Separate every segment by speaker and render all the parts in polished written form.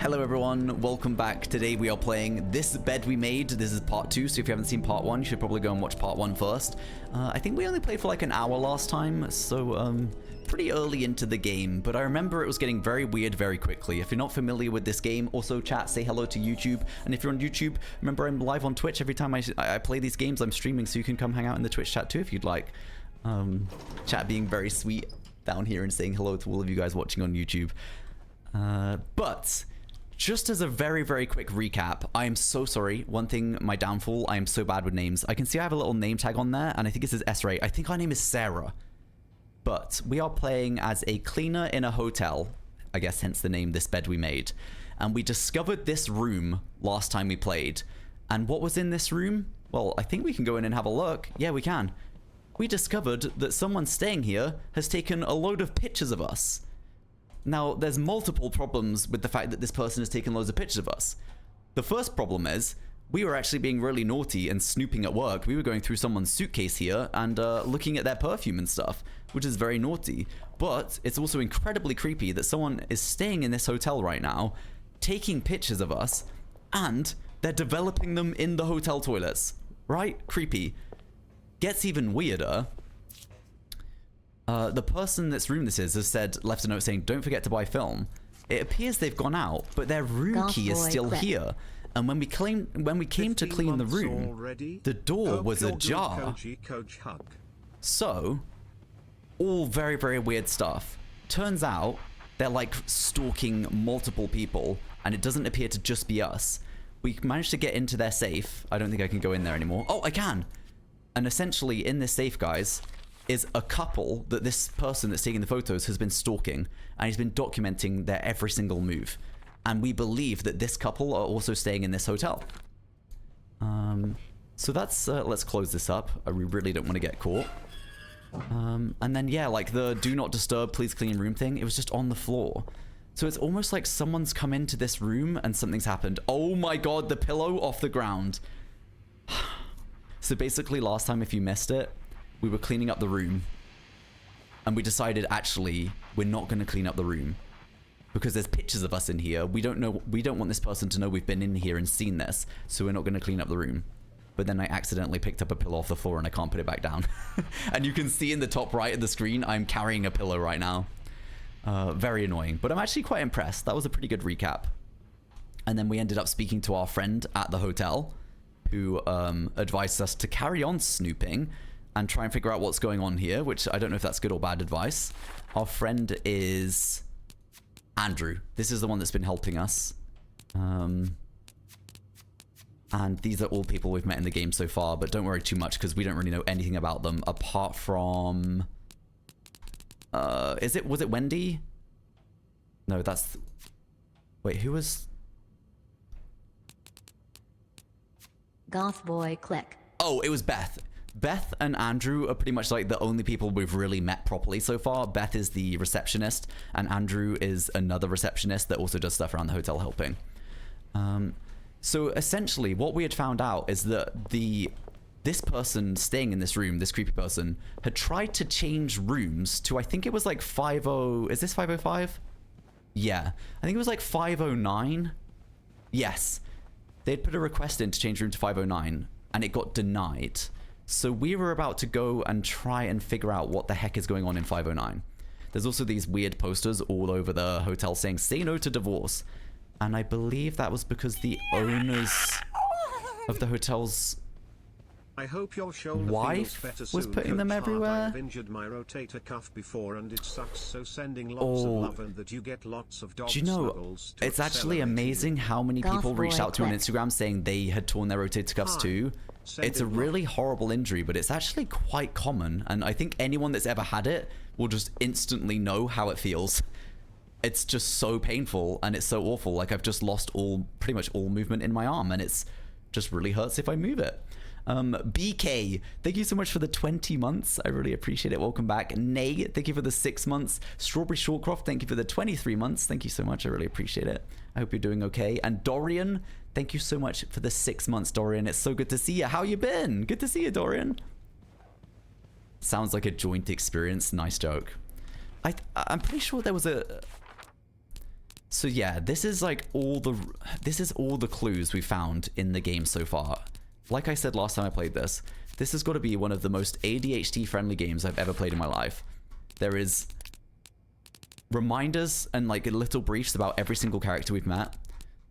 Speaker 1: Hello everyone, welcome back. Today we are playing This Bed We Made. This is part 2, so if you haven't seen part 1, you should probably go and watch part 1 first. I think we only played for like an hour last time, so pretty early into the game, but I remember it was getting very weird very quickly. If you're not familiar with this game, also chat, say hello to YouTube, and if you're on YouTube, remember I'm live on Twitch every time I play these games. I'm streaming, so you can come hang out in the Twitch chat too if you'd like. Chat being very sweet down here and saying hello to all of you guys watching on YouTube. But just as a very, very quick recap, I am so sorry. One thing, my downfall, I am so bad with names. I can see I have a little name tag on there, and I think it says S-Ray. I think our name is Sarah. But we are playing as a cleaner in a hotel. I guess hence the name This Bed We Made. And we discovered this room last time we played. And what was in this room? Well, I think we can go in and have a look. Yeah, we can. We discovered that someone staying here has taken a load of pictures of us. Now, there's multiple problems with the fact that this person has taken loads of pictures of us. The first problem is, we were actually being really naughty and snooping at work. We were going through someone's suitcase here and looking at their perfume and stuff, which is very naughty. But it's also incredibly creepy that someone is staying in this hotel right now, taking pictures of us, and they're developing them in the hotel toilets. Right? Creepy. Gets even weirder. The person that's room this is has left a note saying, don't forget to buy film. It appears they've gone out, but their room key is still here. And when we came to clean the room, the door was ajar. So, all very, very weird stuff. Turns out, they're like stalking multiple people, and it doesn't appear to just be us. We managed to get into their safe. I don't think I can go in there anymore. Oh, I can! And essentially, in this safe, guys, is a couple that this person that's taking the photos has been stalking, and he's been documenting their every single move. And we believe that this couple are also staying in this hotel. So that's, let's close this up. We really don't want to get caught. And then, yeah, like the do not disturb, please clean room thing, it was just on the floor. So it's almost like someone's come into this room and something's happened. Oh my god, the pillow off the ground. So basically, last time, if you missed it, we were cleaning up the room, and we decided, actually, we're not going to clean up the room because there's pictures of us in here. We don't want this person to know we've been in here and seen this, so we're not going to clean up the room. But then I accidentally picked up a pillow off the floor and I can't put it back down. And you can see in the top right of the screen, I'm carrying a pillow right now. Very annoying, but I'm actually quite impressed. That was a pretty good recap. And then we ended up speaking to our friend at the hotel, who advised us to carry on snooping and try and figure out what's going on here, which I don't know if that's good or bad advice. Our friend is Andrew. This is the one that's been helping us. And these are all people we've met in the game so far, but don't worry too much because we don't really know anything about them apart from... was it Wendy? No, that's... Wait, who was...
Speaker 2: Goth boy click.
Speaker 1: Oh, it was Beth. Beth and Andrew are pretty much like the only people we've really met properly so far. Beth is the receptionist, and Andrew is another receptionist that also does stuff around the hotel helping. So essentially, what we had found out is that this person staying in this room, this creepy person, had tried to change rooms to, I think it was like 50... Is this 505? Yeah. I think it was like 509. Yes. They'd put a request in to change room to 509, and it got denied. So we were about to go and try and figure out what the heck is going on in 509. There's also these weird posters all over the hotel saying, say no to divorce. And I believe that was because the owners of the hotel's
Speaker 3: I hope your shoulder
Speaker 1: wife
Speaker 3: better
Speaker 1: was
Speaker 3: soon,
Speaker 1: putting them
Speaker 3: Coach
Speaker 1: everywhere.
Speaker 3: I've injured my rotator cuff before and it sucks, so sending lots of love and that you get lots of dog
Speaker 1: Do you know,
Speaker 3: snuggles to
Speaker 1: it's actually
Speaker 3: accelerate
Speaker 1: amazing how many people reached out to me on Instagram saying they had torn their rotator cuffs too. It's a really horrible injury, but it's actually quite common, and I think anyone that's ever had it will just instantly know how it feels. It's just so painful, and it's so awful. Like, I've just lost pretty much all movement in my arm, and it's just really hurts if I move it. BK, thank you so much for the 20 months. I really appreciate it. Welcome back. Nay, thank you for the 6 months. Strawberry Shortcroft, thank you for the 23 months. Thank you so much. I really appreciate it. I hope you're doing okay. And Dorian, thank you so much for the 6 months, Dorian. It's so good to see you. How you been? Good to see you, Dorian. Sounds like a joint experience. Nice joke. I'm pretty sure there was a... So yeah, this is like all the clues we found in the game so far. Like I said last time I played this has got to be one of the most ADHD friendly games I've ever played in my life. There is reminders and like little briefs about every single character we've met.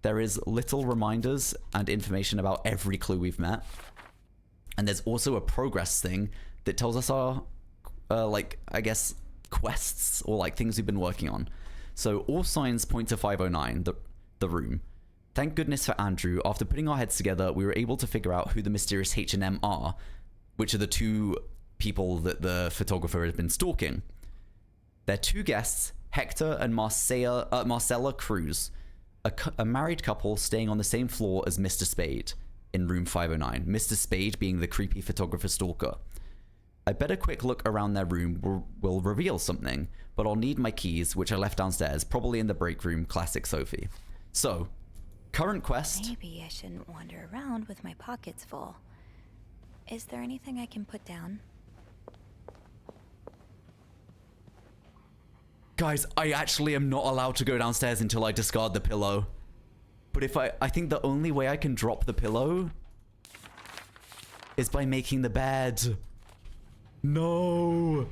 Speaker 1: There is little reminders and information about every clue we've met. And there's also a progress thing that tells us our, like, I guess, quests or like things we've been working on. So all signs point to 509, the room. Thank goodness for Andrew. After putting our heads together, we were able to figure out who the mysterious H&M are, which are the two people that the photographer has been stalking. They're two guests, Hector and Marcella Cruz, a married couple staying on the same floor as Mr. Spade in room 509. Mr. Spade being the creepy photographer stalker. I bet a quick look around their room will reveal something, but I'll need my keys, which I left downstairs, probably in the break room, classic Sophie. So, current quest.
Speaker 4: Maybe I shouldn't wander around with my pockets full. Is there anything I can put down?
Speaker 1: Guys, I actually am not allowed to go downstairs until I discard the pillow. But if I think the only way I can drop the pillow is by making the bed. No.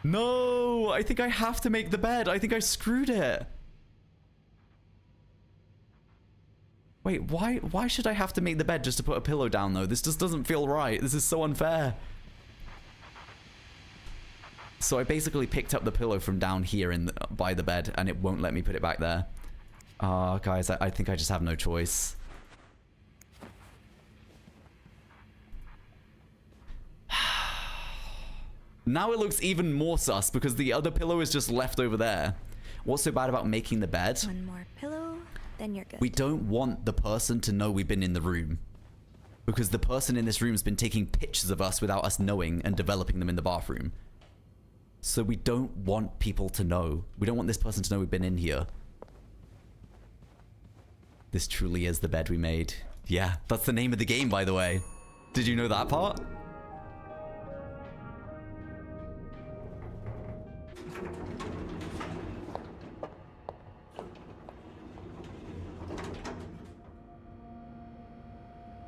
Speaker 1: No, I think I have to make the bed. I think I screwed it. Wait, why should I have to make the bed just to put a pillow down though? This just doesn't feel right. This is so unfair. So I basically picked up the pillow from down here by the bed and it won't let me put it back there. Guys, I think I just have no choice. Now it looks even more sus because the other pillow is just left over there. What's so bad about making the bed?
Speaker 4: One more pillow, then you're good.
Speaker 1: We don't want the person to know we've been in the room. Because the person in this room has been taking pictures of us without us knowing and developing them in the bathroom. So we don't want people to know. We don't want this person to know we've been in here. This truly is the bed we made. Yeah, that's the name of the game, by the way. Did you know that part?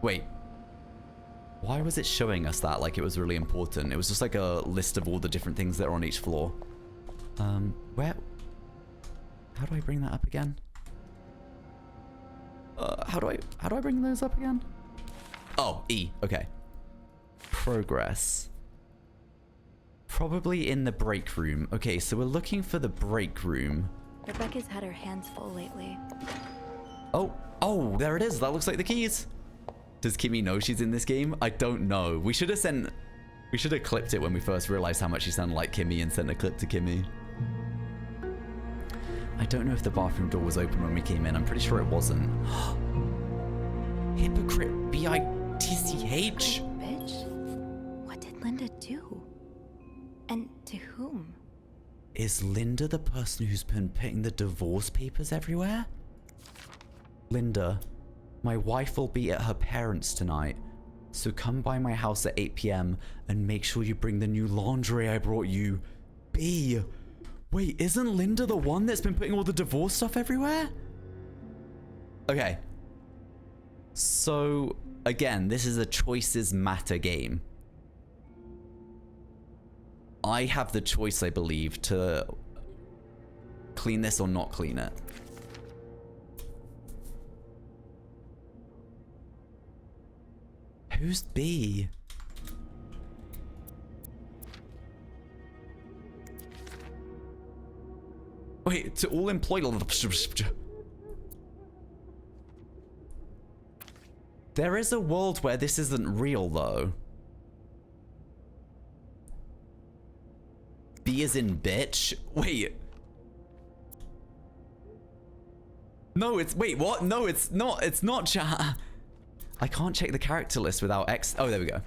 Speaker 1: Wait. Why was it showing us that like it was really important? It was just like a list of all the different things that are on each floor. Where? How do I bring that up again? How do I bring those up again? Oh, E. Okay. Progress. Probably in the break room. Okay, so we're looking for the break room.
Speaker 4: Rebecca's had her hands full lately.
Speaker 1: Oh, there it is. That looks like the keys. Does Kimmy know she's in this game? I don't know. We should have clipped it when we first realized how much she sounded like Kimmy and sent a clip to Kimmy. I don't know if the bathroom door was open when we came in. I'm pretty sure it wasn't. Hypocrite B-I-T-C-H.
Speaker 4: Bitch, what did Linda do? And to whom?
Speaker 1: Is Linda the person who's been putting the divorce papers everywhere? Linda, my wife will be at her parents' tonight, so come by my house at 8 p.m. and make sure you bring the new lingerie I brought you. B. Wait, isn't Linda the one that's been putting all the divorce stuff everywhere? Okay. So, again, this is a choices matter game. I have the choice, I believe, to clean this or not clean it. Who's B? Wait, to all employed... There is a world where this isn't real, though. B as in bitch? Wait. No, it's... Wait, what? No, it's not. It's not chat. I can't check the character list without X. Oh, there we go.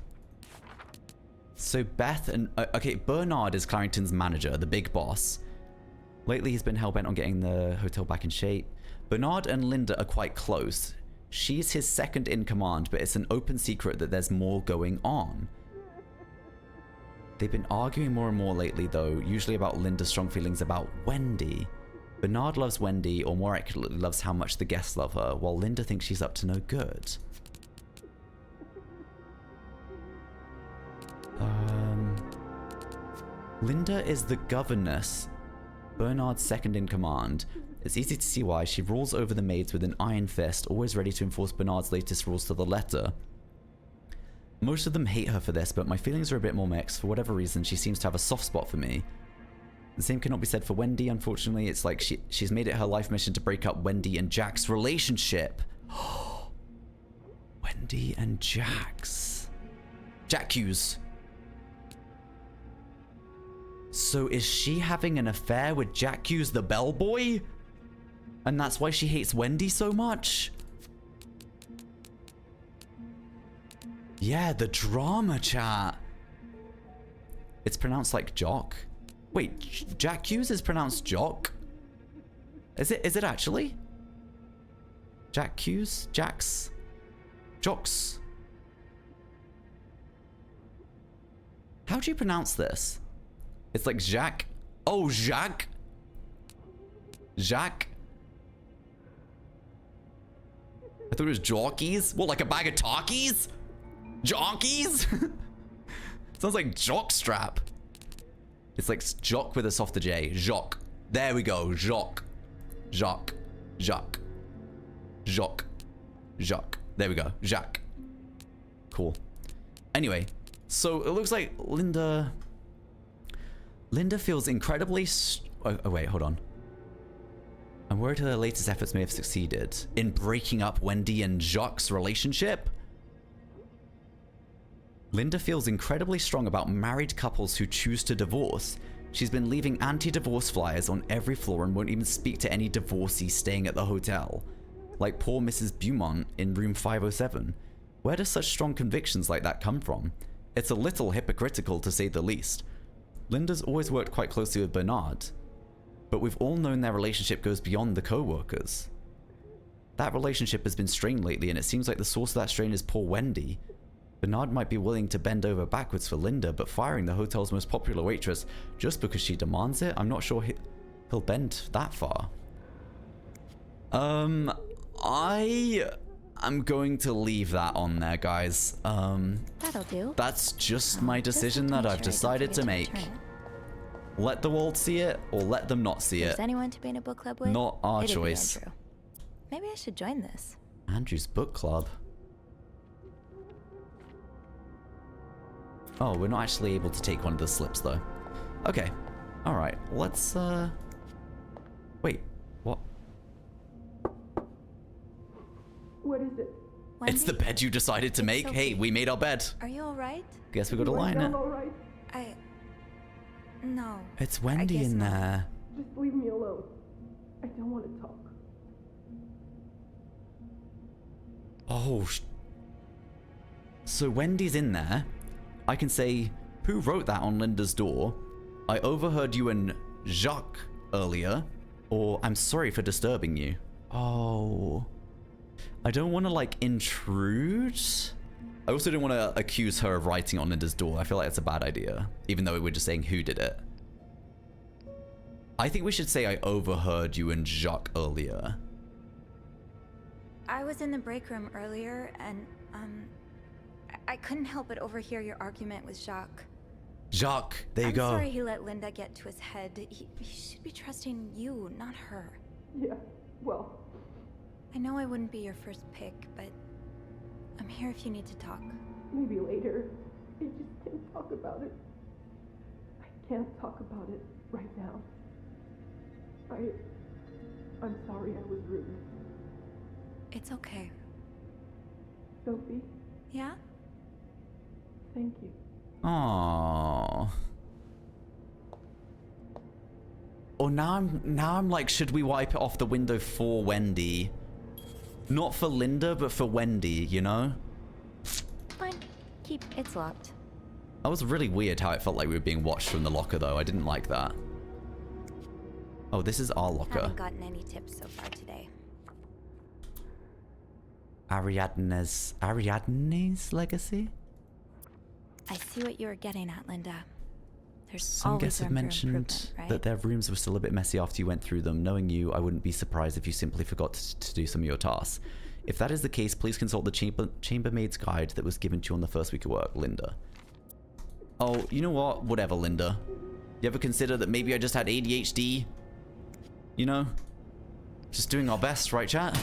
Speaker 1: So Beth and... okay, Bernard is Clarington's manager, the big boss. Lately, he's been hell-bent on getting the hotel back in shape. Bernard and Linda are quite close. She's his second in command, but it's an open secret that there's more going on. They've been arguing more and more lately, though, usually about Linda's strong feelings about Wendy. Bernard loves Wendy, or more accurately, loves how much the guests love her, while Linda thinks she's up to no good. Linda is the governess, Bernard's second in command. It's easy to see why. She rules over the maids with an iron fist, always ready to enforce Bernard's latest rules to the letter. Most of them hate her for this, but my feelings are a bit more mixed. For whatever reason, she seems to have a soft spot for me. The same cannot be said for Wendy, unfortunately. It's like she's made it her life mission to break up Wendy and Jack's relationship. Wendy and Jack's. Jack Hughes. So is she having an affair with Jack Hughes the bellboy? And that's why she hates Wendy so much? Yeah, the drama chat. It's pronounced like Jock. Wait, Jack Hughes is pronounced Jock? Is it actually? Jack Hughes? Jacks? Jocks? How do you pronounce this? It's like Jacques. Oh, Jacques. Jacques. I thought it was jockeys. What, like a bag of talkies? Jockeys? Sounds like jockstrap. It's like jock with a softer J. Jock. There we go. Jock. Jacques. Jacques. Jacques. Jacques. There we go. Jacques. Cool. Anyway, so it looks like Linda feels incredibly... Oh, wait, hold on. I'm worried her latest efforts may have succeeded in breaking up Wendy and Jacques' relationship. Linda feels incredibly strong about married couples who choose to divorce. She's been leaving anti-divorce flyers on every floor and won't even speak to any divorcees staying at the hotel. Like poor Mrs. Beaumont in room 507. Where do such strong convictions like that come from? It's a little hypocritical to say the least. Linda's always worked quite closely with Bernard, but we've all known their relationship goes beyond the co-workers. That relationship has been strained lately, and it seems like the source of that strain is poor Wendy. Bernard might be willing to bend over backwards for Linda, but firing the hotel's most popular waitress just because she demands it? I'm not sure he'll bend that far. I'm going to leave that on there, guys.
Speaker 4: That'll do.
Speaker 1: That's just my decision that I've decided to make. Let the world see it, or let them not see it.
Speaker 4: Is anyone to be in a book club with?
Speaker 1: Not our
Speaker 4: It'd be
Speaker 1: choice.
Speaker 4: Andrew. Maybe I should join this.
Speaker 1: Andrew's book club. Oh, we're not actually able to take one of the slips, though. Okay. Alright, let's, Wait, what?
Speaker 5: What is it?
Speaker 4: Wendy?
Speaker 1: It's the bed you decided to make?
Speaker 4: okay.
Speaker 1: Hey, we made our bed.
Speaker 4: Are you alright?
Speaker 1: Guess we gotta line it.
Speaker 5: All right.
Speaker 4: No.
Speaker 1: It's Wendy
Speaker 4: guess
Speaker 1: in
Speaker 4: not.
Speaker 1: there.
Speaker 5: Just leave me alone. I don't want to talk.
Speaker 1: Oh, so Wendy's in there. I can say, who wrote that on Linda's door? I overheard you and Jacques earlier. Or, I'm sorry for disturbing you. Oh. I don't want to, like, intrude. I also don't want to accuse her of writing on Linda's door. I feel like it's a bad idea. Even though we're just saying who did it. I think we should say I overheard you and Jacques earlier.
Speaker 4: I was in the break room earlier, and, I couldn't help but overhear your argument with Jacques.
Speaker 1: Jacques, there you
Speaker 4: I'm
Speaker 1: go.
Speaker 4: sorry he let Linda get to his head. He should be trusting you, not her.
Speaker 5: Yeah, well,
Speaker 4: I know I wouldn't be your first pick, but I'm here if you need to talk.
Speaker 5: maybe later. I just can't talk about it. I can't talk about it right now. I'm sorry I was rude.
Speaker 4: It's okay.
Speaker 5: Sophie,
Speaker 4: Yeah?
Speaker 5: thank you.
Speaker 1: Aww. Oh, now I'm like, should we wipe it off the window for Wendy? Not for Linda, but for Wendy, you know?
Speaker 4: Fine. It's locked.
Speaker 1: That was really weird how it felt like we were being watched from the locker, though. I didn't like that. Oh, this is our locker.
Speaker 4: Haven't gotten any tips so far today.
Speaker 1: Ariadne's legacy?
Speaker 4: I see what you were getting at, Linda. There's
Speaker 1: Some
Speaker 4: always
Speaker 1: guests have
Speaker 4: room for
Speaker 1: mentioned
Speaker 4: improvement, right?
Speaker 1: that their rooms were still a bit messy after you went through them. Knowing you, I wouldn't be surprised if you simply forgot to do some of your tasks. If that is the case, please consult the chambermaid's guide that was given to you on the first week of work, Linda. Oh, you know what? Whatever, Linda. You ever consider that maybe I just had ADHD? You know? Just doing our best, right, chat?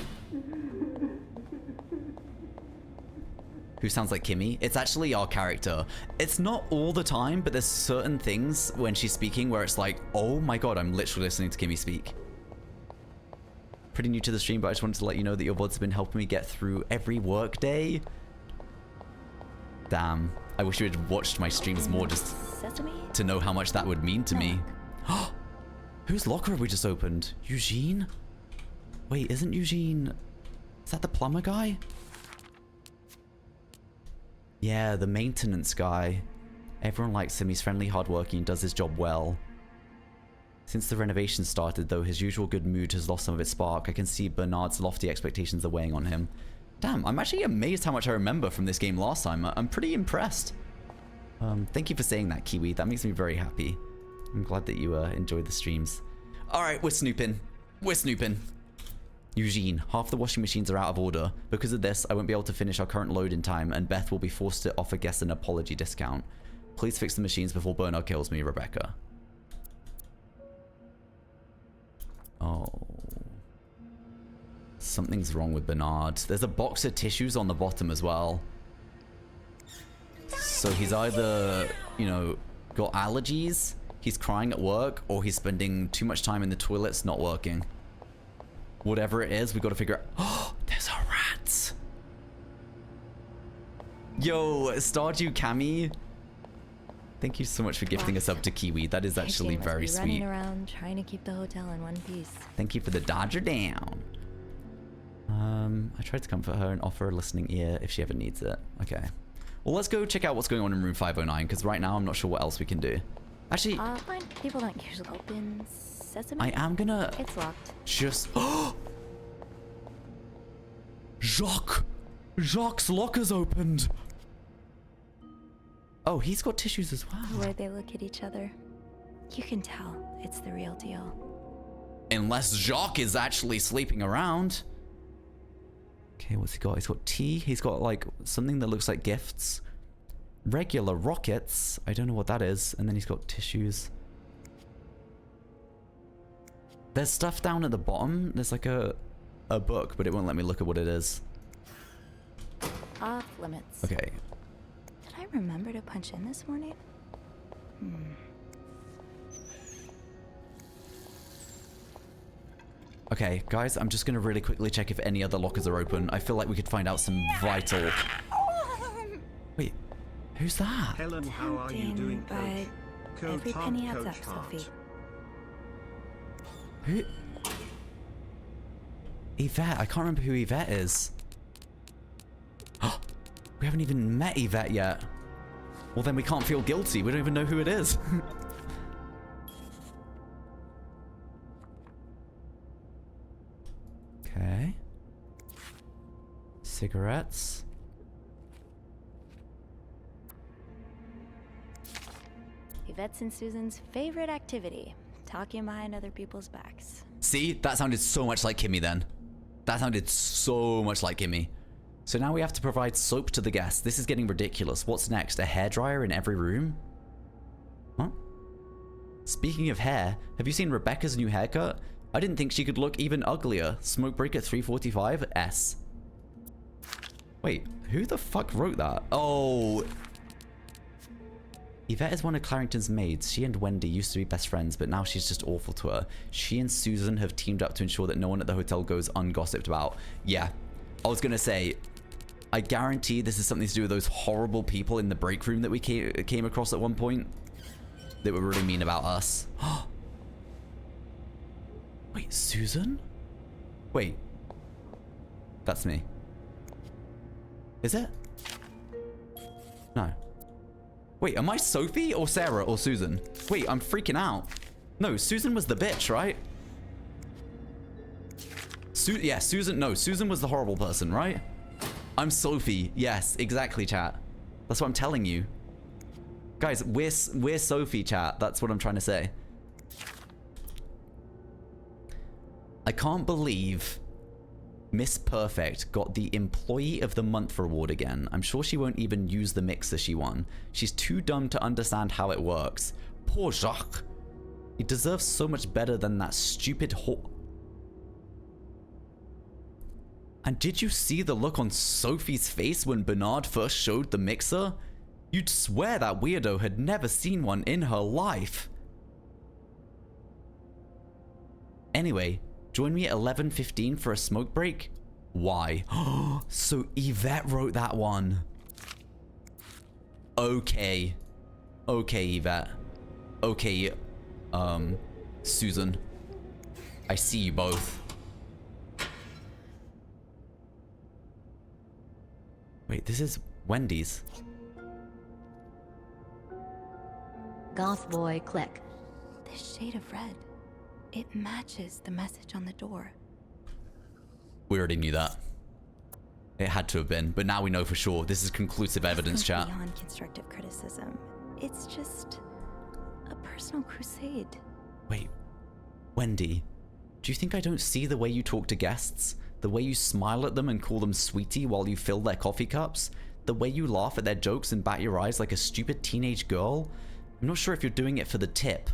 Speaker 1: Who sounds like Kimmy? It's actually our character. It's not all the time, but there's certain things when she's speaking where it's like, oh my god, I'm literally listening to Kimmy speak. Pretty new to the stream, but I just wanted to let you know that your VODs have been helping me get through every work day. Damn. I wish you had watched my streams more just
Speaker 4: Sesame?
Speaker 1: to know how much that would mean to me. Whose locker have we just opened? Eugene? Wait, isn't Eugene... Is that the plumber guy? Yeah, the maintenance guy. Everyone likes him. He's friendly, hardworking, and does his job well. Since the renovation started, though, his usual good mood has lost some of its spark. I can see Bernard's lofty expectations are weighing on him. Damn, I'm actually amazed how much I remember from this game last time. I'm pretty impressed. Thank you for saying that, Kiwi. That makes me very happy. I'm glad that you enjoyed the streams. Alright, we're snooping. We're snooping. Eugene, half the washing machines are out of order. Because of this, I won't be able to finish our current load in time, and Beth will be forced to offer guests an apology discount. Please fix the machines before Bernard kills me, Rebecca. Oh. Something's wrong with Bernard. There's a box of tissues on the bottom as well. So he's either, you know, got allergies, he's crying at work, or he's spending too much time in the toilets not working. Whatever it is, we got to figure out. Oh, there's a rat. Yo, Stardew Cami. Thank you so much for gifting us up to Kiwi. That is actually very sweet.
Speaker 4: Running around trying to keep the hotel in one piece.
Speaker 1: Thank you for the Dodger down. I tried to comfort her and offer her a listening ear if she ever needs it. Okay. Well, let's go check out what's going on in room 509, because right now I'm not sure what else we can do. Actually...
Speaker 4: Fine. People don't usually open Sesame.
Speaker 1: I am gonna...
Speaker 4: It's locked.
Speaker 1: Just... Oh! Jacques! Jacques' locker's opened! Oh, he's got tissues as well.
Speaker 4: The way they look at each other. You can tell it's the real deal.
Speaker 1: Unless Jacques is actually sleeping around. Okay, what's he got? He's got tea. He's got, like, something that looks like gifts. Regular rockets. I don't know what that is. And then he's got tissues. There's stuff down at the bottom. There's, like, a book, but it won't let me look at what it is.
Speaker 4: Off limits.
Speaker 1: Okay.
Speaker 4: Did I remember to punch in this morning?
Speaker 1: Okay, guys, I'm just gonna really quickly check if any other lockers are open. I feel like we could find out some vital... Wait, who's that?
Speaker 3: Helen, how are you doing,
Speaker 4: But
Speaker 3: Coach? Coach
Speaker 4: every
Speaker 3: Hart,
Speaker 4: penny adds
Speaker 3: Coach
Speaker 4: up,
Speaker 3: Hart.
Speaker 4: Sophie.
Speaker 1: Who? Yvette, I can't remember who Yvette is. We haven't even met Yvette yet. Well, then we can't feel guilty. We don't even know who it is. Okay. Cigarettes.
Speaker 4: Yvette's and Susan's favorite activity. Talking behind other people's backs.
Speaker 1: See? That sounded so much like Kimmy then. That sounded so much like Kimmy. So now we have to provide soap to the guests. This is getting ridiculous. What's next? A hairdryer in every room? Huh? Speaking of hair, have you seen Rebecca's new haircut? I didn't think she could look even uglier. Smoke break at 3:45? S. Wait, who the fuck wrote that? Oh. Yvette is one of Clarington's maids. She and Wendy used to be best friends, but now she's just awful to her. She and Susan have teamed up to ensure that no one at the hotel goes ungossiped about. Yeah, I was gonna say, I guarantee this is something to do with those horrible people in the break room that we came across at one point that were really mean about us. Wait, Susan? Wait. That's me. Is it? No. Wait, am I Sophie or Sarah or Susan? Wait, I'm freaking out. No, Susan was the bitch, right? Yeah, Susan. No, Susan was the horrible person, right? I'm Sophie. Yes, exactly, chat. That's what I'm telling you. Guys, we're Sophie, chat. That's what I'm trying to say. I can't believe Miss Perfect got the Employee of the Month reward again. I'm sure she won't even use the mixer she won. She's too dumb to understand how it works. Poor Jacques. He deserves so much better than that stupid And did you see the look on Sophie's face when Bernard first showed the mixer? You'd swear that weirdo had never seen one in her life. Anyway, join me at 11:15 for a smoke break? Why? So Yvette wrote that one. Okay. Okay, Yvette. Okay, Susan. I see you both. Wait, this is Wendy's.
Speaker 2: Goth boy click.
Speaker 4: This shade of red, it matches the message on the door.
Speaker 1: We already knew that. It had to have been, but now we know for sure. This is conclusive evidence, chat.
Speaker 4: Beyond constructive criticism, it's just a personal crusade.
Speaker 1: Wait, Wendy, do you think I don't see the way you talk to guests? The way you smile at them and call them sweetie while you fill their coffee cups? The way you laugh at their jokes and bat your eyes like a stupid teenage girl? I'm not sure if you're doing it for the tip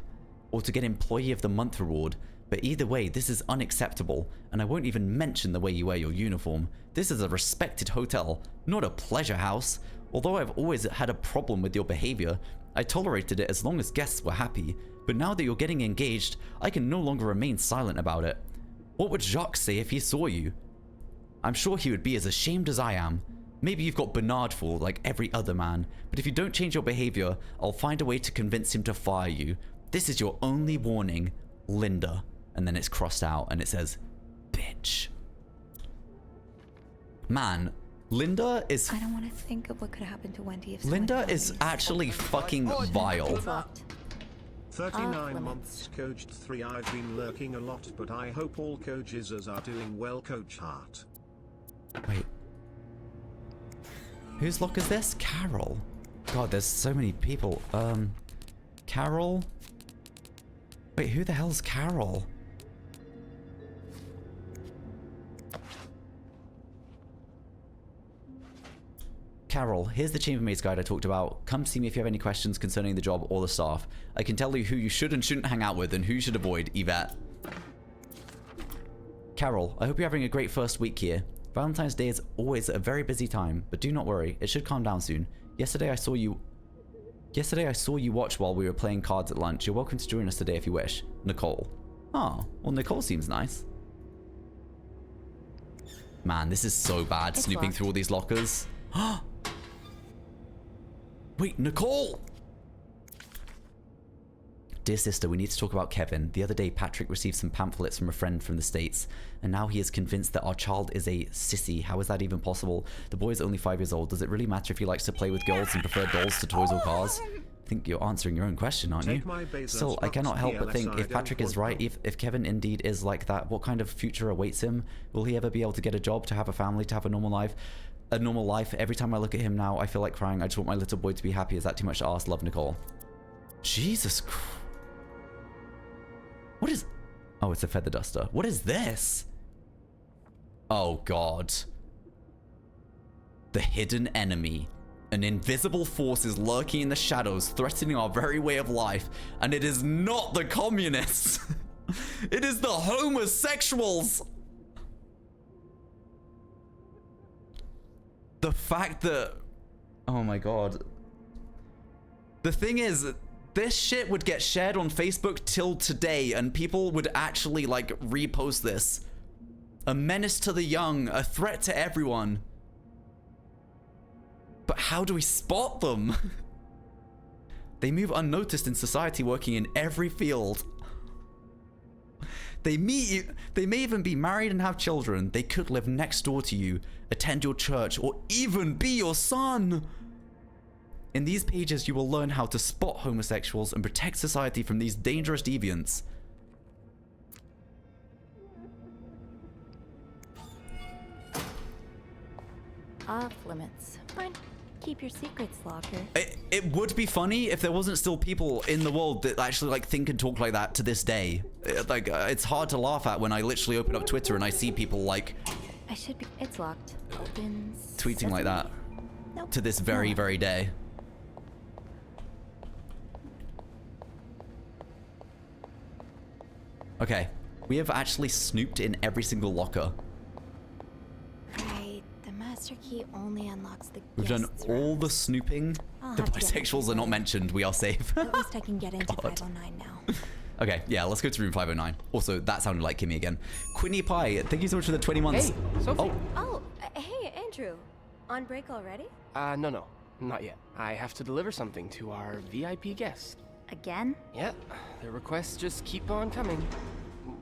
Speaker 1: or to get Employee of the Month reward, but either way, this is unacceptable, and I won't even mention the way you wear your uniform. This is a respected hotel, not a pleasure house. Although I've always had a problem with your behavior, I tolerated it as long as guests were happy, but now that you're getting engaged, I can no longer remain silent about it. What would Jacques say if he saw you? I'm sure he would be as ashamed as I am. Maybe you've got Bernard fooled like every other man, but if you don't change your behavior, I'll find a way to convince him to fire you. This is your only warning, Linda. And then it's crossed out and it says, bitch. Man, Linda is...
Speaker 4: I don't want to think of what could happen to Wendy if
Speaker 1: Linda is actually fucking vile.
Speaker 4: It's locked.
Speaker 3: 39 months, Coach 3. I've been lurking a lot, but I hope all coaches are doing well, Coach Hart.
Speaker 1: Wait. Whose lock is this? Carol. God, there's so many people. Carol? Wait, who the hell's Carol? Carol, here's the chambermaid's guide I talked about. Come see me if you have any questions concerning the job or the staff. I can tell you who you should and shouldn't hang out with and who you should avoid, Yvette. Carol, I hope you're having a great first week here. Valentine's Day is always a very busy time, but do not worry, it should calm down soon. Yesterday I saw you watch while we were playing cards at lunch. You're welcome to join us today if you wish. Nicole. Oh, well, Nicole seems nice. Man, this is so bad,
Speaker 4: It's
Speaker 1: snooping
Speaker 4: locked.
Speaker 1: through all these lockers. Wait, Nicole! Dear sister, we need to talk about Kevin. The other day, Patrick received some pamphlets from a friend from the States, and now he is convinced that our child is a sissy. How is that even possible? The boy is only 5 years old. Does it really matter if he likes to play with girls and prefer dolls to toys or cars? I think you're answering your own question, aren't you? Still, I cannot help but think, if Patrick is right, if Kevin indeed is like that, what kind of future awaits him? Will he ever be able to get a job, to have a family, to have a normal life? Every time I look at him now, I feel like crying. I just want my little boy to be happy. Is that too much to ask? Love, Nicole. Jesus Christ. What is... Oh, it's a feather duster. What is this? Oh, God. The hidden enemy. An invisible force is lurking in the shadows, threatening our very way of life. And it is not the communists. It is the homosexuals. The fact that... Oh, my God. The thing is... This shit would get shared on Facebook till today, and people would actually, like, repost this. A menace to the young, a threat to everyone. But how do we spot them? They move unnoticed in society, working in every field. They may even be married and have children. They could live next door to you, attend your church, or even be your son. In these pages, you will learn how to spot homosexuals and protect society from these dangerous deviants.
Speaker 4: Off limits. Fine. keep your secrets, Locker.
Speaker 1: It would be funny if there wasn't still people in the world that actually like think and talk like that to this day. It's hard to laugh at when I literally open up Twitter and I see people like
Speaker 4: I should be. It's locked. Open.
Speaker 1: tweeting like that
Speaker 4: Nope.
Speaker 1: to this very,
Speaker 4: No.
Speaker 1: very day. Okay, we have actually snooped in every single locker.
Speaker 4: Right. The master key only unlocks the.
Speaker 1: We've done
Speaker 4: guest's
Speaker 1: all
Speaker 4: room.
Speaker 1: the snooping.
Speaker 4: I'll
Speaker 1: The
Speaker 4: have to get
Speaker 1: bisexuals are not mentioned. We are safe.
Speaker 4: At least I can get into
Speaker 1: God.
Speaker 4: 509 now.
Speaker 1: Okay, yeah, let's go to room 509. Also, that sounded like Kimmy again. Quinny Pie, thank you so much for the 20 months.
Speaker 6: Hey, Sophie.
Speaker 4: Oh, hey, Andrew. On break already?
Speaker 6: No, not yet. I have to deliver something to our VIP guest.
Speaker 4: Again?
Speaker 6: Yeah, the requests just keep on coming.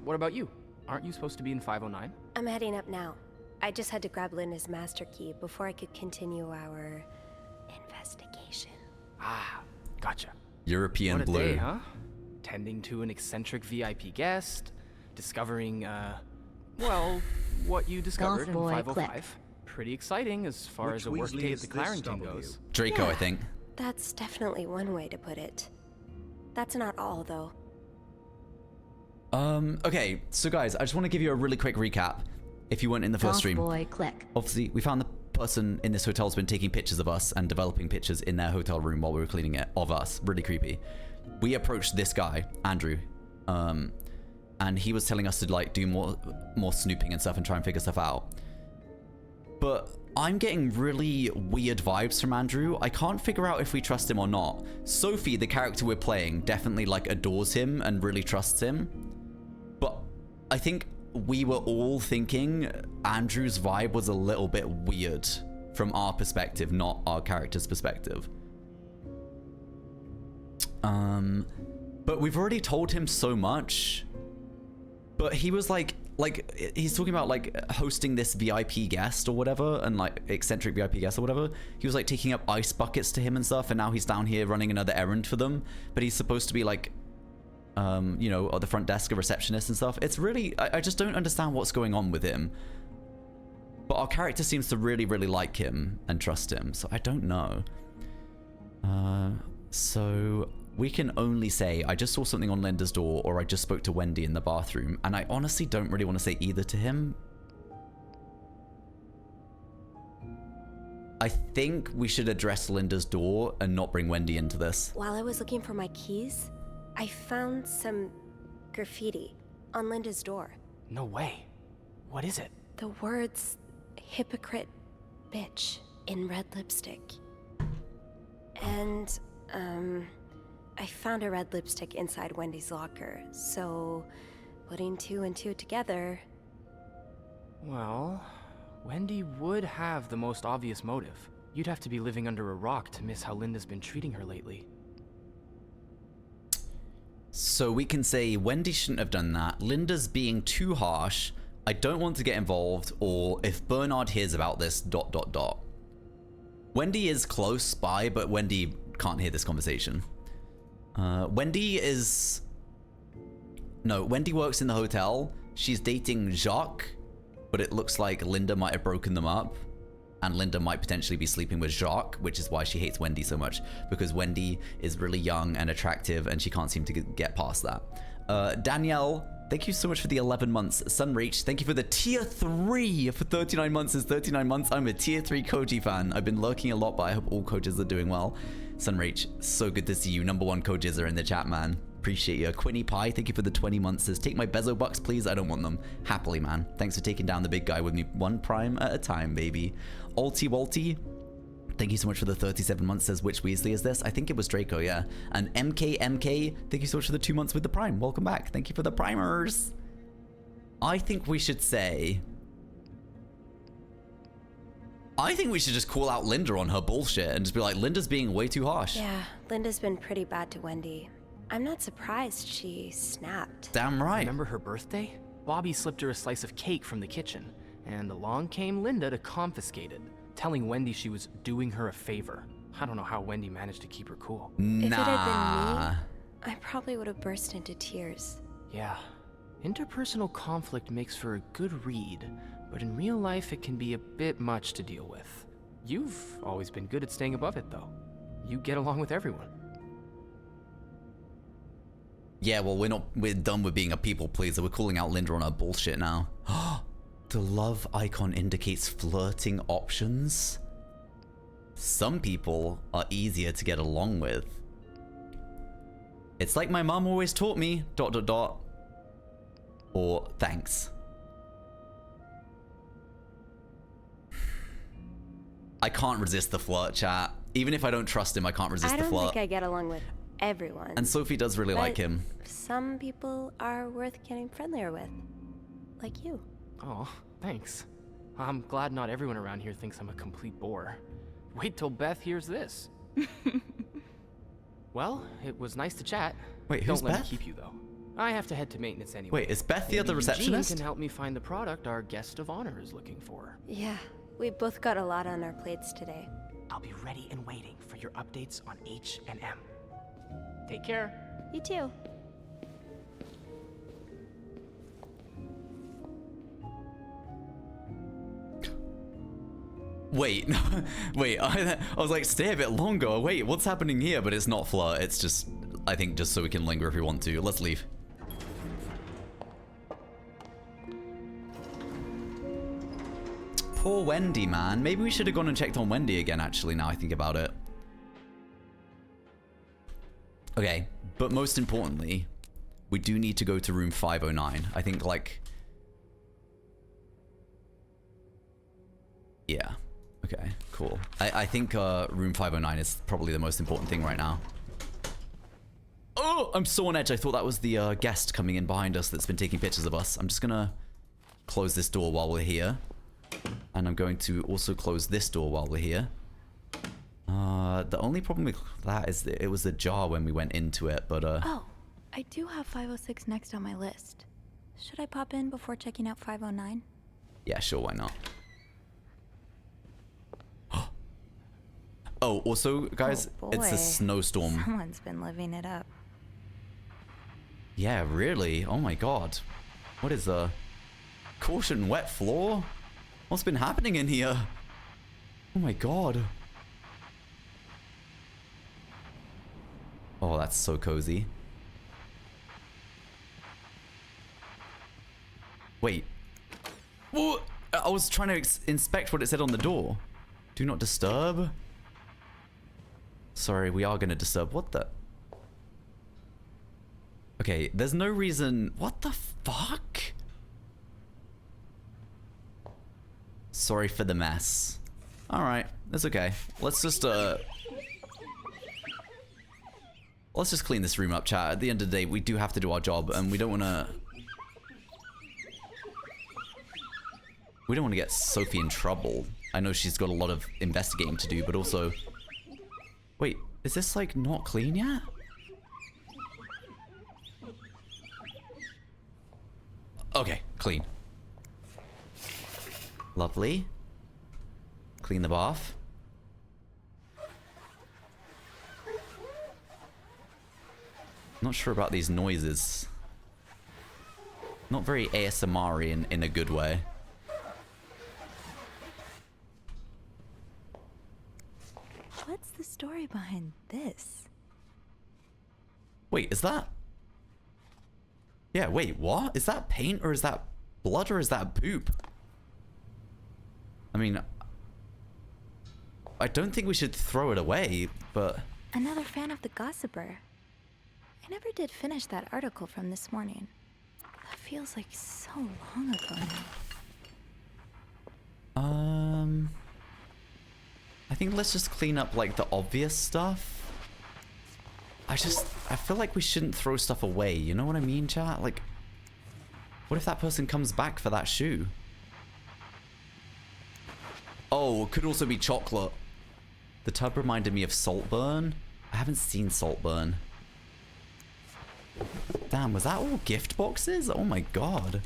Speaker 6: What about you? Aren't you supposed to be in 509?
Speaker 7: I'm heading up now. I just had to grab Linda's master key before I could continue our investigation.
Speaker 6: Ah, gotcha.
Speaker 1: European
Speaker 6: What a
Speaker 1: blue.
Speaker 6: day, huh? Tending to an eccentric VIP guest, discovering, well, what you discovered in
Speaker 2: Boy
Speaker 6: 505.
Speaker 2: Click.
Speaker 6: Pretty exciting as far
Speaker 3: Which
Speaker 6: as a
Speaker 3: Weasley
Speaker 6: workday at
Speaker 3: is
Speaker 6: the
Speaker 3: this
Speaker 6: Clarendon
Speaker 3: W?
Speaker 6: goes.
Speaker 1: Draco, I
Speaker 7: Yeah.
Speaker 1: think.
Speaker 7: That's definitely one way to put it. That's not all, though.
Speaker 1: Okay, so guys, I just want to give you a really quick recap. If you weren't in the first stream.
Speaker 2: Boy Click.
Speaker 1: Obviously, we found the person in this hotel has been taking pictures of us and developing pictures in their hotel room while we were cleaning it of us. Really creepy. We approached this guy, Andrew, and he was telling us to like do more snooping and stuff and try and figure stuff out. But I'm getting really weird vibes from Andrew. I can't figure out if we trust him or not. Sophie, the character we're playing, definitely like adores him and really trusts him. But I think we were all thinking Andrew's vibe was a little bit weird from our perspective, not our character's perspective. But we've already told him so much. But he was like he's talking about like hosting this VIP guest or whatever, and like eccentric VIP guest or whatever. He was like taking up ice buckets to him and stuff, and now he's down here running another errand for them. But he's supposed to be like, you know, at the front desk, a receptionist and stuff. It's really, I just don't understand what's going on with him. But our character seems to really, really like him and trust him, so I don't know. So we can only say, I just saw something on Linda's door, or I just spoke to Wendy in the bathroom, and I honestly don't really want to say either to him. I think we should address Linda's door and not bring Wendy into this.
Speaker 7: While I was looking for my keys, I found some graffiti on Linda's door.
Speaker 6: No way. What is it?
Speaker 7: The words hypocrite bitch in red lipstick. And, I found a red lipstick inside Wendy's locker, so putting two and two together.
Speaker 6: Well, Wendy would have the most obvious motive. You'd have to be living under a rock to miss how Linda's been treating her lately.
Speaker 1: So we can say Wendy shouldn't have done that. Linda's being too harsh. I don't want to get involved. Or if Bernard hears about this, ... Wendy is close by, but Wendy can't hear this conversation. Wendy works in the hotel. She's dating Jacques, but it looks like Linda might have broken them up. And Linda might potentially be sleeping with Jacques, which is why she hates Wendy so much. Because Wendy is really young and attractive, and she can't seem to get past that. Danielle, thank you so much for the 11 months. Sunreach, thank you for the tier 3 for 39 months. Is 39 months. I'm a tier 3 Koji fan. I've been lurking a lot, but I hope all Kojis are doing well. Sunreach, so good to see you. Number 1 Kojis are in the chat, man. Appreciate you. Quinny Pie, thank you for the 20 months. Says, take my Bezo bucks, please. I don't want them. Happily, man. Thanks for taking down the big guy with me. 1 prime at a time, baby. Alty Walty, thank you so much for the 37 months. Says, which Weasley is this? I think it was Draco, yeah. And MKMK, thank you so much for the 2 months with the prime. Welcome back. Thank you for the primers. I think we should say... I think we should just call out Linda on her bullshit and just be like, Linda's being way too harsh.
Speaker 7: Yeah, Linda's been pretty bad to Wendy. I'm not surprised she snapped.
Speaker 1: Damn right.
Speaker 6: Remember her birthday? Bobby slipped her a slice of cake from the kitchen, and along came Linda to confiscate it, telling Wendy she was doing her a favor. I don't know how Wendy managed to keep her cool.
Speaker 7: If it had
Speaker 1: Nah.
Speaker 7: been me, I probably would have burst into tears.
Speaker 6: Yeah, interpersonal conflict makes for a good read, but in real life it can be a bit much to deal with. You've always been good at staying above it, though. You get along with everyone.
Speaker 1: Yeah, well, we're done with being a people pleaser. We're calling out Linda on her bullshit now. The love icon indicates flirting options. Some people are easier to get along with. It's like my mom always taught me, ... Or thanks. I can't resist the flirt, chat. Even if I don't trust him, I can't resist the flirt.
Speaker 7: I don't think I get along with everyone.
Speaker 1: And Sophie does really like him.
Speaker 7: Some people are worth getting friendlier with. Like you.
Speaker 6: Oh, thanks. I'm glad not everyone around here thinks I'm a complete bore. Wait till Beth hears this. Well, it was nice to chat.
Speaker 1: Wait, who's
Speaker 6: Don't let
Speaker 1: Beth?
Speaker 6: me keep you, though. I have to head to maintenance anyway.
Speaker 1: Wait, is Beth the other
Speaker 6: Maybe
Speaker 1: receptionist?
Speaker 6: Eugene can help me find the product our guest of honor is looking for.
Speaker 7: Yeah, we both got a lot on our plates today.
Speaker 6: I'll be ready and waiting for your updates on H&M. Take care.
Speaker 7: You too.
Speaker 1: Wait, wait, I was like, stay a bit longer. Wait, what's happening here? But it's not flirt, it's just, I think just so we can linger if we want to. Let's leave. Poor Wendy, man. Maybe we should have gone and checked on Wendy again, actually, now I think about it. Okay, but most importantly, we do need to go to room 509. I think, like... Yeah. Okay, cool. I think room 509 is probably the most important thing right now. Oh, I'm so on edge. I thought that was the guest coming in behind us that's been taking pictures of us. I'm just gonna close this door while we're here. And I'm going to also close this door while we're here. The only problem with that is that it was ajar when we went into it, but
Speaker 4: Oh, I do have 506 next on my list. Should I pop in before checking out 509?
Speaker 1: yeah, sure, why not? Oh, also, guys,
Speaker 4: Oh,
Speaker 1: it's
Speaker 4: boy.
Speaker 1: a snowstorm.
Speaker 4: Someone's been living it up.
Speaker 1: Yeah, really? Oh my god. What is caution wet floor? What's been happening in here? Oh my god. Oh, that's so cozy. Wait. Whoa! I was trying to inspect what it said on the door. Do not disturb. Sorry, we are gonna disturb. What the? Okay, there's no reason. What the fuck? Sorry for the mess. Alright, that's okay. Let's just clean this room up, chat. At the end of the day, we do have to do our job, and we don't wanna... We don't want to get Sophie in trouble. I know she's got a lot of investigating to do, but also... Wait, is this, like, not clean yet? Okay, clean. Lovely. Clean the bath. Not sure about these noises. Not very ASMR-y in a good way.
Speaker 4: What's the story behind this?
Speaker 1: Wait, is that... Yeah, wait, what? Is that paint or is that blood or is that poop? I mean... I don't think we should throw it away, but...
Speaker 4: Another fan of the Gossiper. I never did finish that article from this morning. That feels like so long ago now.
Speaker 1: I think let's just clean up, like, the obvious stuff. I feel like we shouldn't throw stuff away, you know what I mean, chat? Like, what if that person comes back for that shoe? Oh, it could also be chocolate. The tub reminded me of Saltburn. I haven't seen Saltburn. Damn, was that all gift boxes? Oh my god.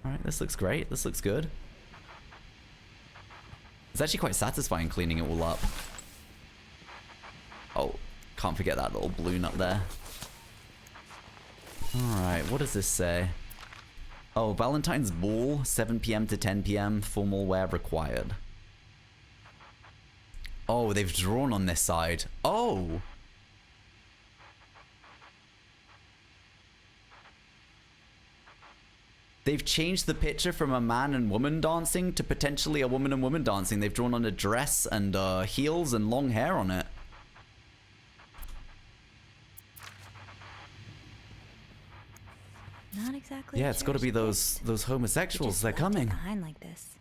Speaker 1: Alright, this looks great. This looks good. It's actually quite satisfying cleaning it all up. Oh, can't forget that little balloon up there. Alright, what does this say? Oh, Valentine's Ball, 7 p.m. to 10 p.m. Formal wear required. Oh, they've drawn on this side. Oh! They've changed the picture from a man and woman dancing to potentially a woman and woman dancing. They've drawn on a dress and heels and long hair on it.
Speaker 4: Not exactly.
Speaker 1: Yeah, it's got to be those homosexuals. They're coming.
Speaker 4: Behind like this.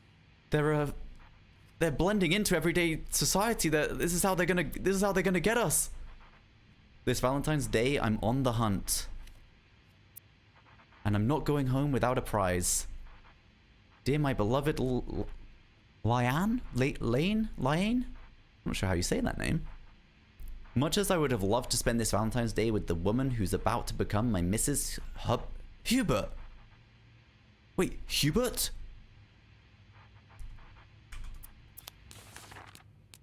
Speaker 1: They're blending into everyday society. This is how they're gonna get us. This Valentine's Day, I'm on the hunt. And I'm not going home without a prize. Dear my beloved Lane? I'm not sure how you say that name. Much as I would have loved to spend this Valentine's Day with the woman who's about to become my Mrs. Hubert. Wait, Hubert?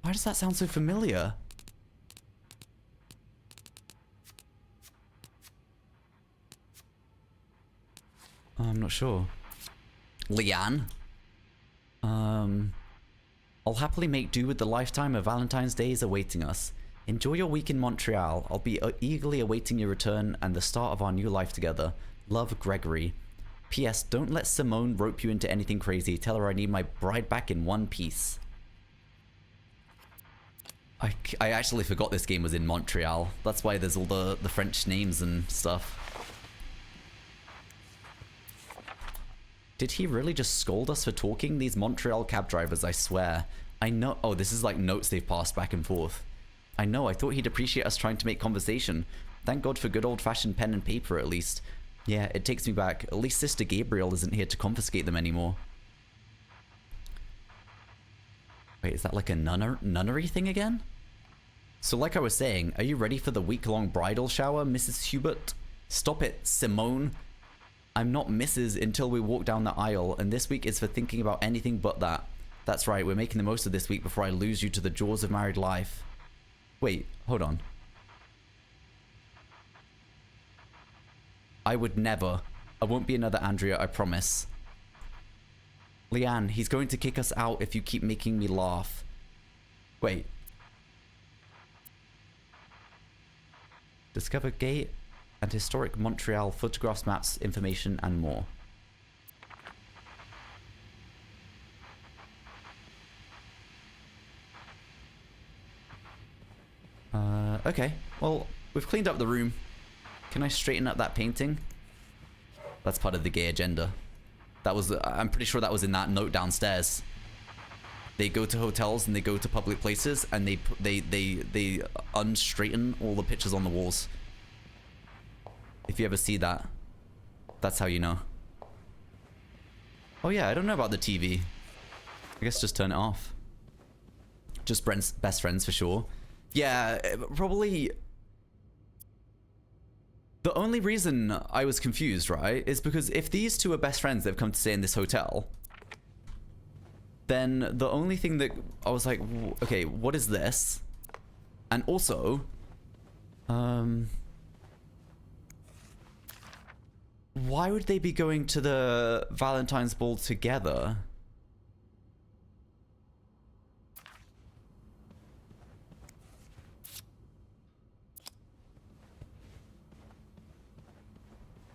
Speaker 1: Why does that sound so familiar? I'm not sure. Leanne? I'll happily make do with the lifetime of Valentine's Days awaiting us. Enjoy your week in Montreal. I'll be eagerly awaiting your return and the start of our new life together. Love, Gregory. P.S. Don't let Simone rope you into anything crazy. Tell her I need my bride back in one piece. I actually forgot this game was in Montreal. That's why there's all the French names and stuff. Did he really just scold us for talking? These Montreal cab drivers, I swear. I know. Oh, this is like notes they've passed back and forth. I know. I thought he'd appreciate us trying to make conversation. Thank God for good old-fashioned pen and paper, at least. Yeah, it takes me back. At least Sister Gabriel isn't here to confiscate them anymore. Wait, is that like a nunnery thing again? So like I was saying, are you ready for the week-long bridal shower, Mrs. Hubert? Stop it, Simone. I'm not Mrs. until we walk down the aisle, and this week is for thinking about anything but that. That's right, we're making the most of this week before I lose you to the jaws of married life. Wait, hold on. I would never. I won't be another Andrea, I promise. Leanne, he's going to kick us out if you keep making me laugh. Wait. Discover gate and historic Montreal photographs, maps, information, and more. Okay. Well, we've cleaned up the room. Can I straighten up that painting? That's part of the gay agenda. That was, I'm pretty sure that was in that note downstairs. They go to hotels and they go to public places and they unstraighten all the pictures on the walls. If you ever see that, that's how you know. Oh yeah, I don't know about the TV. I guess just turn it off. Just best friends for sure. Yeah, probably. The only reason I was confused, right, is because if these two are best friends that have come to stay in this hotel, then the only thing that I was like, okay, what is this? And also, why would they be going to the Valentine's Ball together?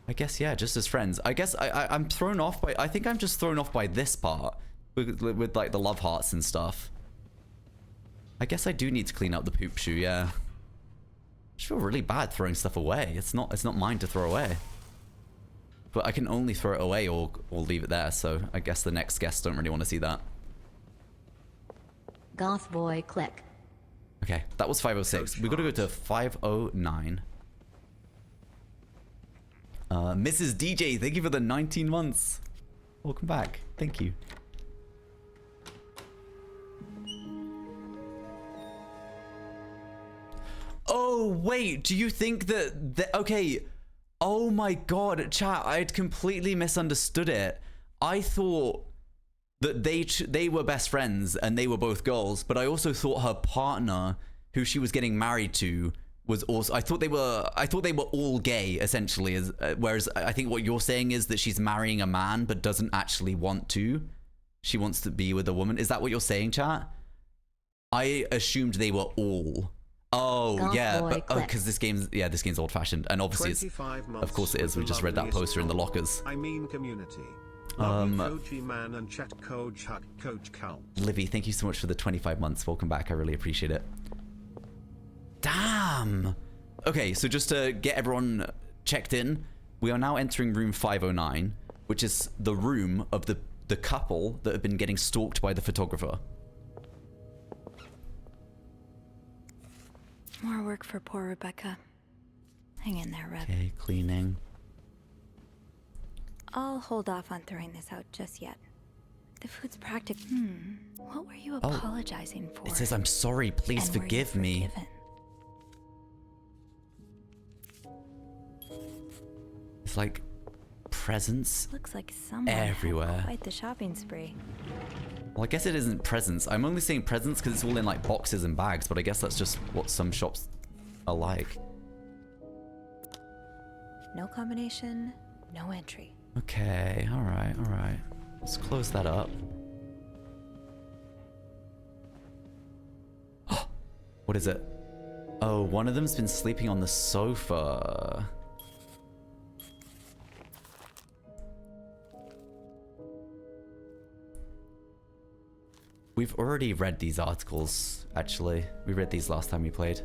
Speaker 1: I guess, yeah, just as friends. I guess I'm thrown off by, I think I'm just thrown off by this part with like the love hearts and stuff. I guess I do need to clean up the poop shoe, yeah. I just feel really bad throwing stuff away. It's not mine to throw away. But I can only throw it away or leave it there, so I guess the next guests don't really want to see that.
Speaker 2: Goth boy, click.
Speaker 1: Okay, that was 506. We got to go to 509. Mrs. DJ, thank you for the 19 months. Welcome back. Thank you. Oh, wait. Do you think that... Okay. Oh my god, chat. I had completely misunderstood it. I thought that they were best friends and they were both girls, but I also thought her partner, who she was getting married to, was also, I thought they were all gay essentially, as whereas I think what you're saying is that she's marrying a man but doesn't actually want to. She wants to be with a woman. Is that what you're saying, chat? I assumed they were all. Oh,
Speaker 2: Golf
Speaker 1: yeah,
Speaker 2: boy,
Speaker 1: but
Speaker 2: click.
Speaker 1: because this game's old fashioned, and obviously it's,
Speaker 3: 25 months
Speaker 1: of course it is.
Speaker 3: with
Speaker 1: We
Speaker 3: the
Speaker 1: just read that
Speaker 3: loveliest
Speaker 1: poster in the
Speaker 3: home.
Speaker 1: lockers.
Speaker 3: I mean community. Love you, Coach Man and chat Coach Huck, Coach Cal.
Speaker 1: Livy, thank you so much for the 25 months. Welcome back. I really appreciate it. Damn. Okay, so just to get everyone checked in, we are now entering room 509, which is the room of the couple that have been getting stalked by the photographer.
Speaker 4: More work for poor Rebecca. Hang in there, Reb.
Speaker 1: Okay, cleaning.
Speaker 4: I'll hold off on throwing this out just yet. The food's practic. What were you apologizing for?
Speaker 1: It says, I'm sorry, please
Speaker 4: And were you
Speaker 1: forgive me.
Speaker 4: forgiven?
Speaker 1: It's like presents.
Speaker 4: Looks like someone
Speaker 1: Everywhere.
Speaker 4: had quite the shopping spree.
Speaker 1: Well, I guess it isn't presents. I'm only saying presents because it's all in like boxes and bags, but I guess that's just what some shops are like.
Speaker 4: No combination, no entry.
Speaker 1: Okay, alright, alright. Let's close that up. What is it? Oh, one of them's been sleeping on the sofa. We've already read these articles, actually. We read these last time we played.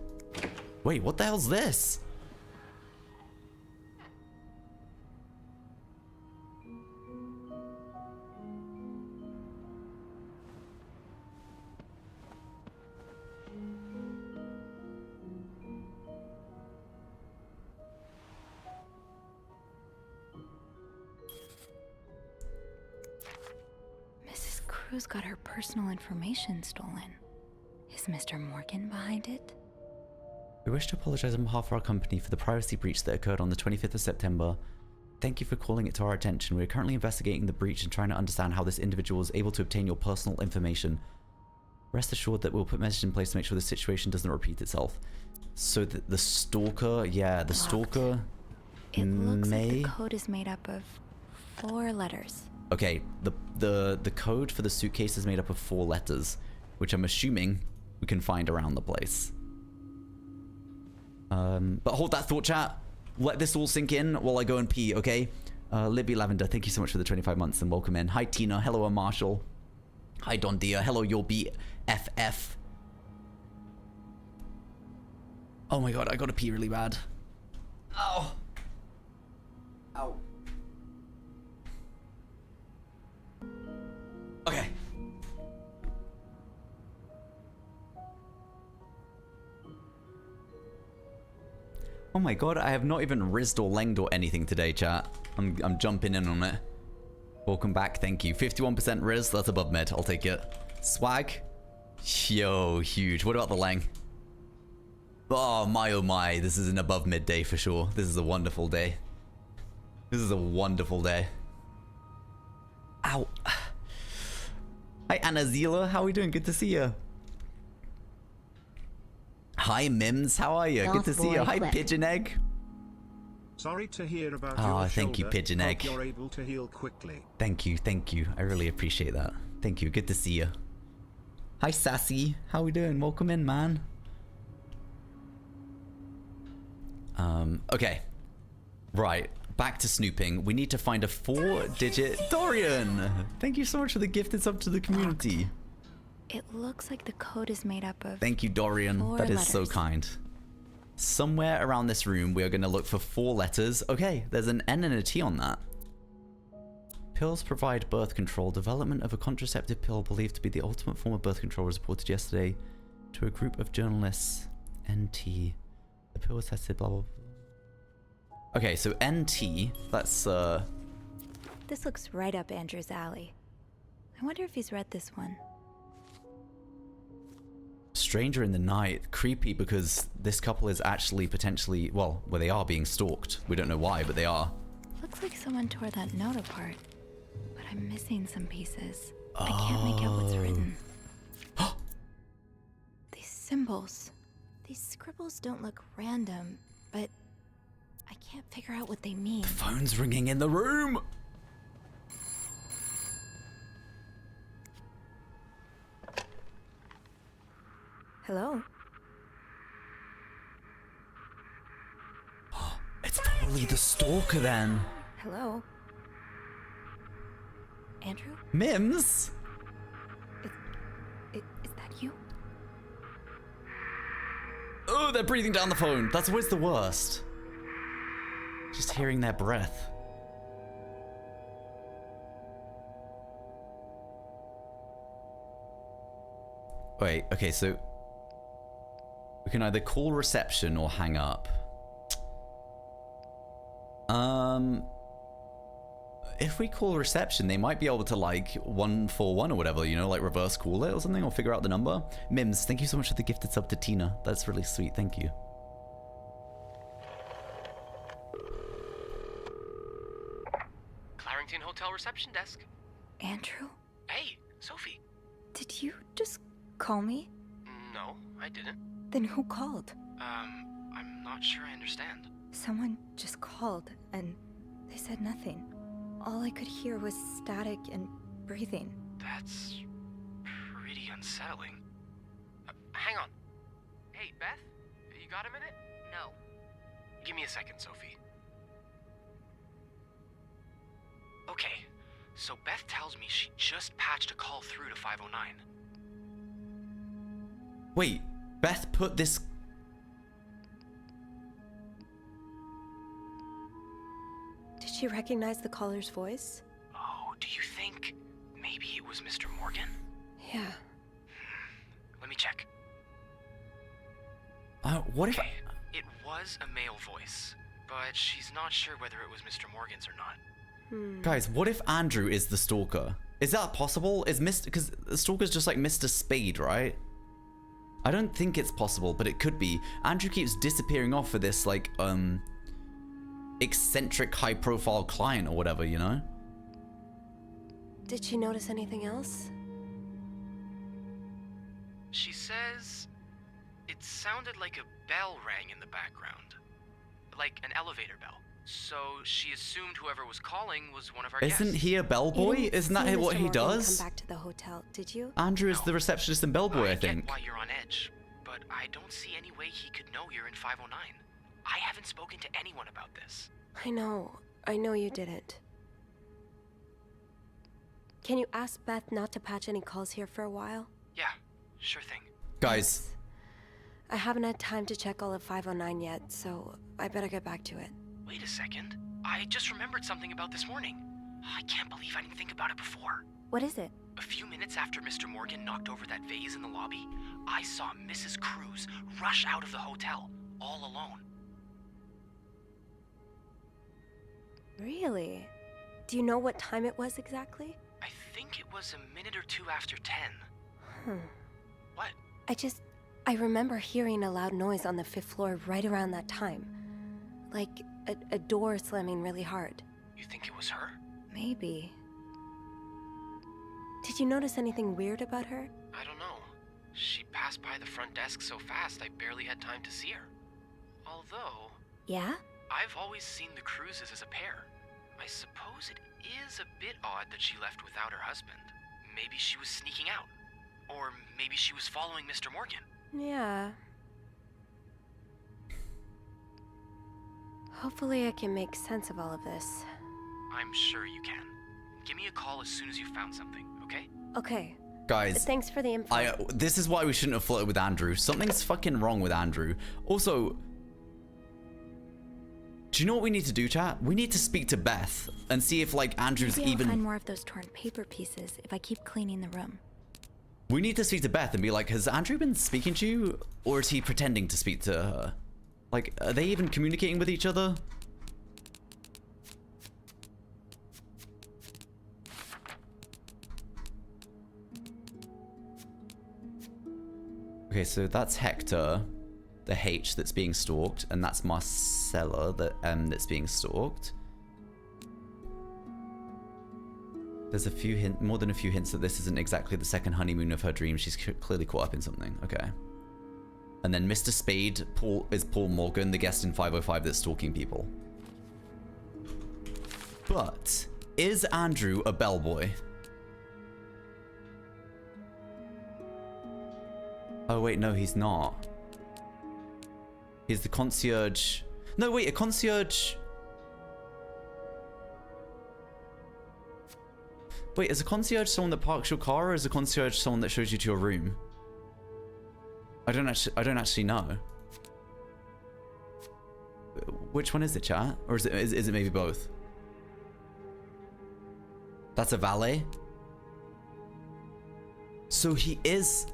Speaker 1: Wait, what the hell's this?
Speaker 4: Mrs. Cruz got her personal information stolen. Is Mr. Morgan behind it?
Speaker 1: We wish to apologize on behalf of our company for the privacy breach that occurred on the 25th of September. Thank you for calling it to our attention. We are currently investigating the breach and trying to understand how this individual was able to obtain your personal information. Rest assured that we'll put measures in place to make sure the situation doesn't repeat itself. So the stalker, yeah, the stalker
Speaker 4: It looks like
Speaker 1: may...
Speaker 4: the code is made up of 4 letters.
Speaker 1: Okay, the code for the suitcase is made up of 4 letters, which I'm assuming we can find around the place. But hold that thought, chat. Let this all sink in while I go and pee, okay? Libby Lavender, thank you so much for the 25 months and welcome in. Hi, Tina. Hello, Marshall. Hi, Don Dia. Hello, your BFF. Oh my god, I gotta pee really bad. Ow. Ow. Okay. Oh my god, I have not even rizzed or lenged or anything today, chat. I'm jumping in on it. Welcome back, thank you. 51% riz, that's above mid, I'll take it. Swag? Yo, huge. What about the lang? Oh my, this is an above mid day for sure. This is a wonderful day. This is a wonderful day. Ow. Hi, Anna Zila, how are we doing? Good to see you. Hi, Mims, how are you? Good to see you. Hi, Pigeon Egg.
Speaker 3: Sorry to hear about
Speaker 1: Oh,
Speaker 3: your
Speaker 1: thank you,
Speaker 3: shoulder.
Speaker 1: Pigeon
Speaker 3: Hope
Speaker 1: Egg.
Speaker 3: you're able to heal quickly.
Speaker 1: Thank you, thank you. I really appreciate that. Thank you, good to see you. Hi, Sassy. How we doing? Welcome in, man. Okay. Right, back to snooping. We need to find a 4-digit... Dorian! Thank you so much for the gifted sub to the community.
Speaker 4: It looks like the code is made up of...
Speaker 1: Thank you, Dorian.
Speaker 4: 4
Speaker 1: That is so
Speaker 4: letters.
Speaker 1: kind. Somewhere around this room, we are going to look for 4 letters. Okay, there's an N and a T on that. Pills provide birth control. Development of a contraceptive pill believed to be the ultimate form of birth control was reported yesterday to a group of journalists. NT. The pill was tested, blah, blah, blah. Okay, so NT, that's,
Speaker 4: This looks right up Andrew's alley. I wonder if he's read this one.
Speaker 1: Stranger in the Night. Creepy because this couple is actually potentially, well, they are being stalked. We don't know why, but they are.
Speaker 4: Looks like someone tore that note apart. But I'm missing some pieces. I can't make out what's written. These symbols. These scribbles don't look random, but I can't figure out what they mean.
Speaker 1: Phone's ringing in the room.
Speaker 7: Hello?
Speaker 1: It's probably the stalker then.
Speaker 7: Hello?
Speaker 4: Andrew?
Speaker 1: Mims?
Speaker 4: Is that you?
Speaker 1: Oh, they're breathing down the phone. That's always the worst. Just hearing their breath. Wait, okay, so we can either call reception or hang up. If we call reception, they might be able to like 141 or whatever, you know, like reverse call it or something, or figure out the number. Mims, thank you so much for the gifted sub to Tina. That's really sweet, thank you.
Speaker 6: Clarrington Hotel reception desk.
Speaker 4: Andrew?
Speaker 6: Hey, Sophie.
Speaker 4: Did you just call me?
Speaker 6: No, I didn't.
Speaker 4: Then who called?
Speaker 6: I'm not sure I understand.
Speaker 4: Someone just called, and they said nothing. All I could hear was static and breathing.
Speaker 6: That's pretty unsettling. Hang on. Hey, Beth? You got a minute?
Speaker 8: No.
Speaker 6: Give me a second, Sophie. Okay, so Beth tells me she just patched a call through to 509.
Speaker 1: Wait, Beth put this...
Speaker 7: Did she recognize the caller's voice?
Speaker 6: Oh, do you think maybe it was Mr. Morgan?
Speaker 7: Yeah.
Speaker 6: Let me check.
Speaker 1: what if...
Speaker 6: Okay, it was a male voice, but she's not sure whether it was Mr. Morgan's or not.
Speaker 1: Guys, what if Andrew is the stalker? Is that possible? Is Mr... Because the stalker's just like Mr. Spade, right? I don't think it's possible, but it could be. Andrew keeps disappearing off for this, like, eccentric, high-profile client or whatever, you know?
Speaker 7: Did she notice anything else?
Speaker 6: She says it sounded like a bell rang in the background. Like an elevator bell. So she assumed whoever was calling was one of our guests.
Speaker 1: Isn't he a bellboy?
Speaker 7: You didn't
Speaker 1: Isn't that
Speaker 7: see
Speaker 1: what
Speaker 7: Mr.
Speaker 1: he
Speaker 7: Morgan
Speaker 1: does?
Speaker 7: Come back to the hotel, did you?
Speaker 1: Andrew is
Speaker 6: No.
Speaker 1: the receptionist and bellboy, I
Speaker 6: get
Speaker 1: think.
Speaker 6: why you're on edge, but I don't see any way he could know you're in 509. I haven't spoken to anyone about this.
Speaker 7: I know you didn't. Can you ask Beth not to patch any calls here for a while?
Speaker 6: Yeah, sure thing.
Speaker 1: Guys,
Speaker 7: I haven't had time to check all of 509 yet, so I better get back to it.
Speaker 6: Wait a second. I just remembered something about this morning. I can't believe I didn't think about it before.
Speaker 4: What is it?
Speaker 6: A few minutes after Mr. Morgan knocked over that vase in the lobby, I saw Mrs. Cruz rush out of the hotel, all alone.
Speaker 7: Really? Do you know what time it was exactly?
Speaker 6: I think it was a minute or two after 10. What?
Speaker 7: I remember hearing a loud noise on the 5th floor right around that time. Like a door slamming really hard.
Speaker 6: You think it was her?
Speaker 7: Maybe. Did you notice anything weird about her?
Speaker 6: I don't know. She passed by the front desk so fast I barely had time to see her. Although,
Speaker 4: Yeah?
Speaker 6: I've always seen the Cruzes as a pair. I suppose it is a bit odd that she left without her husband. Maybe she was sneaking out. Or maybe she was following Mr. Morgan.
Speaker 7: Yeah. Hopefully I can make sense of all of this.
Speaker 6: I'm sure you can. Give me a call as soon as you've found something, okay?
Speaker 7: Okay.
Speaker 1: guys,
Speaker 7: Thanks for the info.
Speaker 1: this is why we shouldn't have flirted with Andrew. Something's fucking wrong with Andrew. Also, do you know what we need to do, chat? We need to speak to Beth and see if, like, Andrew's
Speaker 4: Maybe I'll
Speaker 1: even...
Speaker 4: find more of those torn paper pieces if I keep cleaning the room.
Speaker 1: We need to speak to Beth and be like, has Andrew been speaking to you? Or is he pretending to speak to her? Like, are they even communicating with each other? Okay, so that's Hector, the H that's being stalked, and that's Marcella, the M that's being stalked. There's a few more than a few hints that this isn't exactly the second honeymoon of her dreams. She's clearly caught up in something. Okay. And then Mr. Spade is Paul Morgan, the guest in 505 that's stalking people. But is Andrew a bellboy? Oh wait, no, he's not. He's the concierge. No, wait, a concierge. Wait, is a concierge someone that parks your car, or is a concierge someone that shows you to your room? I don't actually know. Which one is it, chat? Or is it maybe both? That's a valet? So he is...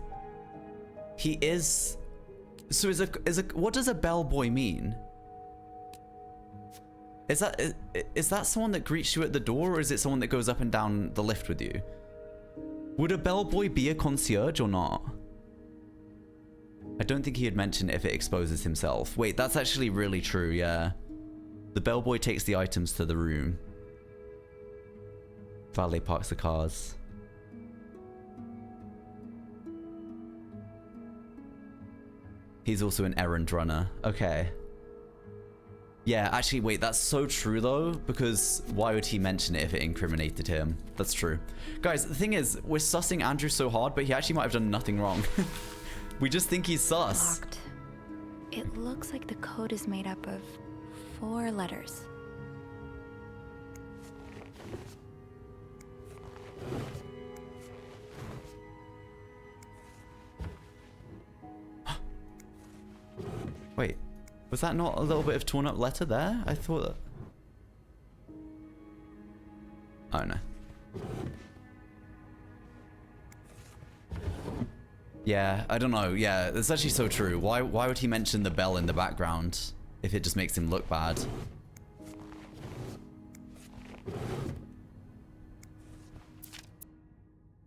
Speaker 1: So what does a bellboy mean? Is that someone that greets you at the door, or is it someone that goes up and down the lift with you? Would a bellboy be a concierge or not? I don't think he had mentioned if it exposes himself. Wait, that's actually really true, yeah. The bellboy takes the items to the room. Valet parks the cars. He's also an errand runner. Okay. Yeah, actually, wait, that's so true though, because why would he mention it if it incriminated him? That's true. Guys, the thing is, we're sussing Andrew so hard, but he actually might have done nothing wrong. We just think he's sus.
Speaker 4: Locked. It looks like the code is made up of 4 letters.
Speaker 1: Wait, was that not a little bit of torn up letter there? I thought that... Oh no. Yeah, I don't know. Yeah, that's actually so true. Why would he mention the bell in the background if it just makes him look bad?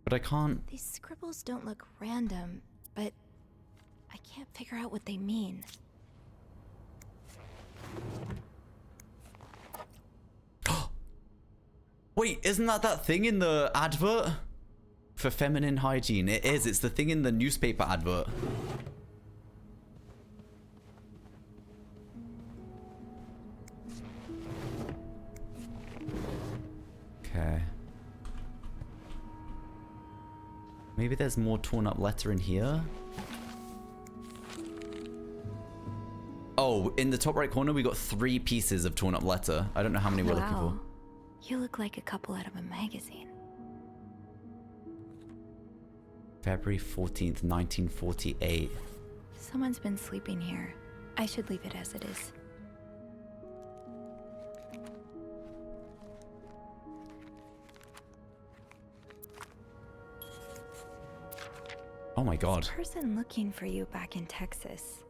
Speaker 1: But I can't...
Speaker 4: These scribbles don't look random, but I can't figure out what they mean.
Speaker 1: Wait, isn't that thing in the advert? For feminine hygiene. It is. It's the thing in the newspaper advert. Okay. Maybe there's more torn up letter in here. Oh, in the top right corner, we got 3 pieces of torn up letter. I don't know how many we're looking for.
Speaker 4: You look like a couple out of a magazine.
Speaker 1: February 14th, 1948.
Speaker 4: Someone's been sleeping here. I should leave it as it is.
Speaker 1: Oh my god.
Speaker 4: The person looking for you back in Texas.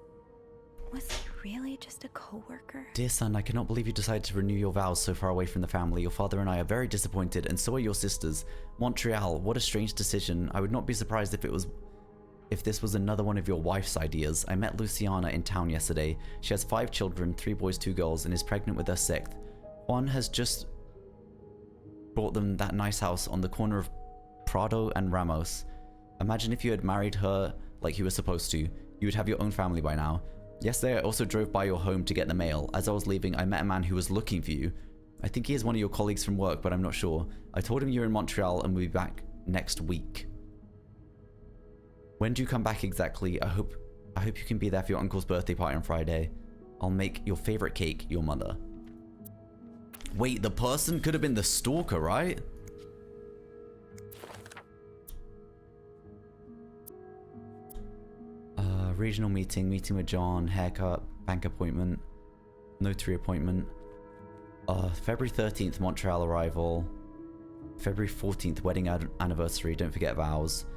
Speaker 4: Was he really just a co-worker?
Speaker 1: Dear son, I cannot believe you decided to renew your vows so far away from the family. Your father and I are very disappointed, and so are your sisters. Montreal, what a strange decision. I would not be surprised if this was another one of your wife's ideas. I met Luciana in town yesterday. She has 5 children, 3 boys, 2 girls, and is pregnant with her 6th. Juan has just bought them that nice house on the corner of Prado and Ramos. Imagine if you had married her like you were supposed to. You would have your own family by now. Yesterday, I also drove by your home to get the mail. As I was leaving, I met a man who was looking for you. I think he is one of your colleagues from work, but I'm not sure. I told him you're in Montreal and we'll be back next week. When do you come back exactly? I hope you can be there for your uncle's birthday party on Friday. I'll make your favorite cake, your mother. Wait, the person could have been the stalker, right? Regional meeting with John, haircut, bank appointment, notary appointment. February 13th, Montreal arrival. February 14th, wedding anniversary, don't forget vows.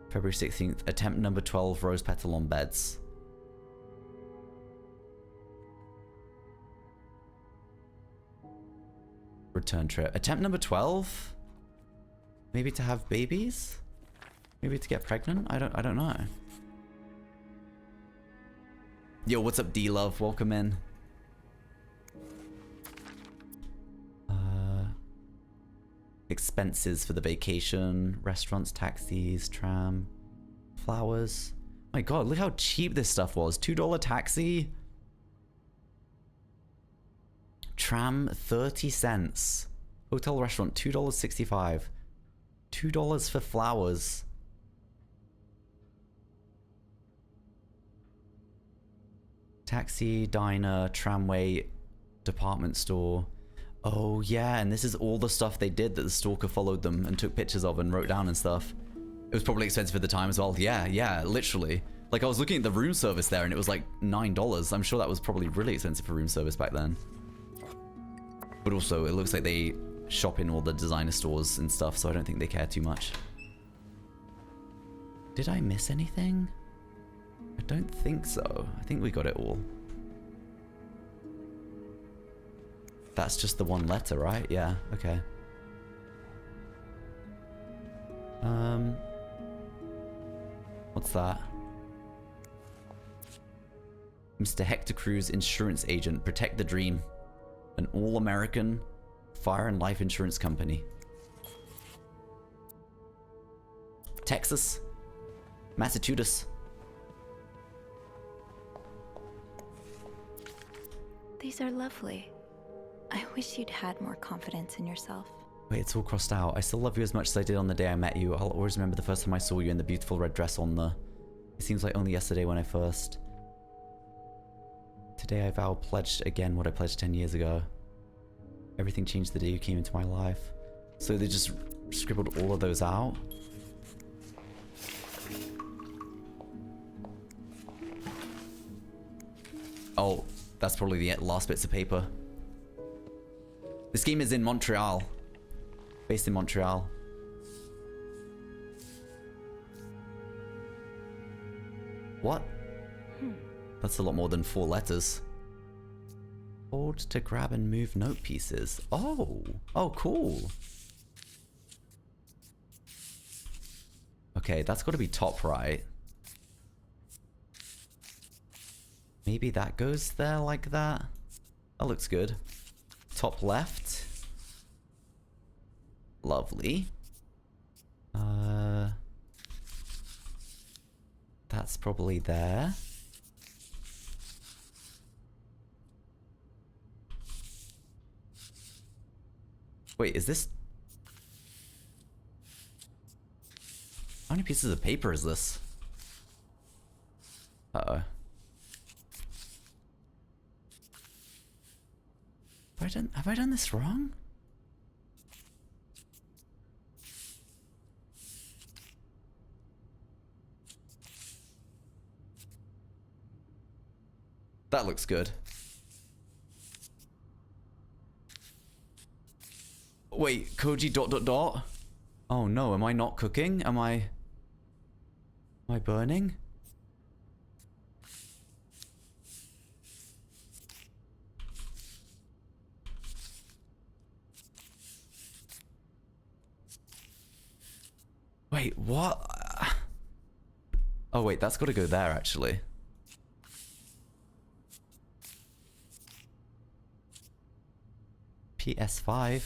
Speaker 1: February 16th, attempt number 12, rose petal on beds. Return trip. Attempt number 12? Maybe to have babies? Maybe to get pregnant? I don't know. Yo, what's up, D-Love? Welcome in. Expenses for the vacation. Restaurants, taxis, tram, flowers. My god, look how cheap this stuff was. $2 taxi. Tram, 30 cents. Hotel restaurant, $2.65. $2 for flowers. Taxi, diner, tramway, department store. Oh yeah, and this is all the stuff they did that the stalker followed them and took pictures of and wrote down and stuff. It was probably expensive at the time as well. Yeah, literally. Like, I was looking at the room service there and it was like $9. I'm sure that was probably really expensive for room service back then. But also, it looks like they shop in all the designer stores and stuff, so I don't think they care too much. Did I miss anything? I don't think so. I think we got it all. That's just the one letter, right? Yeah, okay. What's that? Mr. Hector Cruz, insurance agent, protect the dream. An all-American fire and life insurance company. Texas. Massachusetts.
Speaker 4: These are lovely. I wish you'd had more confidence in yourself.
Speaker 1: Wait, it's all crossed out. I still love you as much as I did on the day I met you. I'll always remember the first time I saw you in the beautiful red dress on the... It seems like only yesterday when I first... Today I vow pledged again what I pledged 10 years ago. Everything changed the day you came into my life. So they just scribbled all of those out. Oh, that's probably the last bits of paper. This game is in Montreal. Based in Montreal. What? That's a lot more than 4 letters. Hold to grab and move note pieces. Oh, cool. Okay, that's got to be top right. Maybe that goes there like that. That looks good. Top left. Lovely. That's probably there. Wait, is this... How many pieces of paper is this? Uh-oh. Have I done this wrong? That looks good. Wait, Koji ... Oh no, am I not cooking? Am I burning? Wait, what? Oh wait, that's got to go there actually. PS5.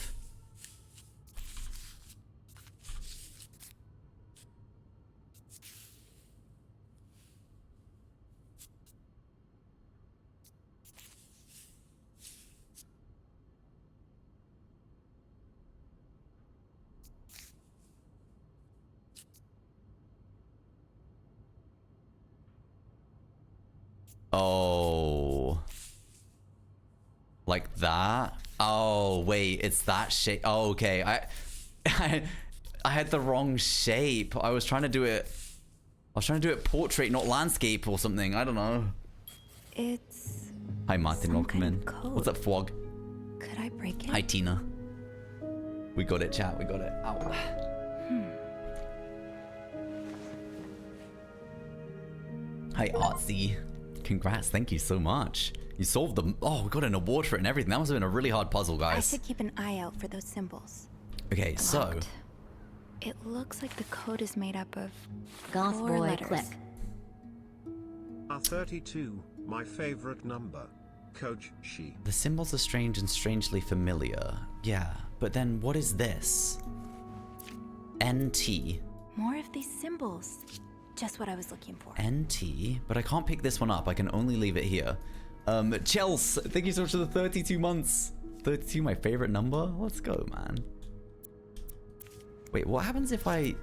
Speaker 1: Oh. Like that? Oh, wait, it's that shape. Oh, okay. I had the wrong shape. I was trying to do it portrait, not landscape or something. I don't know.
Speaker 4: It's...
Speaker 1: Hi, Martin. Welcome in.
Speaker 4: Code.
Speaker 1: What's up, Fwog?
Speaker 4: Could I break it?
Speaker 1: Hi, Tina. We got it, chat. We got it. Ow. Hi, Artsy. Congrats. Thank you so much. You solved them. Oh, we got an award for it and everything. That must have been a really hard puzzle,
Speaker 4: I
Speaker 1: guys.
Speaker 4: should keep an eye out for those symbols.
Speaker 1: Okay, so...
Speaker 4: Locked. It looks like the code is made up of
Speaker 2: Goth
Speaker 4: 4
Speaker 2: boy
Speaker 4: letters.
Speaker 2: click.
Speaker 3: 32, my favorite number. Coach she.
Speaker 1: The symbols are strange and strangely familiar. Yeah, but then what is this? NT.
Speaker 4: More of these symbols. Just what I was looking for.
Speaker 1: NT, but I can't pick this one up. I can only leave it here. Chels, thank you so much for the 32 months. 32, my favorite number? Let's go, man. Wait, what happens if I...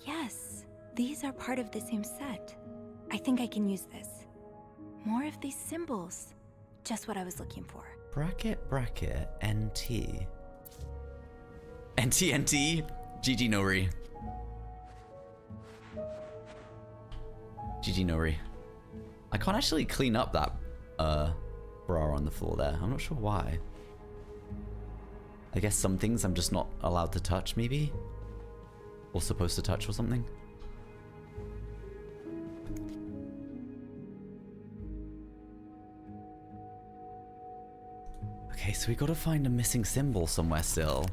Speaker 4: Yes, these are part of the same set. I think I can use this. More of these symbols. Just what I was looking for.
Speaker 1: Bracket, bracket, NT. NT. GG Nori. GG Nori. I can't actually clean up that bra on the floor there. I'm not sure why. I guess some things I'm just not allowed to touch, maybe? Or supposed to touch or something? Okay, so we gotta find a missing symbol somewhere still.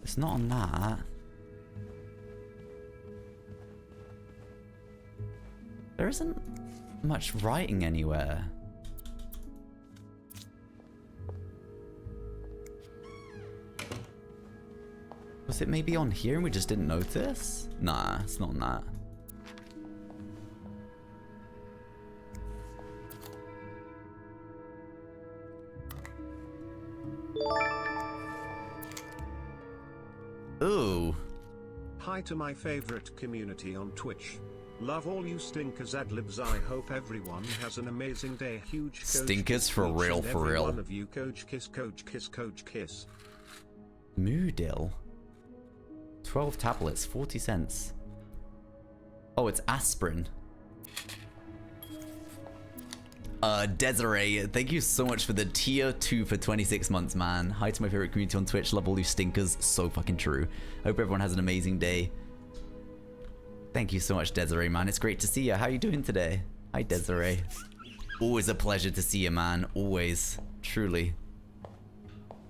Speaker 1: It's not on that. There isn't much writing anywhere. Was it maybe on here and we just didn't notice? Nah, it's not on that. Ooh.
Speaker 3: Hi to my favorite community on Twitch. Love all you stinkers adlibs. I hope everyone has an amazing day. Huge coach
Speaker 1: Stinkers for real, for real.
Speaker 3: One of you, coach kiss, coach kiss, coach kiss.
Speaker 1: Moodil. 12 tablets, 40 cents. Oh, it's aspirin. Desiree, thank you so much for the tier 2 for 26 months, man. Hi to my favorite community on Twitch. Love all you stinkers. So fucking true. Hope everyone has an amazing day. Thank you so much, Desiree, man. It's great to see you. How are you doing today? Hi, Desiree. Always a pleasure to see you, man. Always. Truly.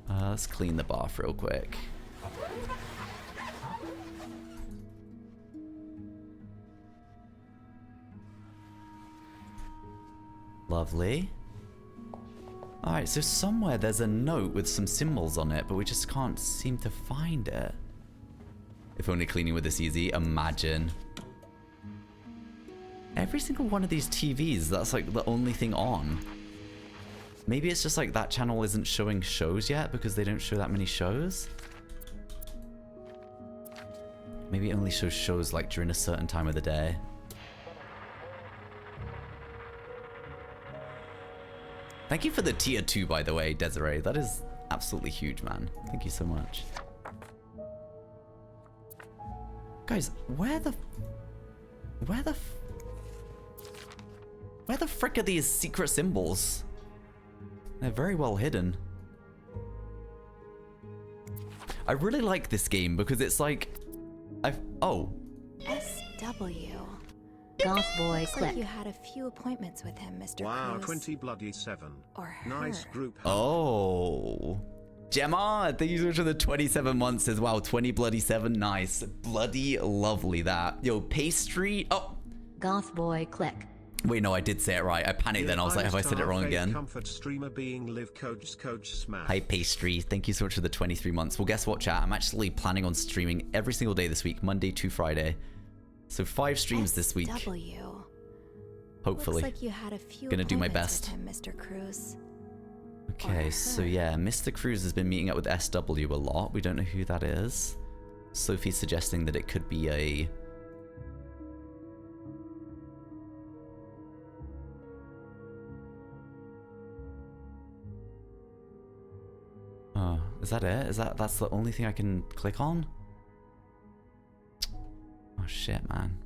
Speaker 1: Let's clean the bath real quick. Lovely. Alright, so somewhere there's a note with some symbols on it, but we just can't seem to find it. If only cleaning were this easy, imagine. Every single one of these TVs, that's like the only thing on. Maybe it's just like that channel isn't showing shows yet because they don't show that many shows. Maybe it only shows shows like during a certain time of the day. Thank you for the tier 2, by the way, Desiree. That is absolutely huge, man. Thank you so much. Guys, where the frick are these secret symbols? They're very well hidden. I really like this game because it's like... Oh.
Speaker 4: SW.
Speaker 2: Goth boy
Speaker 4: Looks
Speaker 2: click.
Speaker 4: like you had a few appointments with him, Mr.
Speaker 3: Wow,
Speaker 4: Cruz.
Speaker 3: 20 bloody 7.
Speaker 4: Or her.
Speaker 3: Nice group.
Speaker 1: Oh. Gemma, thank you so much for the 27 months as well. 20 bloody 7. Nice. Bloody lovely that. Yo, pastry. Oh.
Speaker 2: Goth boy click.
Speaker 1: Wait, no, I did say it right. I panicked then. I was like, have I said it wrong again?
Speaker 3: Comfort streamer being live coach smash.
Speaker 1: Hi, Pastry. Thank you so much for the 23 months. Well, guess what, chat? I'm actually planning on streaming every single day this week, Monday to Friday. So 5 streams this week.
Speaker 4: SW.
Speaker 1: Hopefully.
Speaker 4: Looks like you had a few
Speaker 1: Gonna do my
Speaker 4: appointments
Speaker 1: best.
Speaker 4: with him, Mr. Cruz.
Speaker 1: Okay, so yeah, Mr. Cruz has been meeting up with SW a lot. We don't know who that is. Sophie's suggesting that it could be a... Oh, is that it? That's the only thing I can click on? Oh shit, man.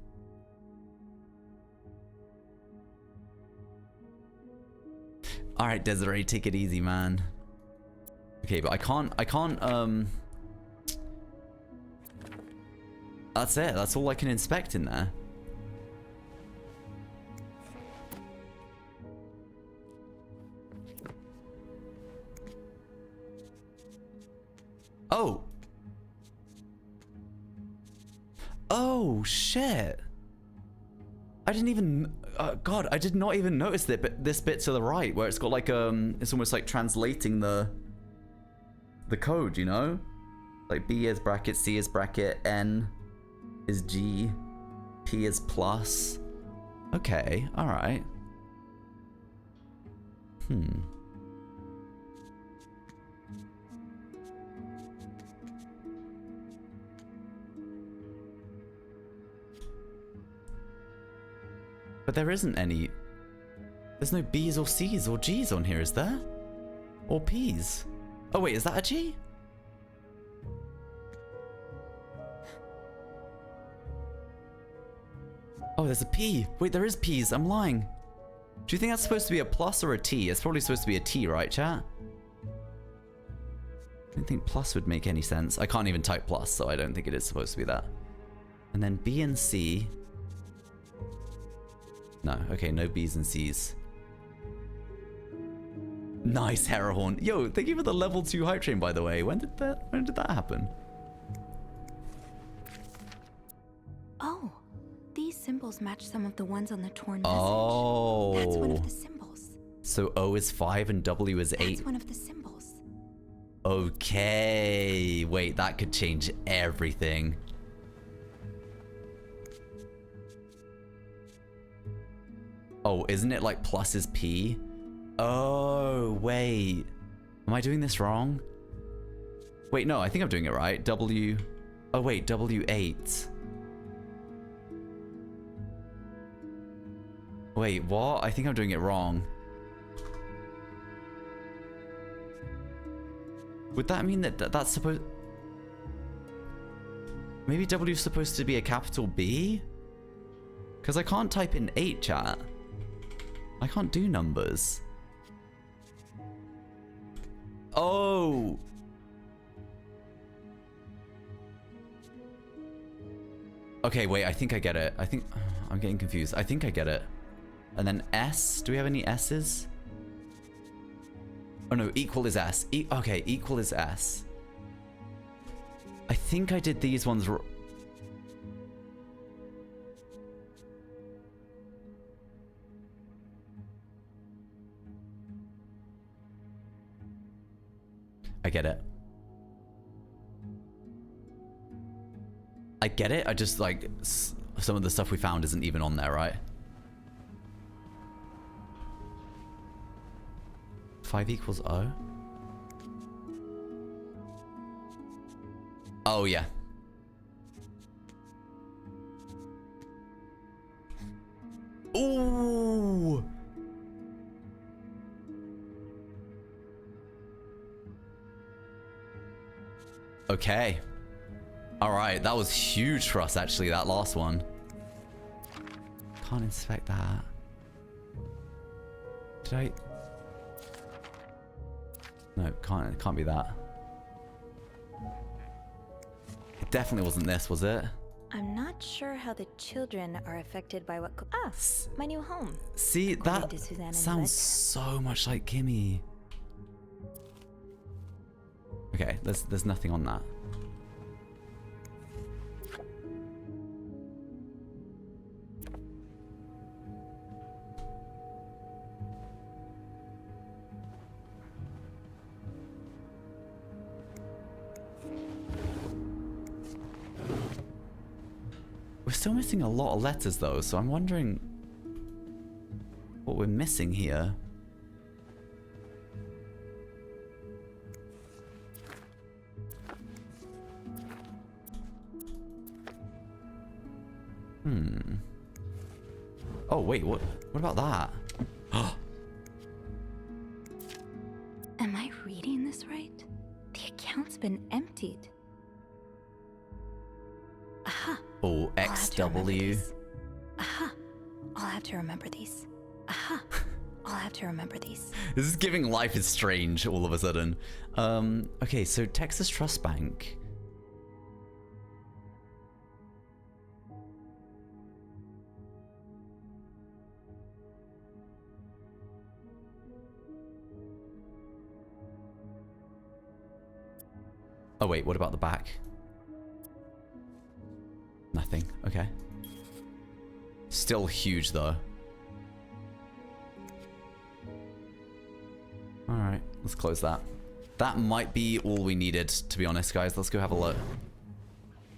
Speaker 1: Alright, Desiree, take it easy, man. Okay, but I can't, That's it, that's all I can inspect in there. Oh! Oh, shit! I didn't even, God, I did not even notice that, but this bit to the right where it's got like, it's almost like translating the code, you know? Like B is bracket, C is bracket, N is G, P is plus. Okay, all right. But there isn't any. There's no B's or C's or G's on here, is there? Or P's? Oh wait, is that a G? Oh, there's a P. Wait, there is P's. I'm lying. Do you think that's supposed to be a plus or a T? It's probably supposed to be a T, right, chat? I don't think plus would make any sense. I can't even type plus, so I don't think it is supposed to be that. And then B and C. No, okay, no B's and C's. Nice, Herahorn. Yo, thank you for the level 2 hype train, by the way. When did that happen?
Speaker 4: Oh, these symbols match some of the ones on the torn message.
Speaker 1: Oh.
Speaker 4: That's one of the symbols.
Speaker 1: So O is 5 and W is 8.
Speaker 4: That's one of the symbols.
Speaker 1: Okay. Wait, that could change everything. Oh, isn't it like plus is P? Oh, wait. Am I doing this wrong? Wait, no, I think I'm doing it right. W... Oh, wait, W8. Wait, what? I think I'm doing it wrong. Would that mean that that's supposed... Maybe W is supposed to be a capital B? Because I can't type in 8, chat. I can't do numbers. Oh! Okay, wait, I think I get it. I think... I'm getting confused. I think I get it. And then S? Do we have any S's? Oh no, equal is S. Okay, equal is S. I think I did these ones... I get it. I get it. I just like some of the stuff we found isn't even on there, right? 5 equals O. Oh yeah. Ooh. Okay. All right, that was huge for us, actually, that last one. Can't inspect that. Did I... No, it can't be that. It definitely wasn't this, was it?
Speaker 4: I'm not sure how the children are affected by what... Ah, my new home.
Speaker 1: See,
Speaker 4: According
Speaker 1: that
Speaker 4: to Suzanne and
Speaker 1: sounds
Speaker 4: Rebecca.
Speaker 1: so much like Kimmy. Okay, there's nothing on that. We're still missing a lot of letters though, so I'm wondering what we're missing here. Oh wait, what about that?
Speaker 4: Am I reading this right? The account's been emptied. Aha.
Speaker 1: Oh,
Speaker 4: I'll have to remember
Speaker 1: XW.
Speaker 4: these. Aha. I'll have to remember these. Aha. I'll have to remember these.
Speaker 1: This is giving Life is Strange all of a sudden. Okay, so Texas Trust Bank. Oh wait, what about the back? Nothing, okay. Still huge, though. Alright, let's close that. That might be all we needed, to be honest, guys. Let's go have a look.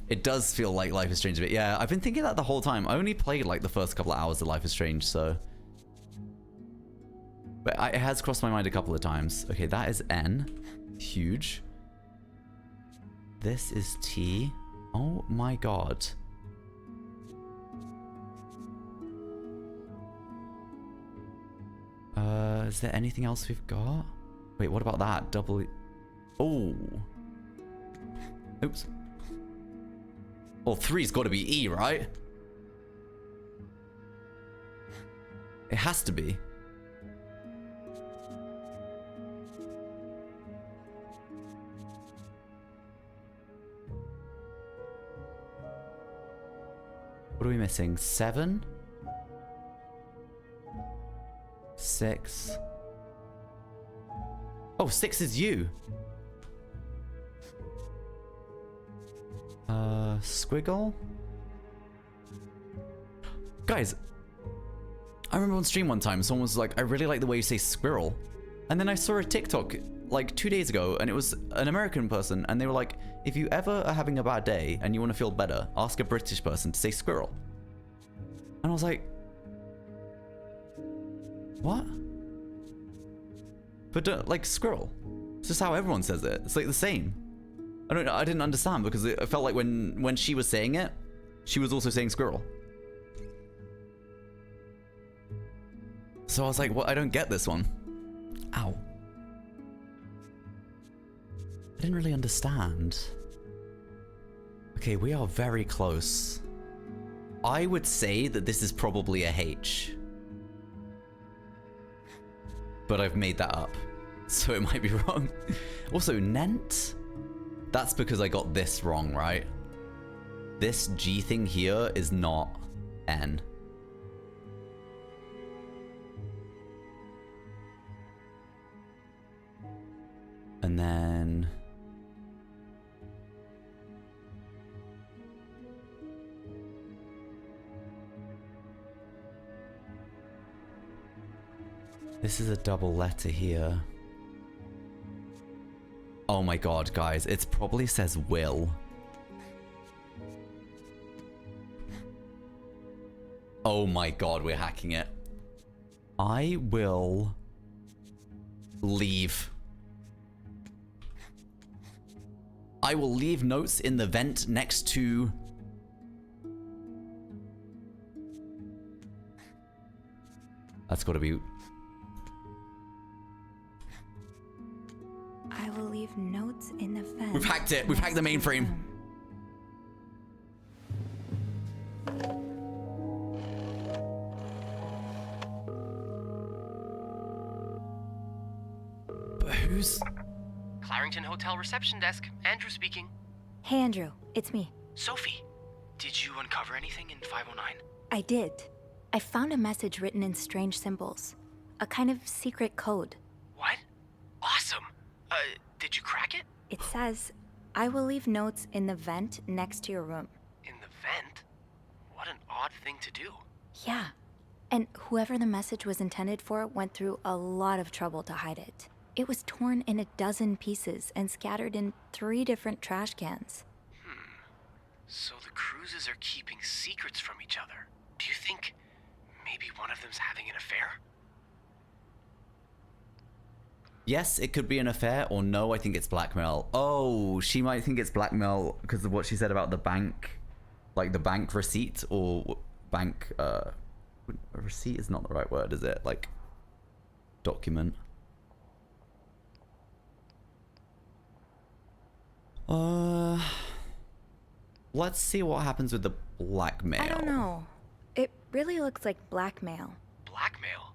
Speaker 1: It does feel like Life is Strange a bit. Yeah, I've been thinking that the whole time. I only played, like, the first couple of hours of Life is Strange, so... But it has crossed my mind a couple of times. Okay, that is N. Huge. This is T. Oh my god. Is there anything else we've got? Wait, what about that? Double... Oh. Oops. Well, 3's got to be E, right? It has to be. What are we missing? 7? 6. Oh, 6 is you. Squiggle? Guys, I remember on stream one time, someone was like, I really like the way you say squirrel. And then I saw a TikTok like 2 days ago, and it was an American person, and they were like, if you ever are having a bad day and you want to feel better, ask a British person to say squirrel. And I was like, what? But like squirrel. It's just how everyone says it. It's like the same. I didn't understand because it felt like when she was saying it, she was also saying squirrel. So I was like, what? I don't get this one. Ow. I didn't really understand. Okay, we are very close. I would say that this is probably a H. But I've made that up, so it might be wrong. Also, Nent? That's because I got this wrong, right? This G thing here is not N. And then... this is a double letter here. Oh my god, guys, it probably says will. Oh my god, we're hacking it. I will leave. I will leave notes in the vent next to... That's gotta be...
Speaker 4: I will leave notes in the vent.
Speaker 1: We've hacked it. We've hacked the mainframe. But who's...
Speaker 6: Clarington Hotel reception desk. Andrew speaking.
Speaker 4: Hey, Andrew. It's me.
Speaker 6: Sophie, did you uncover anything in 509?
Speaker 4: I did. I found a message written in strange symbols. A kind of secret code.
Speaker 6: What? Awesome. Did you crack it?
Speaker 4: It says, I will leave notes in the vent next to your room.
Speaker 6: In the vent? What an odd thing to do.
Speaker 4: Yeah. And whoever the message was intended for went through a lot of trouble to hide it. It was torn in 12 pieces and scattered in 3 different trash cans.
Speaker 6: So the cruises are keeping secrets from each other. Do you think maybe one of them's having an affair?
Speaker 1: Yes, it could be an affair, or no, I think it's blackmail. Oh, she might think it's blackmail because of what she said about the bank. Like the bank receipt, or bank, receipt is not the right word, is it? Like, document. Let's see what happens with the blackmail.
Speaker 4: I don't know. It really looks like blackmail.
Speaker 6: Blackmail?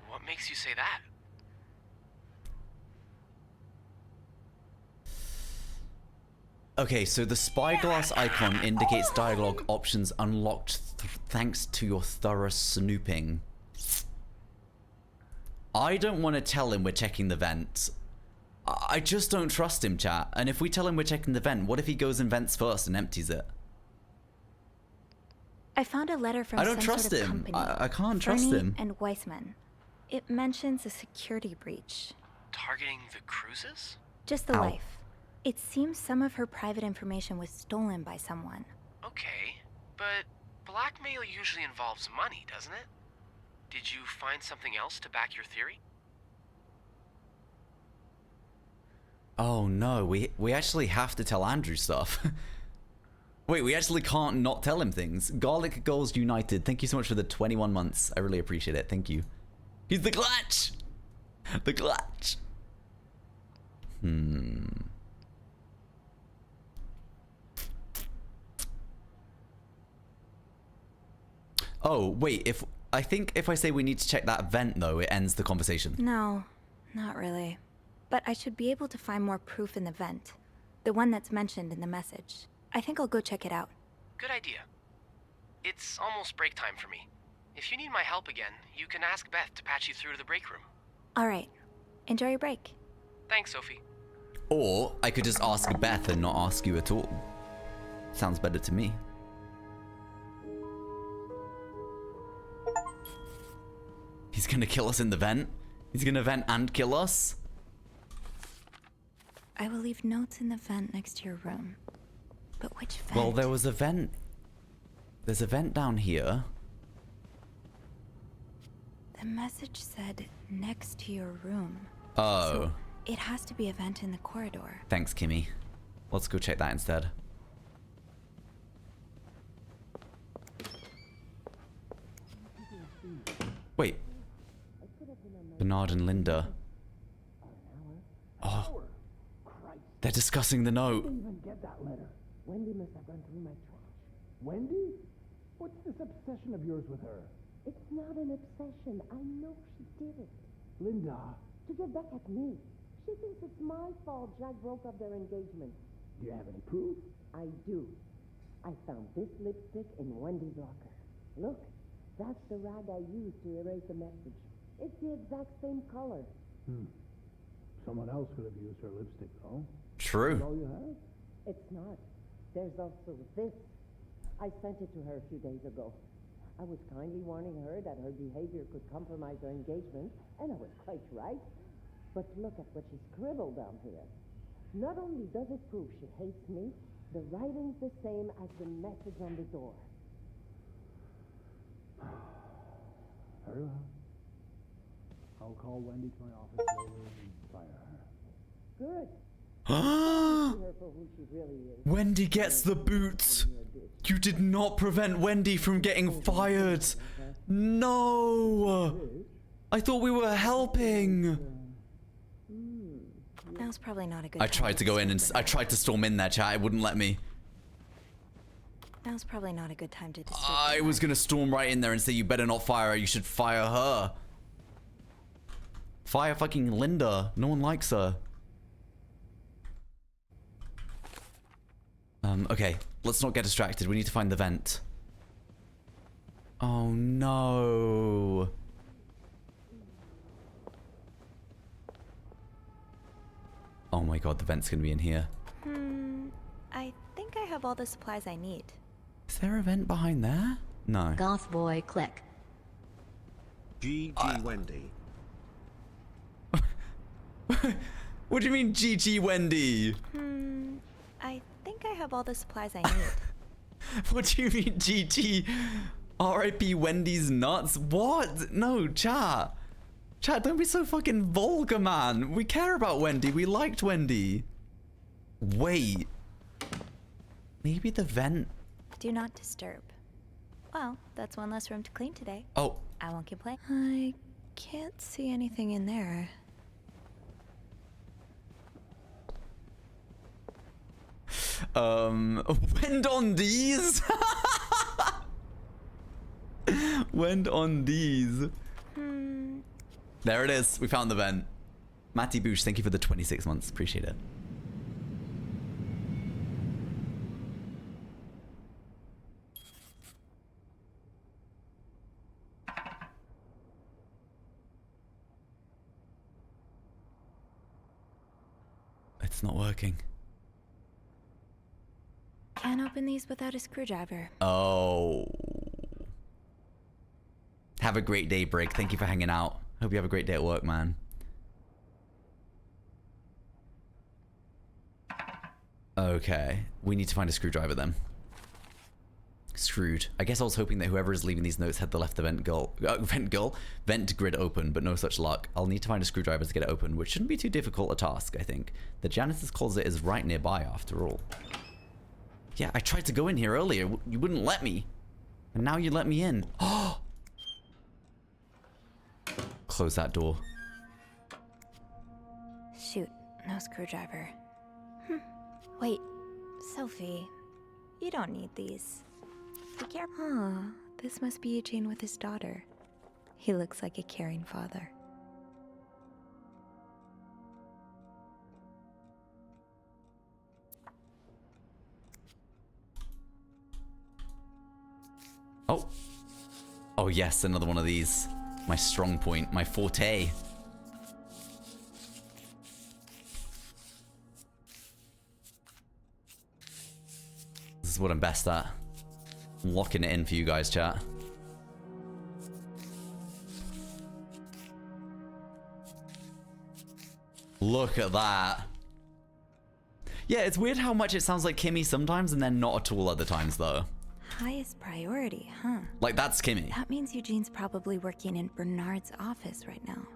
Speaker 6: What makes you say that?
Speaker 1: Okay, so the spyglass icon indicates dialogue options unlocked thanks to your thorough snooping. I don't want to tell him we're checking the vent. I just don't trust him, chat. And if we tell him we're checking the vent, what if he goes and vents first and empties it?
Speaker 4: I found a letter from
Speaker 1: I don't
Speaker 4: some
Speaker 1: trust
Speaker 4: sort of
Speaker 1: him.
Speaker 4: company.
Speaker 1: I can't trust
Speaker 4: Fernie
Speaker 1: him.
Speaker 4: and Weissman. It mentions a security breach.
Speaker 6: Targeting the cruises?
Speaker 4: Just the
Speaker 1: Ow.
Speaker 4: life. It seems some of her private information was stolen by someone.
Speaker 6: Okay, but blackmail usually involves money, doesn't it? Did you find something else to back your theory?
Speaker 1: Oh no, we actually have to tell Andrew stuff. Wait, we actually can't not tell him things. Garlic Goals United, thank you so much for the 21 months. I really appreciate it. Thank you. He's the clutch! The clutch! Oh, wait, I think if I say we need to check that vent though, it ends the conversation.
Speaker 4: No, not really. But I should be able to find more proof in the vent. The one that's mentioned in the message. I think I'll go check it out.
Speaker 6: Good idea. It's almost break time for me. If you need my help again, you can ask Beth to patch you through to the break room.
Speaker 4: Alright. Enjoy your break.
Speaker 6: Thanks, Sophie.
Speaker 1: Or I could just ask Beth and not ask you at all. Sounds better to me. He's gonna kill us in the vent? He's gonna vent and kill us?
Speaker 4: I will leave notes in the vent next to your room. But which vent?
Speaker 1: Well, there was a vent. There's a vent down here.
Speaker 4: The message said next to your room.
Speaker 1: Oh.
Speaker 4: So it has to be a vent in the corridor.
Speaker 1: Thanks, Kimmy. Let's go check that instead. Wait. Bernard and Linda. Oh. They're discussing the note.
Speaker 8: Even get that letter. Wendy must have gone through my trash. Wendy? What's this obsession of yours with her?
Speaker 9: It's not an obsession. I know she did it.
Speaker 8: Linda.
Speaker 9: To get back at me. She thinks it's my fault Jack broke up their engagement.
Speaker 8: Do you have any proof?
Speaker 9: I do. I found this lipstick in Wendy's locker. Look, that's the rag I used to erase the message. It's the exact same color.
Speaker 8: Someone else could have used her lipstick, though.
Speaker 1: True.
Speaker 8: All you have?
Speaker 9: It's not. There's also this. I sent it to her a few days ago. I was kindly warning her that her behavior could compromise our engagement, and I was quite right. But look at what she scribbled down here. Not only does it prove she hates me, the writing's the same as the message on the door.
Speaker 8: Very well. I'll call Wendy to my office later and fire her.
Speaker 9: Good. See her for who she really is.
Speaker 1: Wendy gets the boot. You did not prevent Wendy from getting fired. No. I thought we were helping.
Speaker 4: Now's probably not a good
Speaker 1: I
Speaker 4: time
Speaker 1: tried to go in and I tried to storm in there, chat. It wouldn't let me.
Speaker 4: Now's probably not a good time to disturb
Speaker 1: I
Speaker 4: you.
Speaker 1: was gonna storm right in there and say you better not fire her. You should fire her. Fire fucking Linda. No one likes her. Okay. Let's not get distracted. We need to find the vent. Oh no. Oh my god, the vent's gonna be in here.
Speaker 4: I think I have all the supplies I need.
Speaker 1: Is there a vent behind there? No.
Speaker 2: Goth boy click.
Speaker 3: GG Wendy.
Speaker 1: What do you mean GG Wendy?
Speaker 4: I think I have all the supplies I need.
Speaker 1: What do you mean GG? RIP Wendy's nuts? What? No, chat. Chat, don't be so fucking vulgar, man. We care about Wendy. We liked Wendy. Wait. Maybe the vent...
Speaker 4: Do not disturb. Well, that's one less room to clean today.
Speaker 1: Oh.
Speaker 4: I won't complain. I can't see anything in there.
Speaker 1: Wend on these? Wend on these. There it is. We found the vent. Matty Boosh, thank you for the 26 months. Appreciate it. It's not working.
Speaker 4: Can't open these without a screwdriver.
Speaker 1: Oh. Have a great day, Brig. Thank you for hanging out. Hope you have a great day at work, man. Okay, we need to find a screwdriver then. Screwed. I guess I was hoping that whoever is leaving these notes had left the vent grid open, but no such luck. I'll need to find a screwdriver to get it open, which shouldn't be too difficult a task, I think. The janitor's closet is right nearby, after all. Yeah, I tried to go in here earlier. You wouldn't let me. And now you let me in. Oh! Close that door.
Speaker 4: Shoot, no screwdriver. Wait, Sophie, you don't need these. Be careful. Huh, this must be Eugene with his daughter. He looks like a caring father.
Speaker 1: Oh. Oh yes, another one of these. My strong point, my forte. This is what I'm best at. I'm locking it in for you guys, chat. Look at that. Yeah, it's weird how much it sounds like Kimmy sometimes and then not at all other times, though.
Speaker 4: Highest priority, huh?
Speaker 1: Like, that's Kimmy.
Speaker 4: That means Eugene's probably working in Bernard's office right now.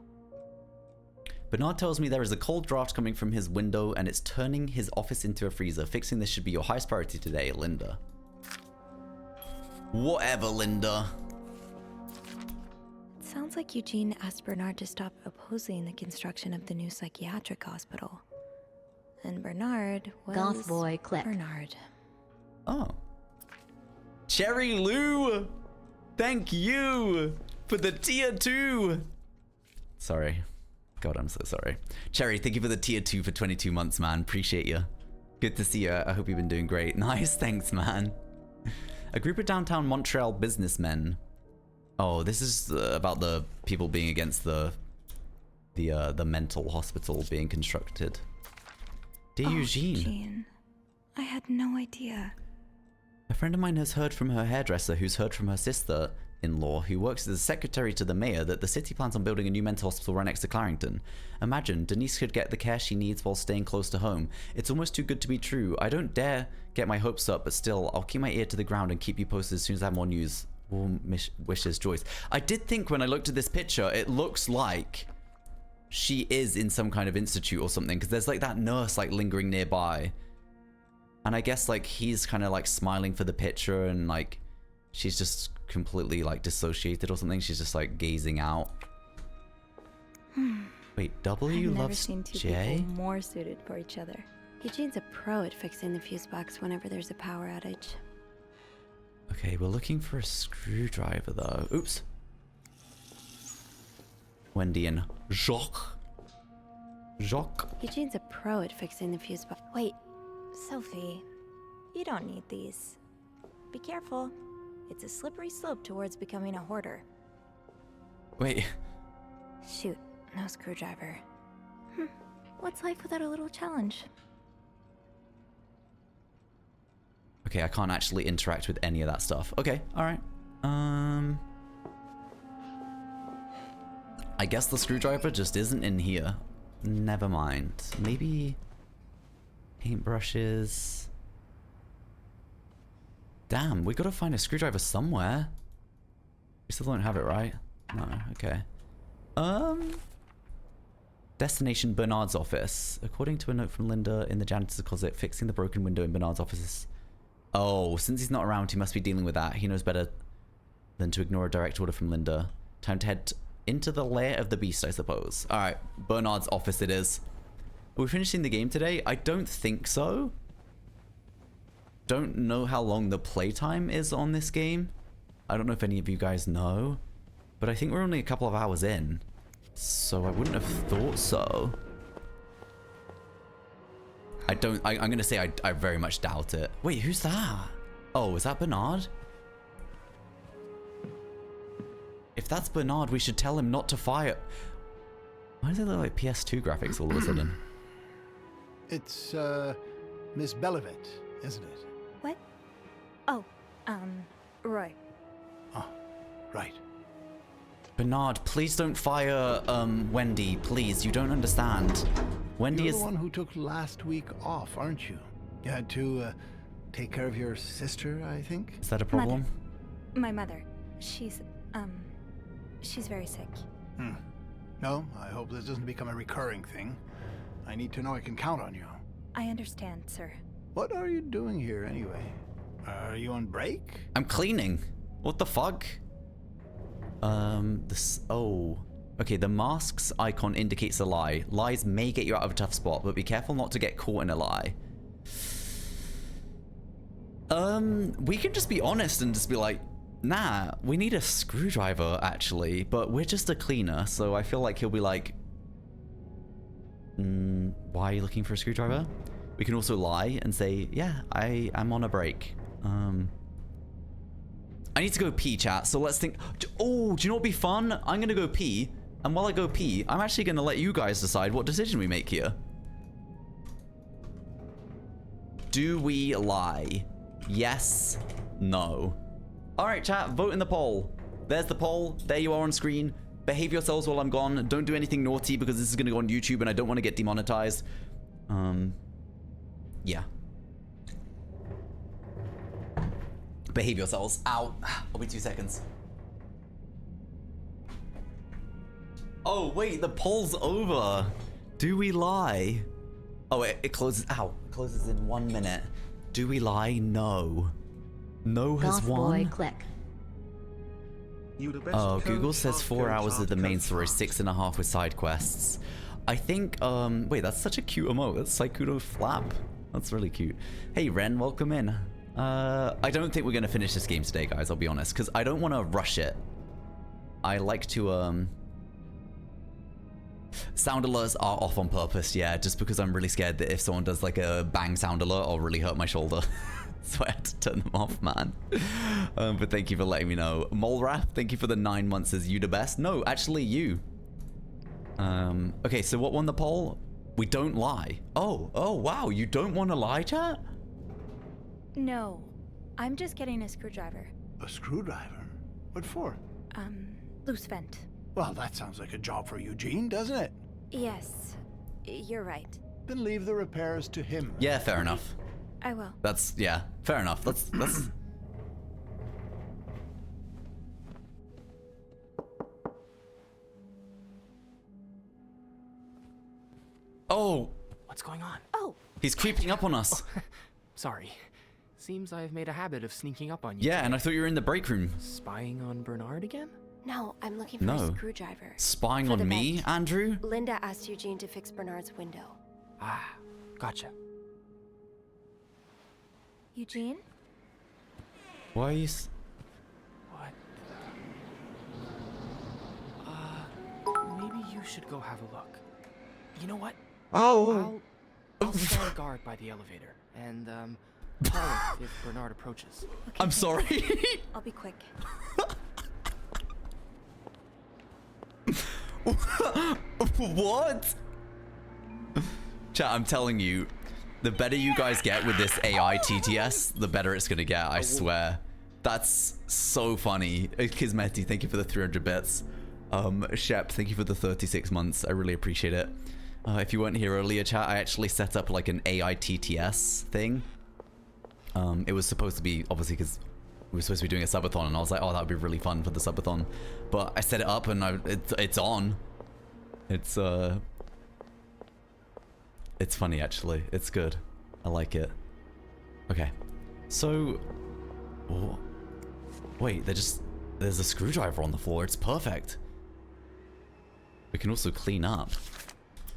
Speaker 1: Bernard tells me there is a cold draft coming from his window and it's turning his office into a freezer. Fixing this should be your highest priority today, Linda. Whatever, Linda.
Speaker 4: It sounds like Eugene asked Bernard to stop opposing the construction of the new psychiatric hospital. And Bernard was...
Speaker 2: Goth boy, click.
Speaker 4: Bernard.
Speaker 1: Oh. Cherry Lou! Thank you for the tier 2! Sorry. God, I'm so sorry. Cherry, thank you for the tier 2 for 22 months, man. Appreciate you. Good to see you. I hope you've been doing great. Nice, thanks, man. A group of downtown Montreal businessmen. Oh, this is about the people being against the mental hospital being constructed. Dear Eugene.
Speaker 4: Eugene. I had no idea.
Speaker 1: A friend of mine has heard from her hairdresser, who's heard from her sister-in-law, who works as a secretary to the mayor, that the city plans on building a new mental hospital right next to Clarington. Imagine, Denise could get the care she needs while staying close to home. It's almost too good to be true. I don't dare get my hopes up, but still, I'll keep my ear to the ground and keep you posted as soon as I have more news. Warm wishes, Joyce. I did think when I looked at this picture, it looks like she is in some kind of institute or something, because there's like that nurse like lingering nearby. And I guess like he's kind of like smiling for the picture and like she's just completely like dissociated or something. She's just like gazing out. Wait, W
Speaker 4: I've never
Speaker 1: loves
Speaker 4: seen two
Speaker 1: J?
Speaker 4: people more suited for each other.
Speaker 7: Eugene's a pro at fixing the fuse box whenever there's a power outage.
Speaker 1: Okay, we're looking for a screwdriver though. Oops. Wendy and Jacques.
Speaker 7: Eugene's a pro at fixing the fuse box.
Speaker 4: Wait, Sophie, you don't need these. Be careful. It's a slippery slope towards becoming a hoarder.
Speaker 1: Wait.
Speaker 4: Shoot, no screwdriver. What's life without a little challenge?
Speaker 1: Okay, I can't actually interact with any of that stuff. Okay, alright. I guess the screwdriver just isn't in here. Never mind. Maybe paintbrushes. Damn, we gotta find a screwdriver somewhere. We still don't have it, right? No, okay. Destination Bernard's office. According to a note from Linda in the janitor's closet, fixing the broken window in Bernard's office is... Oh, since he's not around, he must be dealing with that. He knows better than to ignore a direct order from Linda. Time to head into the lair of the beast, I suppose. Alright, Bernard's office it is. Are we finishing the game today? I don't think so. Don't know how long the playtime is on this game. I don't know if any of you guys know. But I think we're only a couple of hours in. So I wouldn't have thought so. I'm gonna say I very much doubt it. Wait, who's that? Oh, is that Bernard? If that's Bernard, we should tell him not to fire. Why does it look like PS2 graphics all of a sudden?
Speaker 8: It's, Miss Belivet, isn't it?
Speaker 4: What? Oh, Roy.
Speaker 8: Oh, right.
Speaker 1: Bernard, please don't fire Wendy. Please, you don't understand. Wendy
Speaker 8: You're
Speaker 1: is
Speaker 8: the one who took last week off, aren't you? You had to take care of your sister, I think?
Speaker 1: Is that a problem?
Speaker 4: My mother. She's very sick.
Speaker 8: No, I hope this doesn't become a recurring thing. I need to know I can count on you.
Speaker 4: I understand, sir.
Speaker 8: What are you doing here anyway? Are you on break?
Speaker 1: I'm cleaning. What the fuck? Oh. Okay, the mask's icon indicates a lie. Lies may get you out of a tough spot, but be careful not to get caught in a lie. We can just be honest and just be like, nah, we need a screwdriver, actually, but we're just a cleaner, so I feel like he'll be like, why are you looking for a screwdriver? We can also lie and say, yeah, I'm on a break. I need to go pee, chat, so let's think. Oh, do you know what would be fun? I'm gonna go pee, and while I go pee, I'm actually gonna let you guys decide what decision we make here. Do we lie? Yes, no. All right, chat, vote in the poll. There's the poll. There you are on screen. Behave yourselves while I'm gone. Don't do anything naughty because this is gonna go on YouTube and I don't want to get demonetized. Yeah. Behave yourselves. Ow. I'll be 2 seconds. Oh, wait, the poll's over. Do we lie? Oh, it closes. Ow. It closes in 1 minute. Do we lie? No. No has
Speaker 2: Goth
Speaker 1: won.
Speaker 2: boy click.
Speaker 1: Oh, Google says 4 hours of the main story, 6.5 with side quests. I think, wait, that's such a cute emote. That's Saikudo Flap. That's really cute. Hey, Ren, welcome in. I don't think we're going to finish this game today, guys, I'll be honest, because I don't want to rush it. I like to, sound alerts are off on purpose, yeah, just because I'm really scared that if someone does like a bang sound alert, I'll really hurt my shoulder. So I had to turn them off, man. But thank you for letting me know. Molraf, thank you for the 9 months as you the best. No, actually you. Okay, so what won the poll? We don't lie. Oh, wow, you don't want to lie, chat?
Speaker 4: No, I'm just getting a screwdriver.
Speaker 8: A screwdriver? What for?
Speaker 4: Loose vent.
Speaker 8: Well, that sounds like a job for Eugene, doesn't it?
Speaker 4: Yes, you're right.
Speaker 8: Then leave the repairs to him.
Speaker 1: Yeah, fair enough.
Speaker 4: I will.
Speaker 1: That's, yeah, fair enough. That's... Oh!
Speaker 6: What's going on?
Speaker 4: Oh!
Speaker 1: He's creeping up on us.
Speaker 6: Sorry. Seems I've made a habit of sneaking up on you.
Speaker 1: Yeah,
Speaker 6: today.
Speaker 1: and I thought you were in the break room.
Speaker 6: Spying on Bernard again?
Speaker 7: No, I'm looking for
Speaker 1: No.
Speaker 7: a screwdriver.
Speaker 1: Spying
Speaker 7: For
Speaker 1: on
Speaker 7: the
Speaker 1: me,
Speaker 7: vent.
Speaker 1: Andrew?
Speaker 7: Linda asked Eugene to fix Bernard's window.
Speaker 6: Ah, gotcha.
Speaker 4: Eugene?
Speaker 1: Why are you...
Speaker 6: What maybe you should go have a look. You know what?
Speaker 8: Oh!
Speaker 6: I'll stand guard by the elevator, and, call it if Bernard approaches.
Speaker 4: Okay,
Speaker 1: I'm sorry.
Speaker 4: I'll be quick.
Speaker 1: What? Chat, I'm telling you, the better you guys get with this AI TTS, the better it's gonna get, I swear. That's so funny. Kismeti, thank you for the 300 bits. Shep, thank you for the 36 months. I really appreciate it. If you weren't here earlier, chat, I actually set up like an AI TTS thing. It was supposed to be, obviously, because we were supposed to be doing a subathon, and I was like, oh, that would be really fun for the subathon. But I set it up, and it's on. It's funny, actually. It's good. I like it. Okay. So... Oh, wait, there's a screwdriver on the floor. It's perfect. We can also clean up.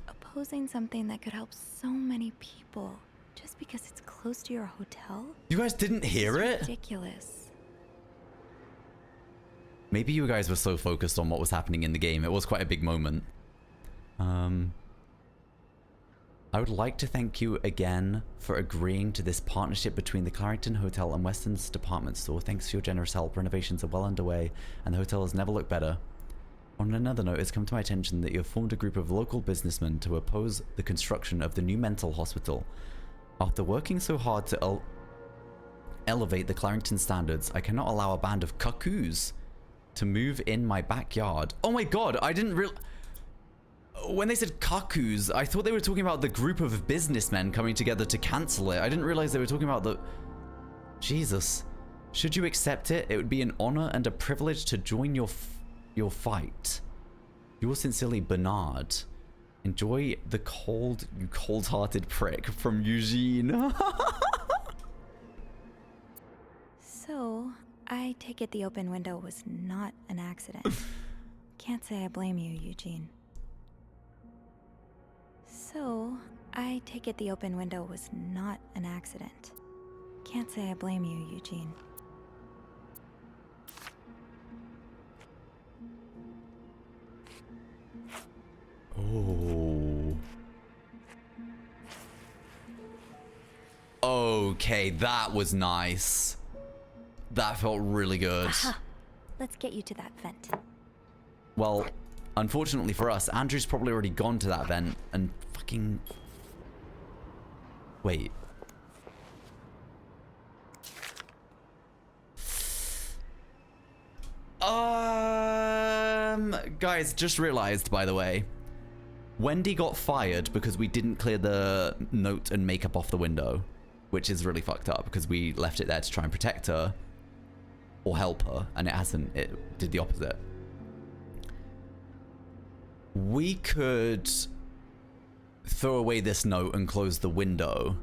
Speaker 4: Opposing something that could help so many people just because it's close to your hotel?
Speaker 1: You guys didn't hear it?
Speaker 4: Ridiculous.
Speaker 1: Maybe you guys were so focused on what was happening in the game. It was quite a big moment. I would like to thank you again for agreeing to this partnership between the Clarendon Hotel and Weston's department store. Thanks for your generous help. Renovations are well underway, and the hotel has never looked better. On another note, it's come to my attention that you have formed a group of local businessmen to oppose the construction of the new mental hospital. After working so hard to elevate the Clarendon standards, I cannot allow a band of cuckoos to move in my backyard. Oh my god, I didn't real. When they said kakus, I thought they were talking about the group of businessmen coming together to cancel it. I didn't realize they were talking about the... Jesus. Should you accept it, it would be an honor and a privilege to join your fight. Yours sincerely, Bernard. Enjoy the cold, you cold-hearted prick, from Eugene.
Speaker 4: So, I take it the open window was not an accident. Can't say I blame you, Eugene. So, I take it the open window was not an accident. Can't say I blame you, Eugene.
Speaker 1: Oh. Okay, that was nice. That felt really good.
Speaker 4: Aha. Let's get you to that vent.
Speaker 1: Well, unfortunately for us, Andrew's probably already gone to that vent and fucking... Wait. Guys, just realized, by the way, Wendy got fired because we didn't clear the note and makeup off the window, which is really fucked up because we left it there to try and protect her or help her, and it hasn't. It did the opposite. We could throw away this note and close the window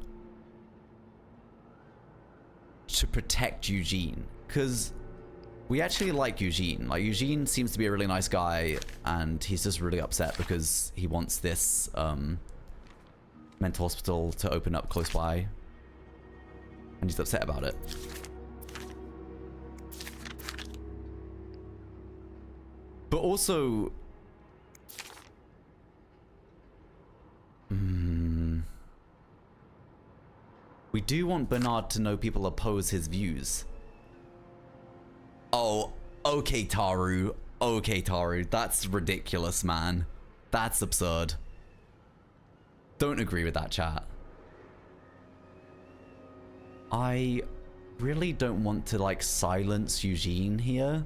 Speaker 1: to protect Eugene, because we actually like Eugene. Like, Eugene seems to be a really nice guy, and he's just really upset because he wants this mental hospital to open up close by, and he's upset about it. But also, we do want Bernard to know people oppose his views. Oh, okay, Taru. Okay, Taru. That's ridiculous, man. That's absurd. Don't agree with that, chat. I really don't want to, like, silence Eugene here.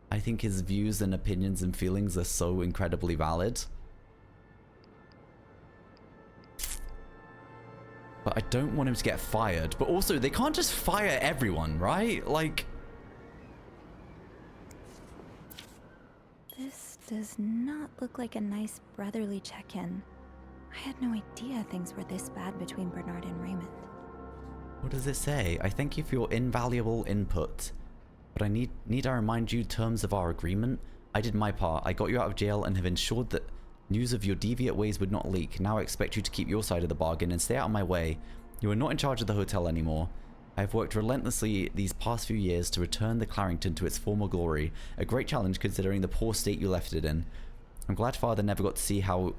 Speaker 1: I think his views and opinions and feelings are so incredibly valid. But I don't want him to get fired. But also, they can't just fire everyone, right? Like...
Speaker 4: This does not look like a nice brotherly check-in. I had no idea things were this bad between Bernard and Raymond.
Speaker 1: What does it say? I thank you for your invaluable input. But I need I remind you terms of our agreement? I did my part. I got you out of jail and have ensured that news of your deviant ways would not leak. Now I expect you to keep your side of the bargain and stay out of my way. You are not in charge of the hotel anymore. I have worked relentlessly these past few years to return the Clarington to its former glory. A great challenge considering the poor state you left it in. I'm glad Father never got to see how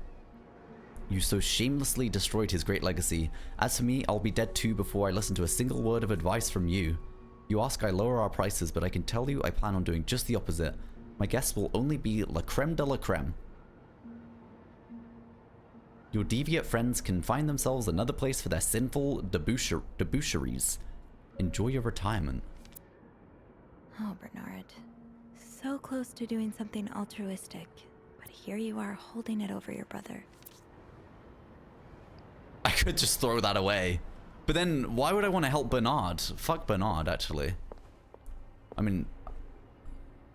Speaker 1: you so shamelessly destroyed his great legacy. As for me, I'll be dead too before I listen to a single word of advice from you. You ask I lower our prices, but I can tell you I plan on doing just the opposite. My guests will only be la creme de la creme. Your deviant friends can find themselves another place for their sinful debaucheries. Enjoy your retirement.
Speaker 4: Oh, Bernard. So close to doing something altruistic, but here you are holding it over your brother.
Speaker 1: I could just throw that away. But then, why would I want to help Bernard? Fuck Bernard, actually. I mean,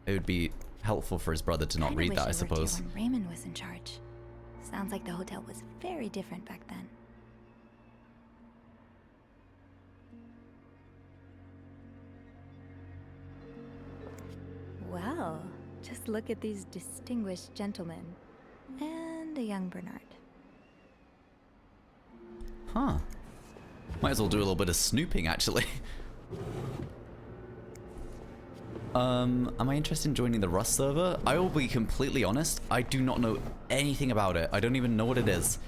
Speaker 1: it would be helpful for his brother to not read that, I suppose.
Speaker 4: When Raymond was in charge. Sounds like the hotel was very different back then. Well, just look at these distinguished gentlemen. And a young Bernard.
Speaker 1: Huh. Might as well do a little bit of snooping, actually. Am I interested in joining the Rust server? I will be completely honest, I do not know anything about it. I don't even know what it is.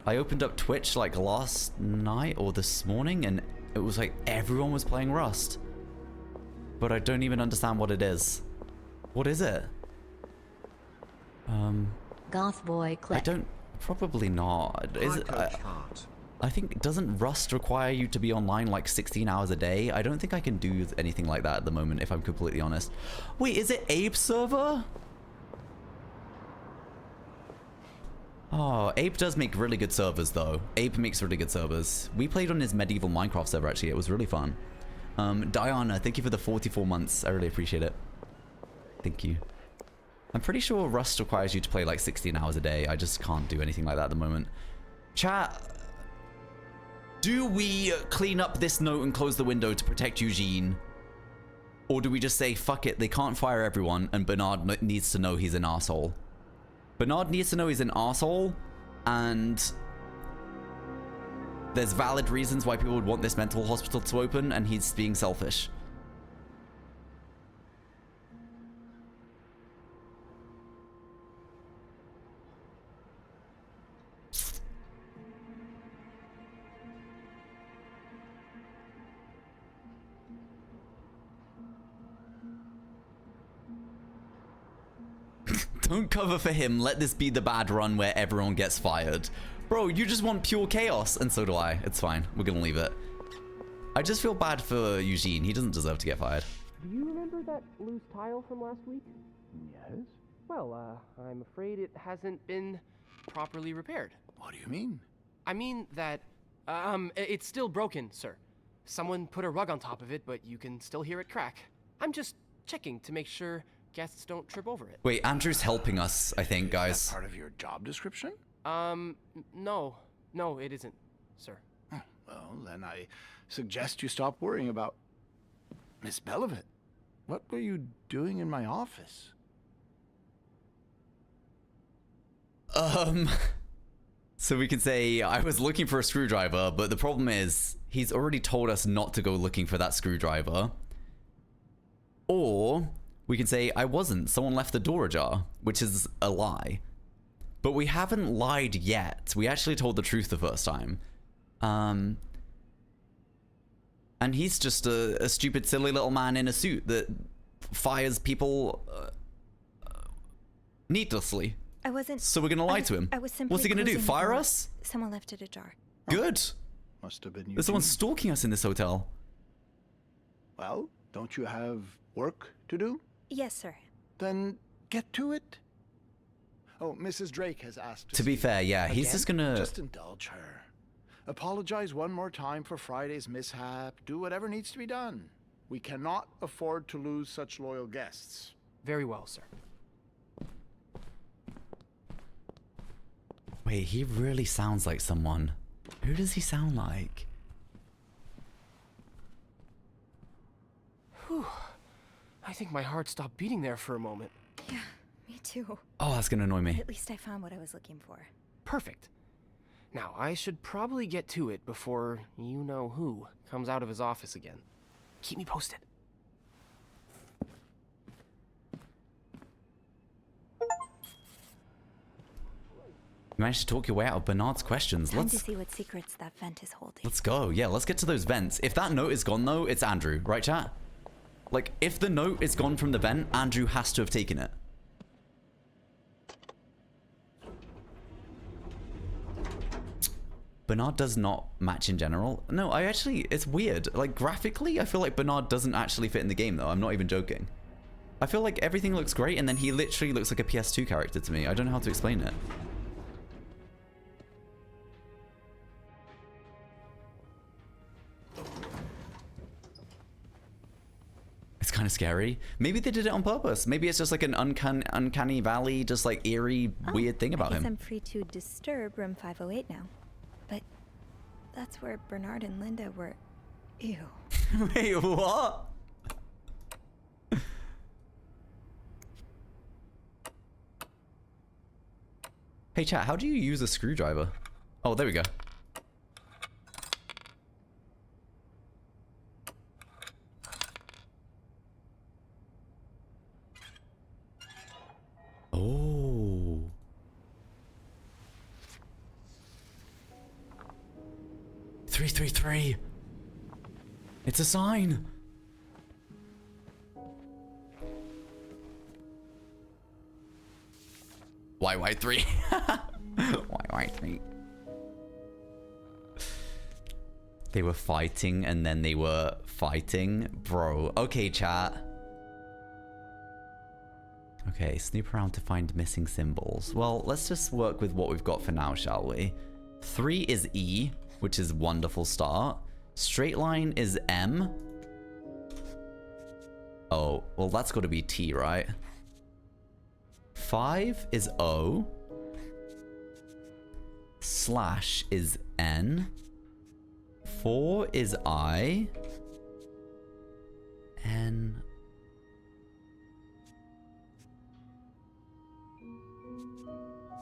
Speaker 1: I opened up Twitch like last night or this morning and it was like everyone was playing Rust. But I don't even understand what it is. What is it?
Speaker 2: Goth boy, click.
Speaker 1: I don't... Probably not. Is it... I think, doesn't Rust require you to be online like 16 hours a day? I don't think I can do anything like that at the moment, if I'm completely honest. Wait, is it Abe's server? Oh, Abe does make really good servers, though. Abe makes really good servers. We played on his medieval Minecraft server, actually. It was really fun. Diana, thank you for the 44 months. I really appreciate it. Thank you. I'm pretty sure Rust requires you to play like 16 hours a day. I just can't do anything like that at the moment. Chat, do we clean up this note and close the window to protect Eugene? Or do we just say, fuck it, they can't fire everyone, and Bernard needs to know he's an arsehole? Bernard needs to know he's an arsehole, and there's valid reasons why people would want this mental hospital to open, and he's being selfish. Don't cover for him. Let this be the bad run where everyone gets fired. Bro, you just want pure chaos. And so do I. It's fine. We're gonna leave it. I just feel bad for Eugene. He doesn't deserve to get fired.
Speaker 6: Do you remember that loose tile from last week?
Speaker 8: Yes?
Speaker 6: Well, I'm afraid it hasn't been properly repaired.
Speaker 8: What do you mean?
Speaker 6: I mean that, it's still broken, sir. Someone put a rug on top of it, but you can still hear it crack. I'm just checking to make sure guests don't trip over it.
Speaker 1: Wait, Andrew's helping us, I think, guys.
Speaker 8: Is that part of your job description?
Speaker 6: No. No, it isn't, sir.
Speaker 8: Oh, well, then I suggest you stop worrying about Miss Belovit. What were you doing in my office?
Speaker 1: So we can say, I was looking for a screwdriver, but the problem is, he's already told us not to go looking for that screwdriver. Or we can say, I wasn't. Someone left the door ajar, which is a lie. But we haven't lied yet. We actually told the truth the first time. And he's just a stupid, silly little man in a suit that fires people needlessly.
Speaker 4: I wasn't.
Speaker 1: So we're gonna lie to him.
Speaker 4: I was simply.
Speaker 1: What's he gonna do?
Speaker 4: closing the
Speaker 1: Fire
Speaker 4: door.
Speaker 1: us?
Speaker 4: Someone left it ajar.
Speaker 1: Good.
Speaker 8: Must have been you.
Speaker 1: There's someone stalking us in this hotel.
Speaker 8: Well, don't you have work to do?
Speaker 4: Yes, sir.
Speaker 8: Then get to it. Oh, Mrs. Drake has asked
Speaker 1: To be
Speaker 8: see
Speaker 1: fair, yeah,
Speaker 8: you.
Speaker 1: he's
Speaker 8: Again,
Speaker 1: just gonna...
Speaker 8: Just indulge her. Apologize one more time for Friday's mishap. Do whatever needs to be done. We cannot afford to lose such loyal guests.
Speaker 6: Very well, sir.
Speaker 1: Wait, he really sounds like someone. Who does he sound like?
Speaker 6: Whew. I think my heart stopped beating there for a moment.
Speaker 4: Yeah, me too.
Speaker 1: Oh, that's gonna annoy me.
Speaker 4: At least I found what I was looking for.
Speaker 6: Perfect. Now, I should probably get to it before you-know-who comes out of his office again. Keep me posted.
Speaker 1: You managed to talk your way out of Bernard's questions.
Speaker 4: Time to see what secrets that vent is holding.
Speaker 1: Let's go. Yeah, let's get to those vents. If that note is gone, though, it's Andrew. Right, chat? Like, if the note is gone from the vent, Andrew has to have taken it. Bernard does not match in general. No, it's weird. Like, graphically, I feel like Bernard doesn't actually fit in the game, though. I'm not even joking. I feel like everything looks great, and then he literally looks like a PS2 character to me. I don't know how to explain it. It's kind of scary. Maybe they did it on purpose. Maybe it's just like an uncanny valley, just like eerie, weird thing about
Speaker 4: I guess
Speaker 1: him.
Speaker 4: I'm free to disturb room 508 now. But that's where Bernard and Linda were. Ew.
Speaker 1: Wait, what? Hey chat, how do you use a screwdriver? Oh, there we go. Oh. 333. It's a sign. YY3. YY3. They were fighting and then they were fighting. Bro. Okay, chat. Okay, snoop around to find missing symbols. Well, let's just work with what we've got for now, shall we? 3 is E, which is wonderful start. Straight line is M. Oh, well, that's got to be T, right? 5 is O. Slash is N. 4 is I. N.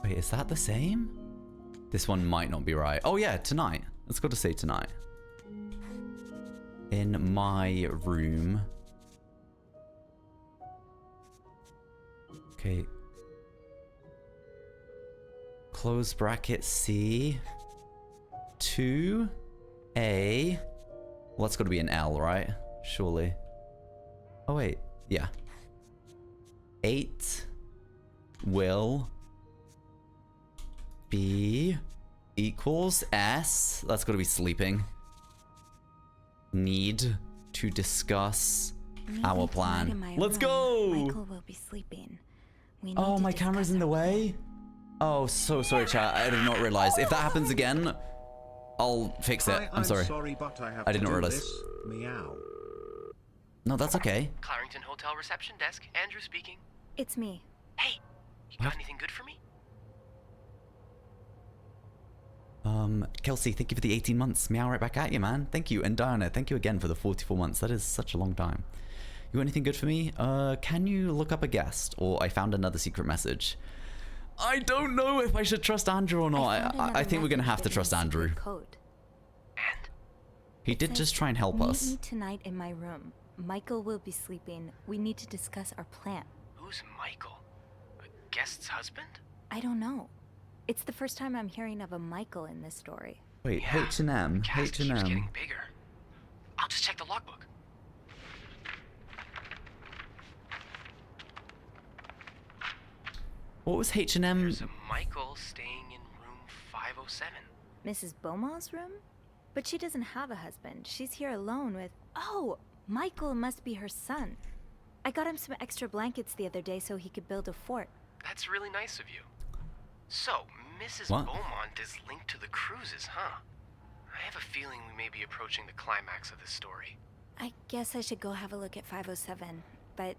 Speaker 1: Wait, is that the same? This one might not be right. Oh yeah, tonight. Let's go to say tonight. In my room. Okay. Close bracket C. 2 A. Well, that's got to be an L, right? Surely. Oh wait, yeah. 8 will be equals S. That's got to be sleeping. Need to discuss our plan. Let's go!
Speaker 4: Michael will be sleeping.
Speaker 1: Oh, my camera's in the way? Oh, so sorry, chat. I did not realize. If that happens again, I'll fix it. I'm sorry.
Speaker 3: But
Speaker 1: I did not realize.
Speaker 3: This. Meow.
Speaker 1: No, that's okay.
Speaker 6: Clarington Hotel reception desk. Andrew speaking.
Speaker 4: It's me.
Speaker 6: Hey, you got anything good for me?
Speaker 1: Kelsey, thank you for the 18 months. Meow right back at you, man. Thank you. And Diana, thank you again for the 44 months. That is such a long time. You got anything good for me? Can you look up a guest? Or I found another secret message. I don't know if I should trust Andrew or not. I think we're gonna have to trust Andrew.
Speaker 4: Code.
Speaker 6: And?
Speaker 1: He did just try and help us.
Speaker 4: Meet me tonight in my room. Michael will be sleeping. We need to discuss our plan.
Speaker 6: Who's Michael? A guest's husband?
Speaker 4: I don't know. It's the first time I'm hearing of a Michael in this story.
Speaker 1: Wait,
Speaker 6: Yeah,
Speaker 1: H&M.
Speaker 6: the cast keeps
Speaker 1: H&M.
Speaker 6: getting bigger. I'll just check the logbook.
Speaker 1: What was H&M?
Speaker 6: There's a Michael staying in room 507.
Speaker 4: Mrs. Beaumont's room? But she doesn't have a husband. She's here alone with... Oh! Michael must be her son. I got him some extra blankets the other day so he could build a fort.
Speaker 6: That's really nice of you. So, Mrs.
Speaker 1: What?
Speaker 6: Beaumont is linked to the cruises, huh? I have a feeling we may be approaching the climax of this story.
Speaker 4: I guess I should go have a look at 507, but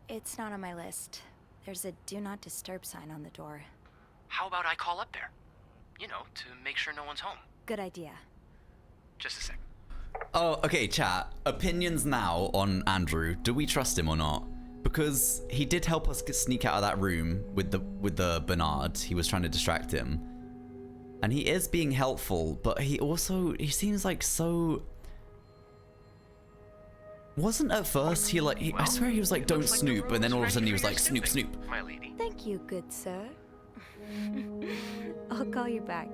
Speaker 4: it's not on my list. There's a do not disturb sign on the door.
Speaker 6: How about I call up there? You know, to make sure no one's home.
Speaker 4: Good idea.
Speaker 6: Just a sec.
Speaker 1: Oh, okay, chat. Opinions now on Andrew. Do we trust him or not? Because he did help us sneak out of that room with the Bernard. He was trying to distract him. And he is being helpful, but he seems like so... Wasn't at first he like... I swear he was like, don't snoop, and then all of a sudden he was like, snoop, snoop.
Speaker 6: My lady.
Speaker 4: Thank you, good sir. I'll call you back.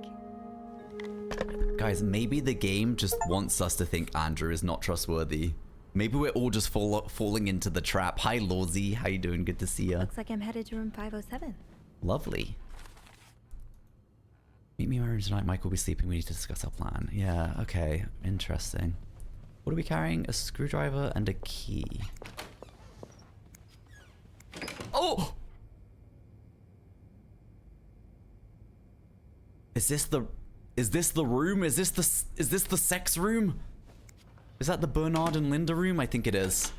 Speaker 1: Guys, maybe the game just wants us to think Andrew is not trustworthy. Maybe we're all just falling into the trap. Hi, Lawsy. How you doing? Good to see ya.
Speaker 4: Looks like I'm headed to room 507.
Speaker 1: Lovely. Meet me in my room tonight. Mike will be sleeping. We need to discuss our plan. Yeah, okay. Interesting. What are we carrying? A screwdriver and a key. Oh! Is this the room? Is this the sex room? Is that the Bernard and Linda room? I think it is.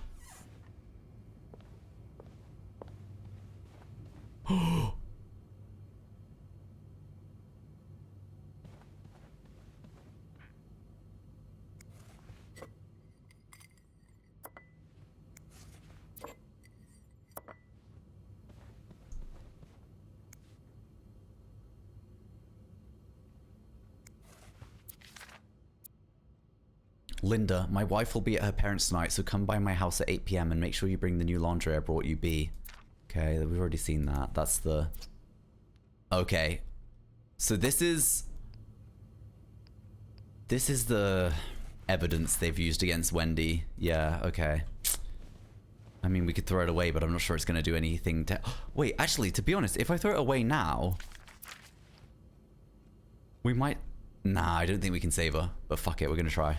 Speaker 1: Linda, my wife will be at her parents' tonight, so come by my house at 8 p.m. and make sure you bring the new laundry I brought you, B. Okay, we've already seen that. That's the... Okay. So this is the evidence they've used against Wendy. Yeah, okay. I mean, we could throw it away, but I'm not sure it's going to do anything to... Wait, actually, to be honest, if I throw it away now... We might Nah, I don't think we can save her. But fuck it, we're gonna try.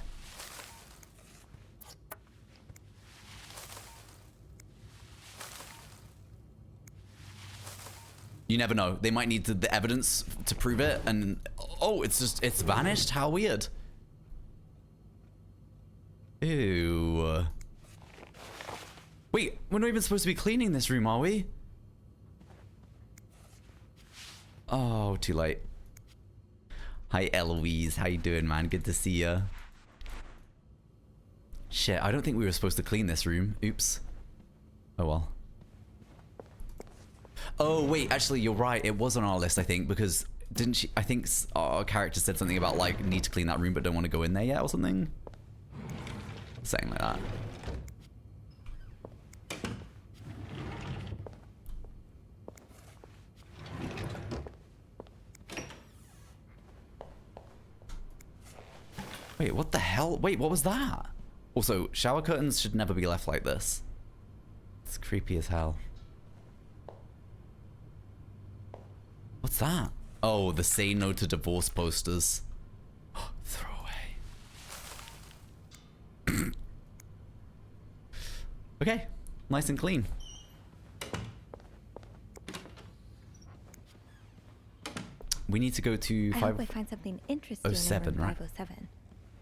Speaker 1: You never know. They might need the evidence to prove it, and oh, it's vanished. How weird. Ew. Wait, we're not even supposed to be cleaning this room, are we? Oh, too late. Hi, Eloise. How you doing, man? Good to see ya. Shit, I don't think we were supposed to clean this room. Oops. Oh well. Oh, wait, actually, you're right. It was on our list, I think, because didn't she... I think our character said something about, like, need to clean that room but don't want to go in there yet or something? Something like that. Wait, what the hell? Wait, what was that? Also, shower curtains should never be left like this. It's creepy as hell. What's that? Oh, the say no to divorce posters. Throw away. Okay, nice and clean. We need to go to
Speaker 4: I hope I find something interesting
Speaker 1: 507,
Speaker 4: in room
Speaker 1: right?
Speaker 4: 507.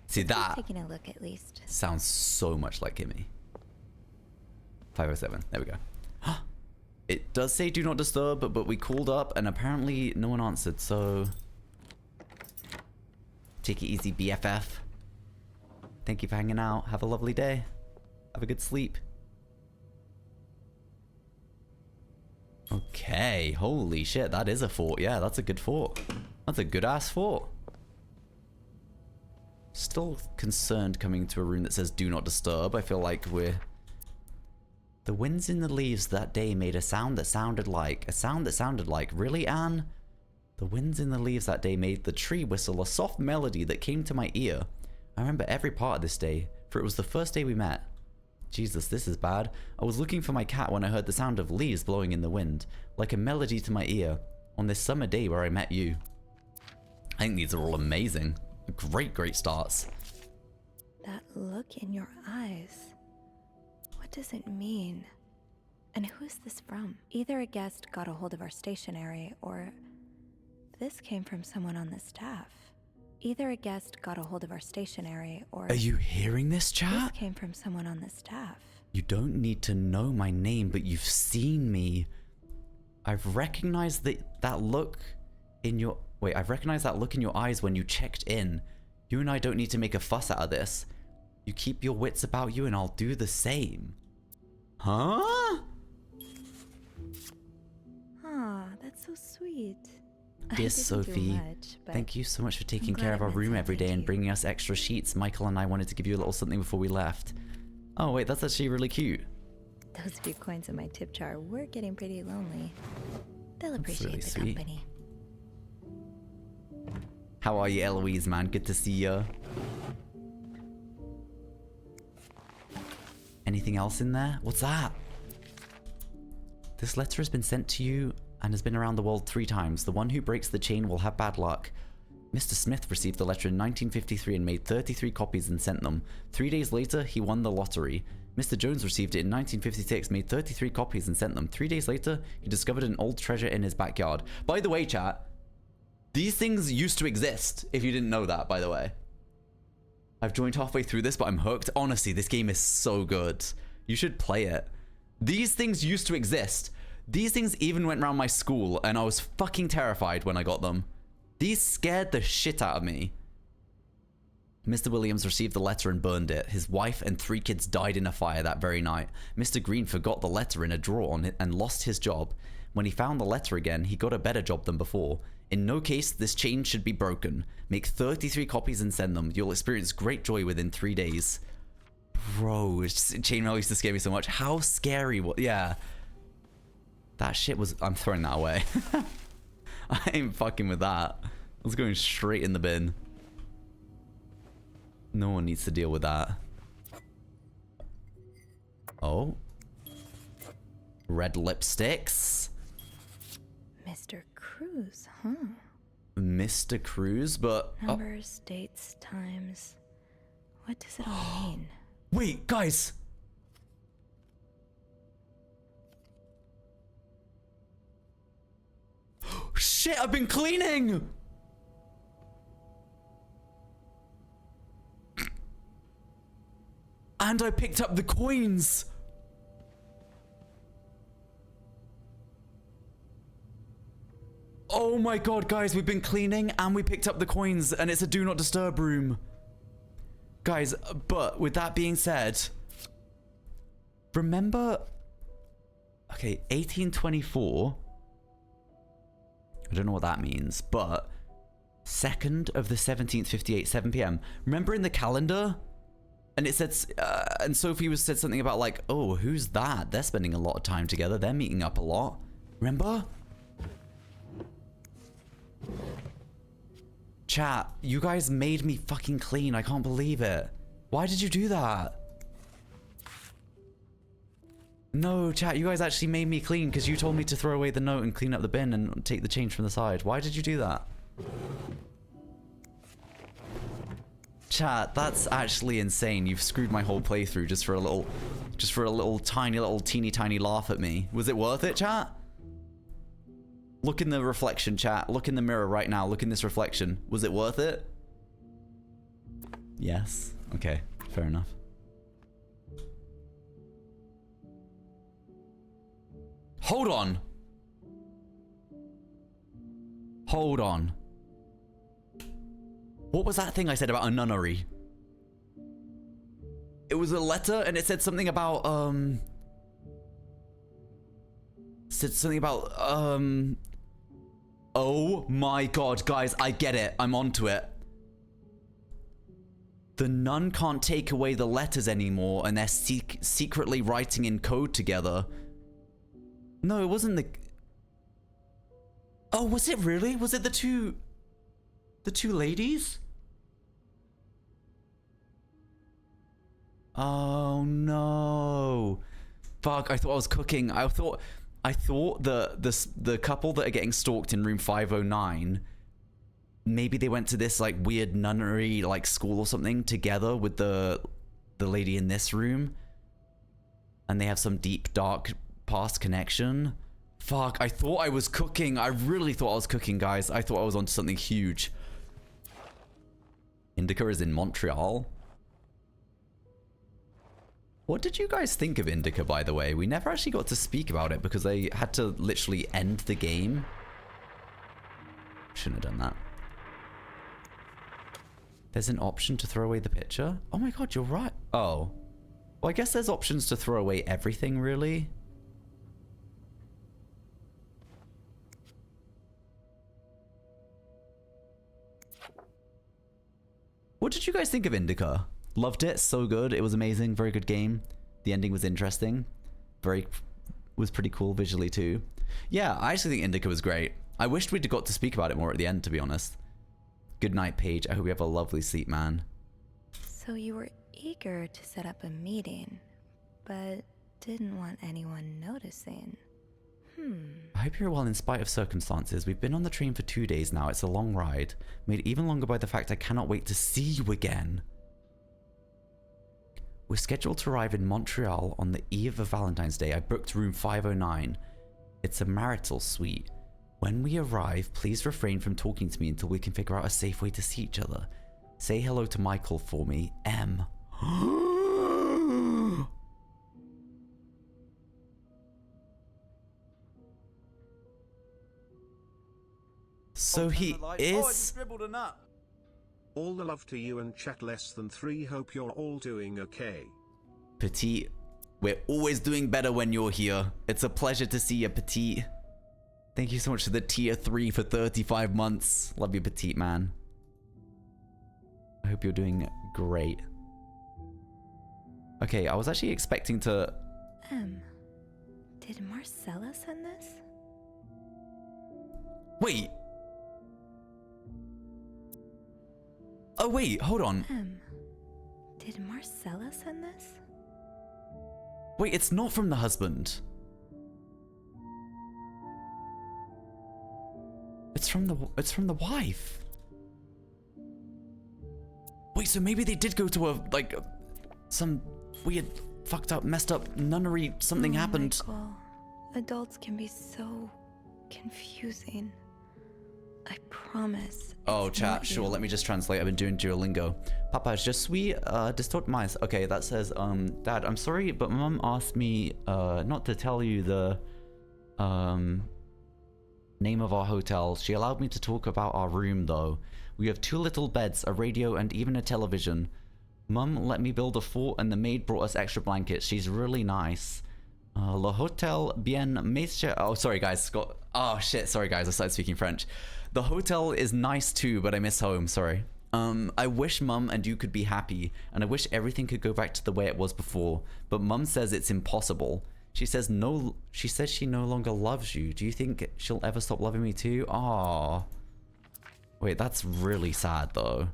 Speaker 1: See that?
Speaker 4: Taking a look at least.
Speaker 1: Sounds so much like Kimmy. 507. There we go. It does say do not disturb, but we called up and apparently no one answered, so... Take it easy, BFF. Thank you for hanging out. Have a lovely day. Have a good sleep. Okay, holy shit, that is a fort. Yeah, that's a good fort. That's a good ass fort. Still concerned coming to a room that says do not disturb. I feel like we're... The winds in the leaves that day made a sound that sounded like... A sound that sounded like... Really, Anne? The winds in the leaves that day made the tree whistle a soft melody that came to my ear. I remember every part of this day, for it was the first day we met. Jesus, this is bad. I was looking for my cat when I heard the sound of leaves blowing in the wind, like a melody to my ear, on this summer day where I met you. I think these are all amazing. Great, great starts.
Speaker 4: That look in your eyes. What does it mean? And who is this from? Either a guest got a hold of our stationery, or this came from someone on the staff. Either a guest got a hold of our stationery, or...
Speaker 1: Are you hearing this, chat?
Speaker 4: This came from someone on the staff.
Speaker 1: You don't need to know my name, but you've seen me. I've recognized that look in your... Wait, I've recognized that look in your eyes when you checked in. You and I don't need to make a fuss out of this. You keep your wits about you and I'll do the same. Huh?
Speaker 4: Ah, that's so sweet.
Speaker 1: Dear Sophie, thank you so much for taking care of our room every day and bringing us extra sheets. Michael and I wanted to give you a little something before we left. Oh wait, that's actually really cute.
Speaker 4: Those few coins in my tip jar were getting pretty lonely. They'll
Speaker 1: That's
Speaker 4: appreciate
Speaker 1: really
Speaker 4: the
Speaker 1: sweet.
Speaker 4: company.
Speaker 1: How are you, Eloise, man? Good to see ya. Anything else in there? What's that? This letter has been sent to you and has been around the world 3 times. The one who breaks the chain will have bad luck. Mr. Smith received the letter in 1953 and made 33 copies and sent them. 3 days later, he won the lottery. Mr. Jones received it in 1956, made 33 copies and sent them. 3 days later, he discovered an old treasure in his backyard. By the way, chat, these things used to exist, if you didn't know that, by the way. I've joined halfway through this, but I'm hooked. Honestly, this game is so good. You should play it. These things used to exist. These things even went around my school, and I was fucking terrified when I got them. These scared the shit out of me. Mr. Williams received the letter and burned it. His wife and 3 kids died in a fire that very night. Mr. Green forgot the letter in a drawer on it and lost his job. When he found the letter again, he got a better job than before. In no case, this chain should be broken. Make 33 copies and send them. You'll experience great joy within 3 days. Bro, chainmail used to scare me so much. How scary was... Yeah. That shit was... I'm throwing that away. I ain't fucking with that. It's going straight in the bin. No one needs to deal with that. Oh. Red lipsticks.
Speaker 4: Mr. Cruz, huh?
Speaker 1: Mr. Cruz, but...
Speaker 4: Numbers, dates, times. What does it all mean?
Speaker 1: Wait, guys! Shit, I've been cleaning! And I picked up the coins! Oh my god, guys, we've been cleaning and we picked up the coins and it's a do not disturb room. Guys, but with that being said, remember... Okay, 1824. I don't know what that means, but 2nd of the 17th, 58, 7 p.m. Remember in the calendar? And it said, and Sophie said something about like, oh, who's that? They're spending a lot of time together. They're meeting up a lot. Remember? Chat, you guys made me fucking clean. I can't believe it. Why did you do that? No, chat, you guys actually made me clean because you told me to throw away the note and clean up the bin and take the change from the side. Why did you do that? Chat, that's actually insane. You've screwed my whole playthrough just for a little teeny tiny laugh at me. Was it worth it, chat? Look in the reflection, chat. Look in the mirror right now. Look in this reflection. Was it worth it? Yes. Okay, fair enough. Hold on. Hold on. What was that thing I said about a nunnery? It was a letter and it said something about, oh my god, guys, I get it. I'm onto it. The nun can't take away the letters anymore and they're secretly writing in code together. No, it wasn't the... Oh, was it really? Was it the two ladies? Oh no. Fuck, I thought I was cooking. I thought the couple that are getting stalked in room 509, maybe they went to this like weird nunnery like school or something together with the lady in this room. And they have some deep dark past connection. Fuck, I thought I was cooking. I really thought I was cooking, guys. I thought I was onto something huge. Indica is in Montreal. What did you guys think of Indica, by the way? We never actually got to speak about it because they had to literally end the game. Shouldn't have done that. There's an option to throw away the picture? Oh my god, you're right. Oh. Well, I guess there's options to throw away everything, really. What did you guys think of Indica? Loved it, so good. It was amazing, very good game. The ending was interesting. Was pretty cool visually too. Yeah, I actually think Indica was great. I wished we'd got to speak about it more at the end, to be honest. Good night, Paige. I hope you have a lovely sleep, man.
Speaker 4: So you were eager to set up a meeting, but didn't want anyone noticing.
Speaker 1: I hope you're well in spite of circumstances. We've been on the train for 2 days now. It's a long ride. Made even longer by the fact I cannot wait to see you again. We're scheduled to arrive in Montreal on the eve of Valentine's Day. I booked room 509. It's a marital suite. When we arrive, please refrain from talking to me until we can figure out a safe way to see each other. Say hello to Michael for me, M. So he is... Oh, I just scribbled a nut.
Speaker 3: All the love to you and chat less than 3. Hope you're all doing okay.
Speaker 1: Petite, we're always doing better when you're here. It's a pleasure to see you, Petite. Thank you so much for the tier 3 for 35 months. Love you, Petite, man. I hope you're doing great. Okay, I was actually expecting to...
Speaker 4: Did Marcella send this?
Speaker 1: Wait. Oh, wait, hold on.
Speaker 4: Did Marcella send this?
Speaker 1: Wait, it's not from the husband. It's from the wife. Wait, so maybe they did go to a, like, some weird, fucked up, messed up nunnery, something happened.
Speaker 4: Michael, adults can be so confusing. I promise.
Speaker 1: Oh,
Speaker 4: it's
Speaker 1: chat,
Speaker 4: not
Speaker 1: sure,
Speaker 4: you.
Speaker 1: let me just translate. I've been doing Duolingo. Papa, je suis distort mais. Okay, that says, Dad, I'm sorry, but Mum asked me not to tell you the name of our hotel. She allowed me to talk about our room, though. We have 2 little beds, a radio, and even a television. Mum let me build a fort, and the maid brought us extra blankets. She's really nice. Le hotel bien mais... Oh, sorry, guys. Scott. Oh, shit. Sorry, guys. I started speaking French. The hotel is nice, too, but I miss home. Sorry. I wish Mum and you could be happy, and I wish everything could go back to the way it was before, but Mum says it's impossible. She says she no longer loves you. Do you think she'll ever stop loving me too? Aww. Wait, that's really sad though.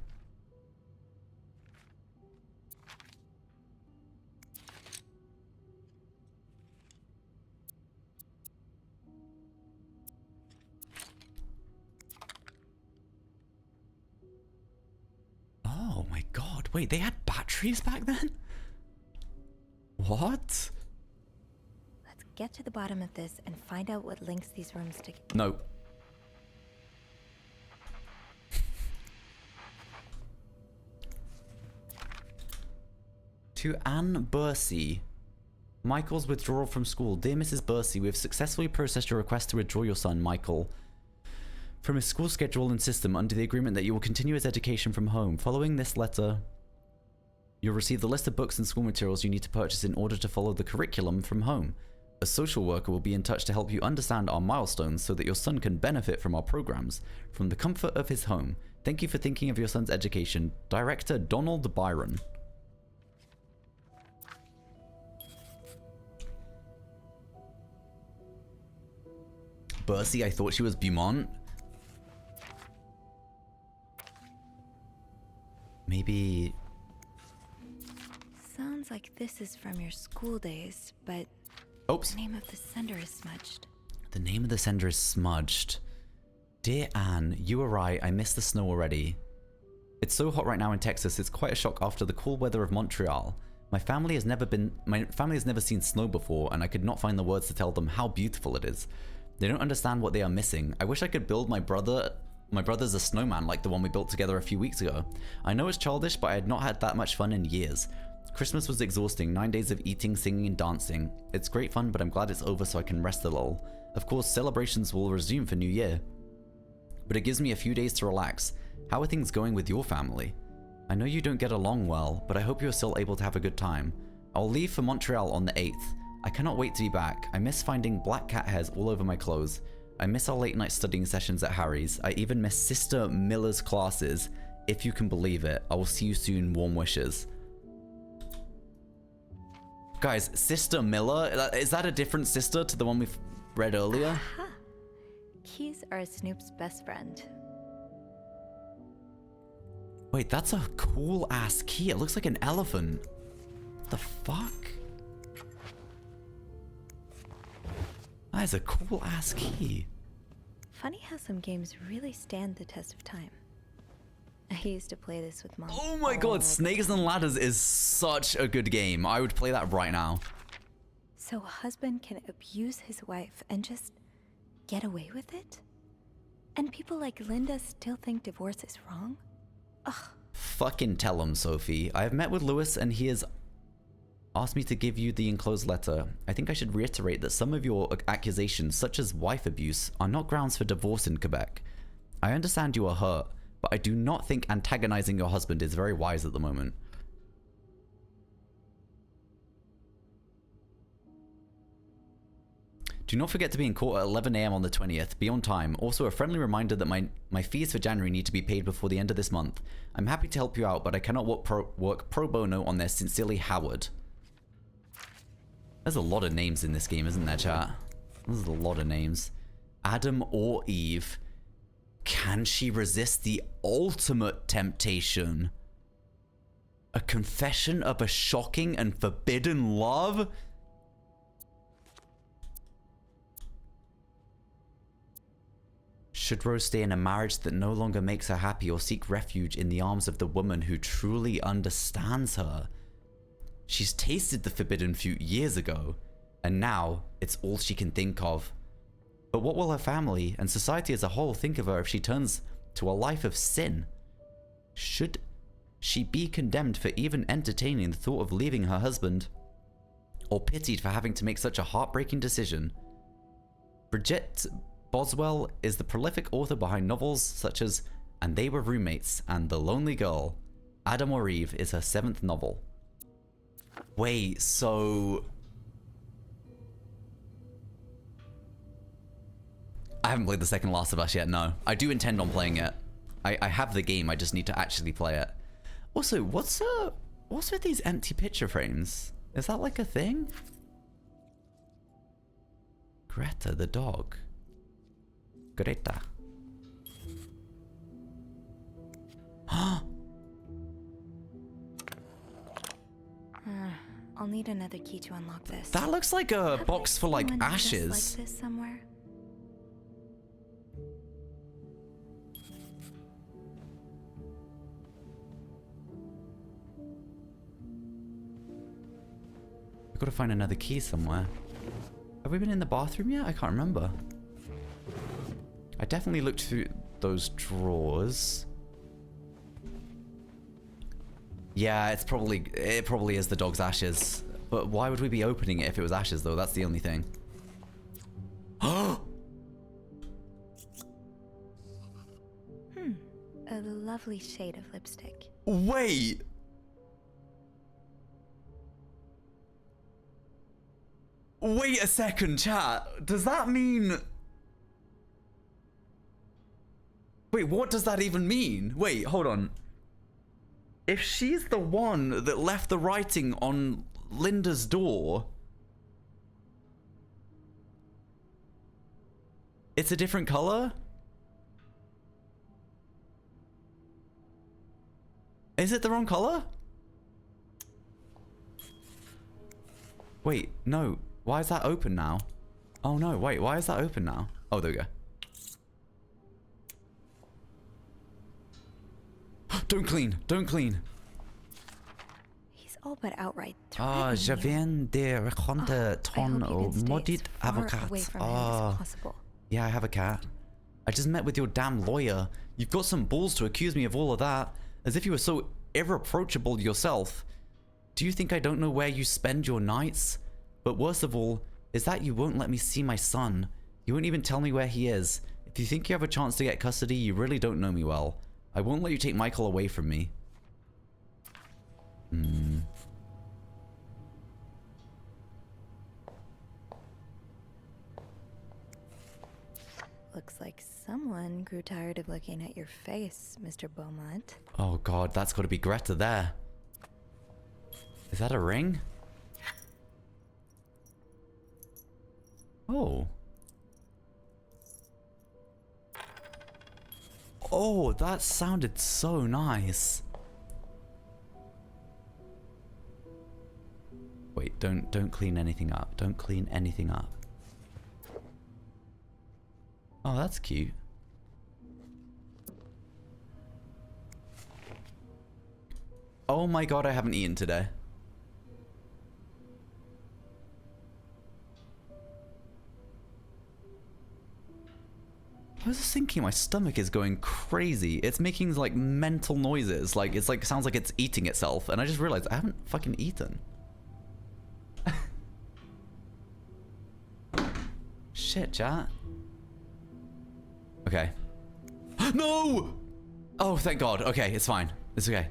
Speaker 1: Oh my god. Wait, they had batteries back then? What?
Speaker 4: Let's get to the bottom of this and find out what links these rooms together.
Speaker 1: No. To Anne Bursey. Michael's withdrawal from school. Dear Mrs. Bursey, we have successfully processed your request to withdraw your son, Michael, from his school schedule and system under the agreement that you will continue his education from home. Following this letter, you'll receive the list of books and school materials you need to purchase in order to follow the curriculum from home. A social worker will be in touch to help you understand our milestones so that your son can benefit from our programs from the comfort of his home. Thank you for thinking of your son's education. Director Donald Byron. Bursey, I thought she was Beaumont. Maybe...
Speaker 4: Sounds like this is from your school days, but
Speaker 1: Oops.
Speaker 4: the name of the sender is smudged.
Speaker 1: The name of the sender is smudged. Dear Anne, you were right. I miss the snow already. It's so hot right now in Texas. It's quite a shock after the cool weather of Montreal. My family has never seen snow before, and I could not find the words to tell them how beautiful it is. They don't understand what they are missing. I wish I could build my brother's a snowman like the one we built together a few weeks ago. I know it's childish, but I had not had that much fun in years. Christmas was exhausting, 9 days of eating, singing, and dancing. It's great fun, but I'm glad it's over so I can rest a little. Of course, celebrations will resume for New Year, but it gives me a few days to relax. How are things going with your family? I know you don't get along well, but I hope you're still able to have a good time. I'll leave for Montreal on the 8th. I cannot wait to be back. I miss finding black cat hairs all over my clothes. I miss our late night studying sessions at Harry's. I even miss Sister Miller's classes. If you can believe it. I will see you soon. Warm wishes. Guys, Sister Miller, is that a different sister to the one we've read earlier?
Speaker 4: Aha! Keys are Snoop's best friend.
Speaker 1: Wait, that's a cool ass key. It looks like an elephant. What the fuck? That is a cool ass key.
Speaker 4: Funny how some games really stand the test of time. I used to play this with Mom.
Speaker 1: Oh my god, Snakes and Ladders is such a good game. I would play that right now.
Speaker 4: So a husband can abuse his wife and just get away with it? And people like Linda still think divorce is wrong? Ugh.
Speaker 1: Fucking tell him, Sophie. I have met with Lewis and he has asked me to give you the enclosed letter. I think I should reiterate that some of your accusations, such as wife abuse, are not grounds for divorce in Quebec. I understand you are hurt, but I do not think antagonizing your husband is very wise at the moment. Do not forget to be in court at 11 AM on the 20th. Be on time. Also, a friendly reminder that my fees for January need to be paid before the end of this month. I'm happy to help you out, but I cannot work pro bono on this. Sincerely, Howard. There's a lot of names in this game, isn't there, chat? There's a lot of names. Adam or Eve. Can she resist the ultimate temptation? A confession of a shocking and forbidden love? Should Rose stay in a marriage that no longer makes her happy or seek refuge in the arms of the woman who truly understands her? She's tasted the forbidden fruit years ago, and now it's all she can think of. But what will her family and society as a whole think of her if she turns to a life of sin? Should she be condemned for even entertaining the thought of leaving her husband, or pitied for having to make such a heartbreaking decision? Bridget Boswell is the prolific author behind novels such as And They Were Roommates and The Lonely Girl. Adam or Eve is her 7th novel. Wait, so... I haven't played the second Last of Us yet, no. I do intend on playing it. I have the game, I just need to actually play it. Also, what's with these empty picture frames? Is that like a thing? Greta the dog. Greta.
Speaker 4: I'll need another key to unlock this.
Speaker 1: That looks like a box for like
Speaker 4: One just
Speaker 1: ashes.
Speaker 4: like this somewhere.
Speaker 1: I've got to find another key somewhere. Have we been in the bathroom yet? I can't remember. I definitely looked through those drawers. Yeah, it probably is the dog's ashes. But why would we be opening it if it was ashes though? That's the only thing.
Speaker 4: A lovely shade of lipstick.
Speaker 1: Wait! Wait a second, chat. Does that mean... Wait, what does that even mean? Wait, hold on. If she's the one that left the writing on Linda's door... It's a different color? Is it the wrong color? Wait, no. Why is that open now? Oh no, wait, why is that open now? Oh, there we go. Don't clean, don't clean.
Speaker 4: He's all but outright
Speaker 1: Ah, je viens de raconter ton maudit avocat. Ah, yeah, I have a cat. I just met with your damn lawyer. You've got some balls to accuse me of all of that, as if you were so irreproachable yourself. Do you think I don't know where you spend your nights? But worst of all, is that you won't let me see my son. You won't even tell me where he is. If you think you have a chance to get custody, you really don't know me well. I won't let you take Michael away from me.
Speaker 4: Looks like someone grew tired of looking at your face, Mr. Beaumont.
Speaker 1: Oh god, that's got to be Greta there. Is that a ring? Oh. Oh, that sounded so nice. Wait, don't clean anything up. Don't clean anything up. Oh, that's cute. Oh my god, I haven't eaten today. I was just thinking my stomach is going crazy. It's making like mental noises. Like it's like sounds like it's eating itself. And I just realized I haven't fucking eaten. Shit, chat. Okay. No! Oh, thank God. Okay, it's fine. It's okay.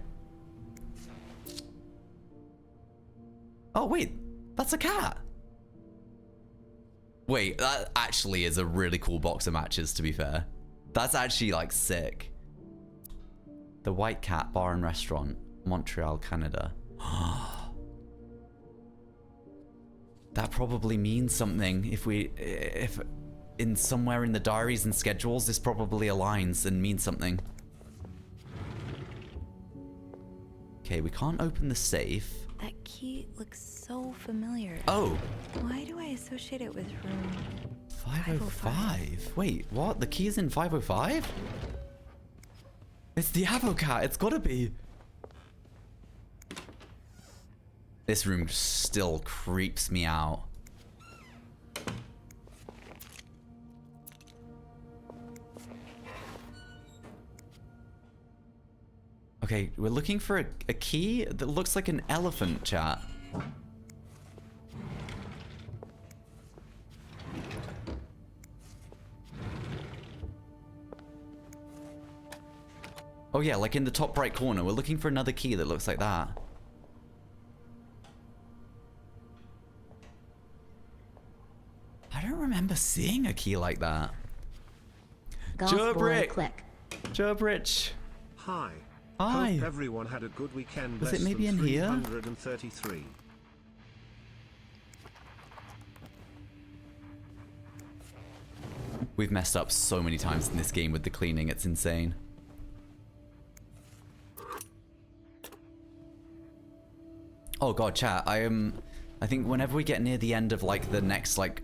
Speaker 1: Oh, wait. That's a cat. Wait, that actually is a really cool box of matches, to be fair. That's actually, like, sick. The White Cat Bar and Restaurant, Montreal, Canada. That probably means something. If in somewhere in the diaries and schedules, this probably aligns and means something. Okay, we can't open the safe.
Speaker 4: That key looks so familiar.
Speaker 1: Oh.
Speaker 4: Why do I associate it with room
Speaker 1: 505? Wait, what? The key is in 505? It's the avocat. It's gotta be. This room still creeps me out. Okay, we're looking for a key that looks like an elephant, chat. Oh yeah, like in the top right corner. We're looking for another key that looks like that. I don't remember seeing a key like that.
Speaker 2: Goth Click.
Speaker 1: Jobrich.
Speaker 3: Hi.
Speaker 1: Hi.
Speaker 3: Hope everyone had a good weekend.
Speaker 1: Was
Speaker 3: Less
Speaker 1: it maybe
Speaker 3: than
Speaker 1: in here?
Speaker 3: 333.
Speaker 1: We've messed up so many times in this game with the cleaning. It's insane. Oh god, chat. I think whenever we get near the end of like the next like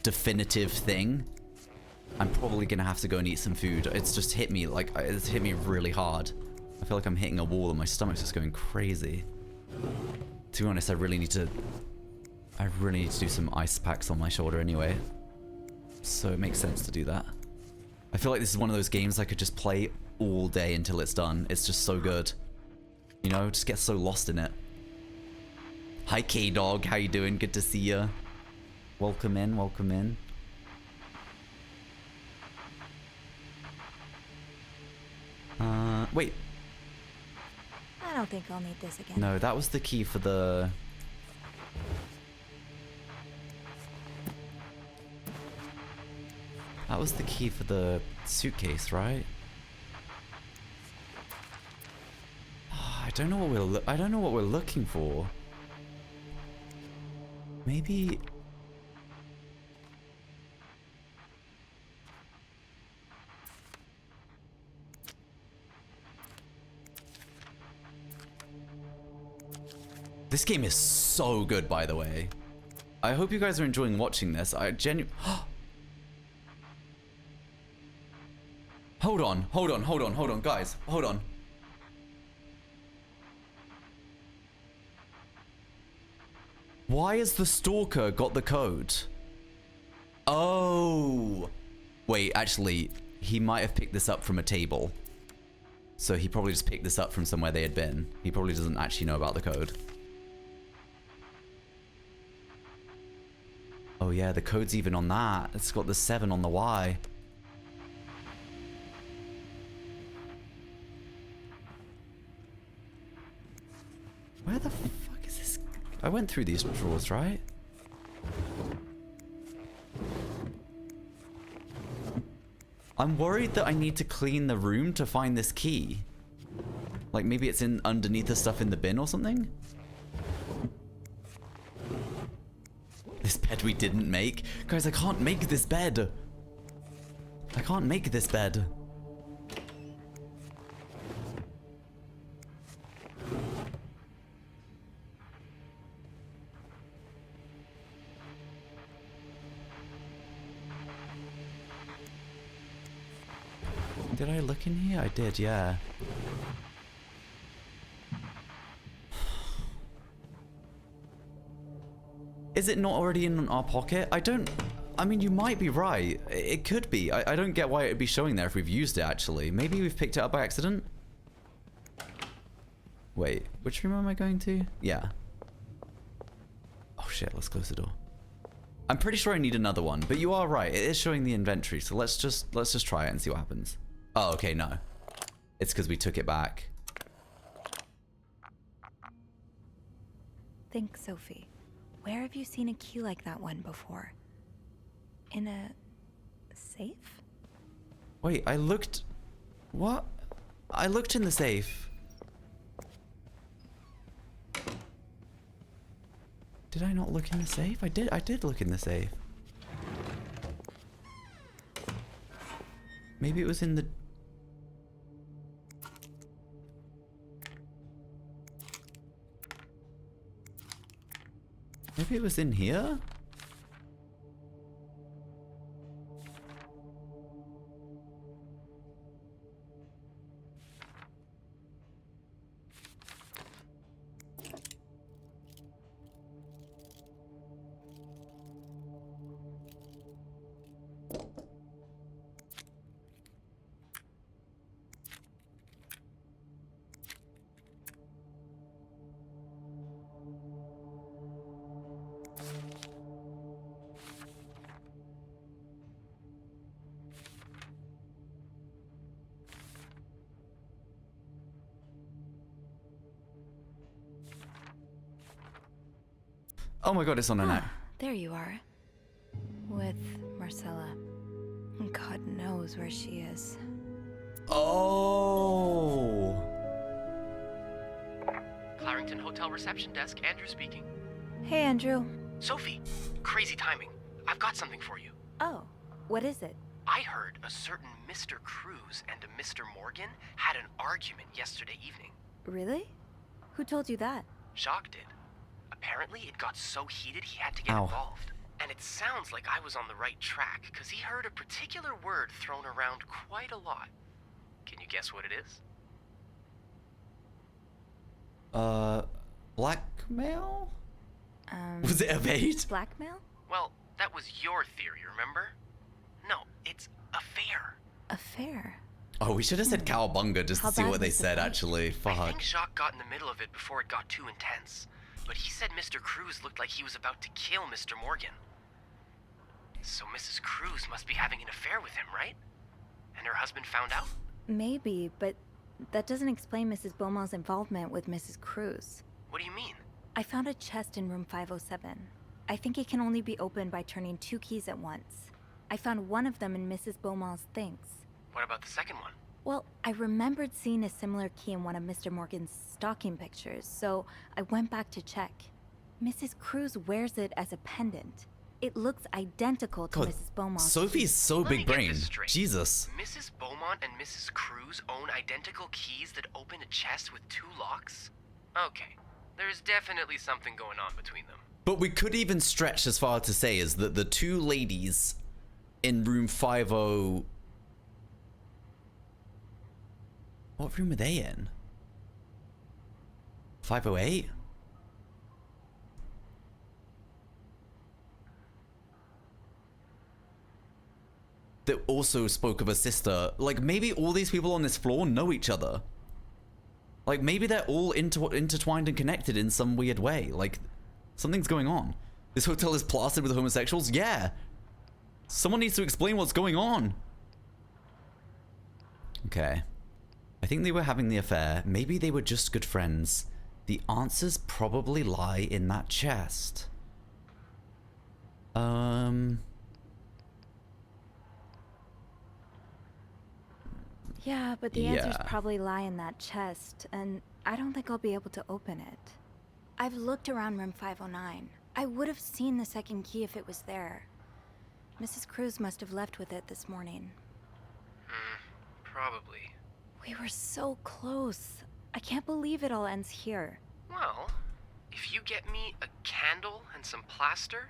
Speaker 1: definitive thing, I'm probably gonna have to go and eat some food. It's just hit me like it's hit me really hard. I feel like I'm hitting a wall and my stomach's just going crazy. To be honest, I really need to do some ice packs on my shoulder anyway. So it makes sense to do that. I feel like this is one of those games I could just play all day until it's done. It's just so good. You know, just get so lost in it. Hi K-Dog, how you doing? Good to see ya. Welcome in, welcome in. Wait.
Speaker 4: I don't think I'll need this again.
Speaker 1: No, that was the key for the... That was the key for the suitcase, right? Oh, I don't know what we're looking for. Maybe... This game is so good, by the way. I hope you guys are enjoying watching this. I genuinely... Hold on, guys. Hold on. Why has the stalker got the code? Oh. Wait, actually, he might have picked this up from a table. So he probably just picked this up from somewhere they had been. He probably doesn't actually know about the code. Oh yeah, the code's even on that. It's got the 7 on the Y. Where the fuck is this? I went through these drawers, right? I'm worried that I need to clean the room to find this key. Like maybe it's in underneath the stuff in the bin or something? This bed we didn't make? Guys, I can't make this bed. I can't make this bed. Did I look in here? I did, yeah. Is it not already in our pocket? I mean, you might be right. It could be. I don't get why it would be showing there if we've used it, actually. Maybe we've picked it up by accident? Wait, which room am I going to? Yeah. Oh shit, let's close the door. I'm pretty sure I need another one, but you are right. It is showing the inventory, so let's just try it and see what happens. Oh, okay, no. It's because we took it back.
Speaker 4: Think, Sophie. Where have you seen a key like that one before? In a safe?
Speaker 1: Wait, I looked... What? I looked in the safe. Did I not look in the safe? I did look in the safe. Maybe it was in the... Maybe it was in here? Oh my god, it's on her neck.
Speaker 4: There you are. With Marcella. God knows where she is.
Speaker 1: Oh.
Speaker 6: Clarington Hotel reception desk, Andrew speaking.
Speaker 4: Hey, Andrew.
Speaker 6: Sophie, crazy timing. I've got something for you.
Speaker 4: Oh, what is it?
Speaker 6: I heard a certain Mr. Cruz and a Mr. Morgan had an argument yesterday evening.
Speaker 4: Really? Who told you that?
Speaker 6: Jacques did. Apparently, it got so heated he had to get
Speaker 1: Ow.
Speaker 6: involved. And it sounds like I was on the right track, because he heard a particular word thrown around quite a lot. Can you guess what it is?
Speaker 1: Blackmail? Was it a bait?
Speaker 4: Blackmail?
Speaker 6: Well, that was your theory, remember? No, it's affair.
Speaker 4: Affair.
Speaker 1: Oh, we should have said cowabunga just
Speaker 4: How
Speaker 1: to see
Speaker 4: bad
Speaker 1: what they
Speaker 4: was the
Speaker 1: said,
Speaker 4: fight?
Speaker 1: actually.
Speaker 6: I
Speaker 1: Fuck.
Speaker 6: think Jacques got in the middle of it before it got too intense. But he said Mr. Cruz looked like he was about to kill Mr. Morgan. So Mrs. Cruz must be having an affair with him, right? And her husband found out?
Speaker 4: Maybe, but that doesn't explain Mrs. Beaumont's involvement with Mrs. Cruz.
Speaker 6: What do you mean?
Speaker 4: I found a chest in room 507. I think it can only be opened by turning 2 keys at once. I found one of them in Mrs. Beaumont's things.
Speaker 6: What about the second one?
Speaker 4: Well, I remembered seeing a similar key in one of Mr. Morgan's stocking pictures, so I went back to check. Mrs. Cruz wears it as a pendant. It looks identical to
Speaker 1: God,
Speaker 4: Mrs. Beaumont's.
Speaker 1: Sophie's so
Speaker 6: Let me
Speaker 1: big
Speaker 6: get
Speaker 1: brain.
Speaker 6: this straight.
Speaker 1: Jesus.
Speaker 6: Mrs. Beaumont and Mrs. Cruz own identical keys that open a chest with 2 locks? Okay, there's definitely something going on between them.
Speaker 1: But we could even stretch as far to say is that the 2 ladies in room 50... What room are they in? 508? That also spoke of a sister. Like, maybe all these people on this floor know each other. Like, maybe they're all intertwined and connected in some weird way. Like, something's going on. This hotel is plastered with homosexuals? Yeah. Someone needs to explain what's going on. Okay. I think they were having the affair. Maybe they were just good friends. The answers probably lie in that chest.
Speaker 4: Yeah, but the answers probably lie in that chest, and I don't think I'll be able to open it. I've looked around room 509. I would have seen the second key if it was there. Mrs. Cruz must have left with it this morning.
Speaker 6: Probably.
Speaker 4: We were so close. I can't believe it all ends here.
Speaker 6: Well, if you get me a candle and some plaster,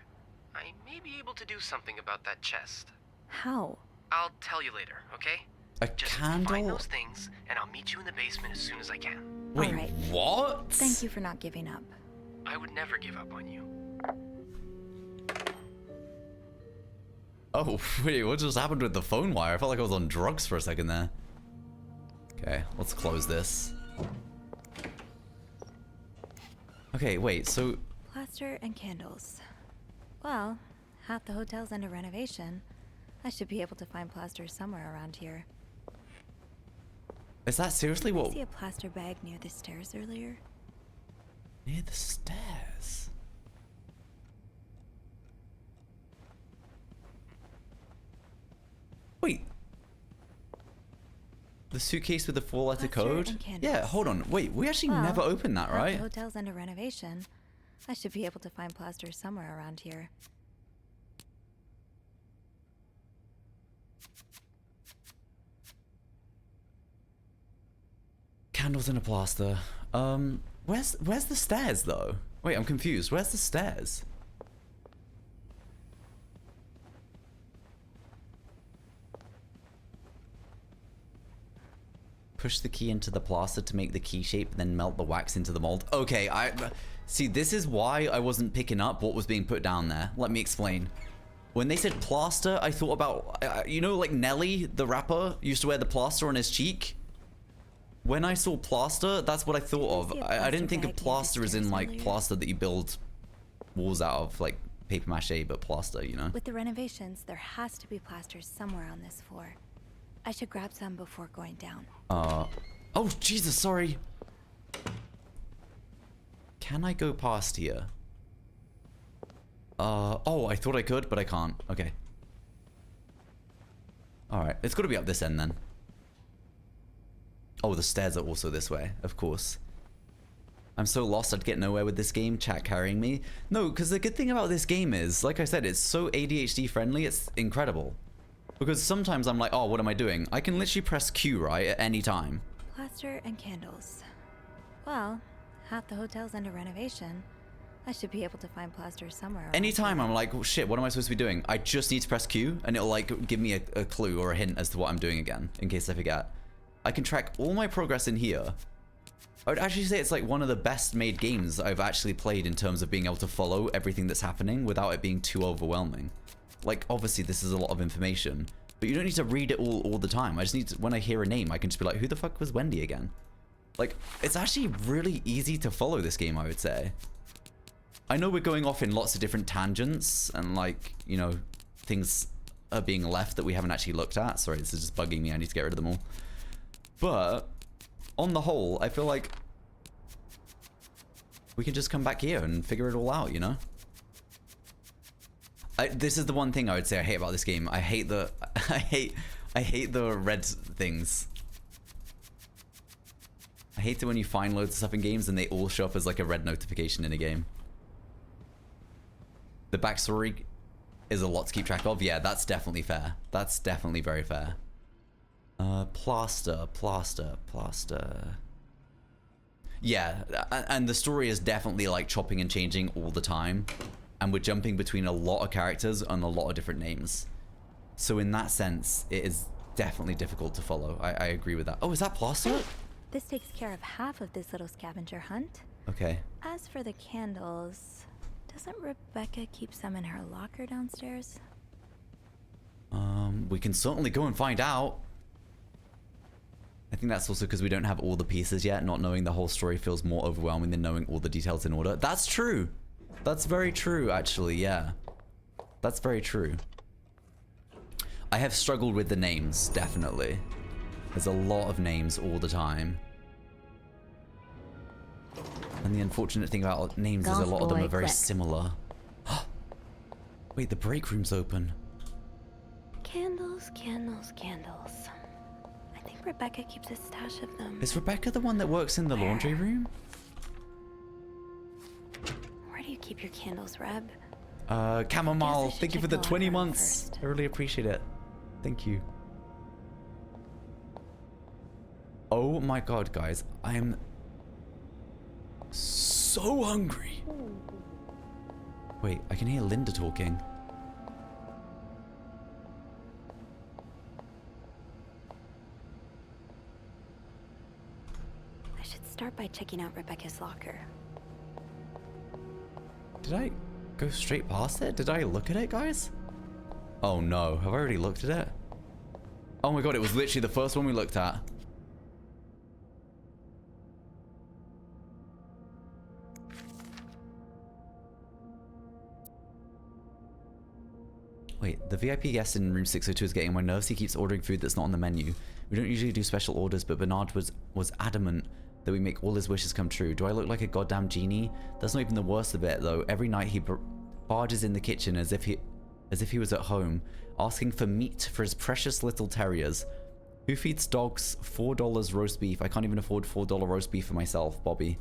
Speaker 6: I may be able to do something about that chest.
Speaker 4: How?
Speaker 6: I'll tell you later, okay?
Speaker 1: A
Speaker 6: Just
Speaker 1: candle?
Speaker 6: find those things, and I'll meet you in the basement as soon as I can.
Speaker 1: Wait,
Speaker 4: All right.
Speaker 1: what?
Speaker 4: Thank you for not giving up.
Speaker 6: I would never give up on you.
Speaker 1: Oh, wait, what just happened with the phone wire? I felt like I was on drugs for a second there. Okay, let's close this. Okay, wait, so...
Speaker 4: Plaster and candles. Well, half the hotel's under renovation. I should be able to find plaster somewhere around here.
Speaker 1: Is that seriously
Speaker 4: Did I
Speaker 1: what...
Speaker 4: see a plaster bag near the stairs earlier?
Speaker 1: Near the stairs? Wait. The suitcase with the 4-letter
Speaker 4: Plaster
Speaker 1: code?
Speaker 4: and candles.
Speaker 1: Yeah, hold on. Wait, we actually
Speaker 4: Well,
Speaker 1: never opened that,
Speaker 4: half
Speaker 1: right?
Speaker 4: The hotel's under renovation. I should be able to find plaster somewhere around here.
Speaker 1: Candles and a plaster. Where's the stairs though? Wait, I'm confused. Where's the stairs? Push the key into the plaster to make the key shape, then melt the wax into the mold. Okay, see, this is why I wasn't picking up what was being put down there. Let me explain. When they said plaster, I thought about, you know, like Nelly, the rapper, used to wear the plaster on his cheek? When I saw plaster, that's what I thought of. I didn't think of plaster as in like plaster that you build walls out of, like paper mache, but plaster, you know?
Speaker 4: With the renovations, there has to be plaster somewhere on this floor. I should grab some before going down.
Speaker 1: Oh, Jesus, sorry. Can I go past here? Oh, I thought I could, but I can't. Okay. Alright, it's got to be up this end then. Oh, the stairs are also this way, of course. I'm so lost I'd get nowhere with this game, chat carrying me. No, because the good thing about this game is, like I said, it's so ADHD friendly, it's incredible. Because sometimes I'm like, oh, what am I doing? I can literally press Q, right, at any time.
Speaker 4: Plaster and candles. Well, half the hotel's under renovation. I should be able to find plaster somewhere.
Speaker 1: Anytime I'm like, oh, shit, what am I supposed to be doing? I just need to press Q, and it'll like give me a clue or a hint as to what I'm doing again, in case I forget. I can track all my progress in here. I would actually say it's like one of the best made games I've actually played in terms of being able to follow everything that's happening without it being too overwhelming. Like, obviously this is a lot of information, but you don't need to read it all the time. I just need to, when I hear a name, I can just be like, who the fuck was Wendy again? Like, it's actually really easy to follow this game, I would say. I know we're going off in lots of different tangents and like, you know, things are being left that we haven't actually looked at. Sorry, this is just bugging me. I need to get rid of them all. But on the whole, I feel like we can just come back here and figure it all out, you know? This is the one thing I would say I hate about this game. I hate the I hate the red things. I hate it when you find loads of stuff in games and they all show up as like a red notification in a game. The backstory is a lot to keep track of. Yeah, that's definitely fair. That's definitely very fair. Plaster. Yeah, and the story is definitely like chopping and changing all the time. And we're jumping between a lot of characters and a lot of different names. So in that sense, it is definitely difficult to follow. I agree with that. Oh, is that plaster?
Speaker 4: This takes care of half of this little scavenger hunt.
Speaker 1: Okay.
Speaker 4: As for the candles, doesn't Rebecca keep some in her locker downstairs?
Speaker 1: We can certainly go and find out. I think that's also because we don't have all the pieces yet. Not knowing the whole story feels more overwhelming than knowing all the details in order. That's true. That's very true, actually, yeah. That's very true. I have struggled with the names, definitely. There's a lot of names all the time. And the unfortunate thing about names is a lot of them are very similar. Wait, the break room's open.
Speaker 4: Candles, candles, candles. I think Rebecca keeps a stash of them.
Speaker 1: Is Rebecca the one that works in the laundry room?
Speaker 4: Where do you keep your candles, Reb?
Speaker 1: Chamomile, thank you for the 20 months. I really appreciate it. Thank you. Oh my god, guys. I am so hungry. Wait, I can hear Linda talking.
Speaker 4: I should start by checking out Rebecca's locker.
Speaker 1: Did I go straight past it? Did I look at it, guys? Oh no, have I already looked at it? Oh my god, it was literally the first one we looked at. Wait, the VIP guest in room 602 is getting on my nerves. He keeps ordering food that's not on the menu. We don't usually do special orders, but Bernard was adamant that we make all his wishes come true. Do I look like a goddamn genie? That's not even the worst of it, though. Every night he barges in the kitchen as if he was at home, asking for meat for his precious little terriers. Who feeds dogs $4 roast beef? I can't even afford $4 roast beef for myself, Bobby.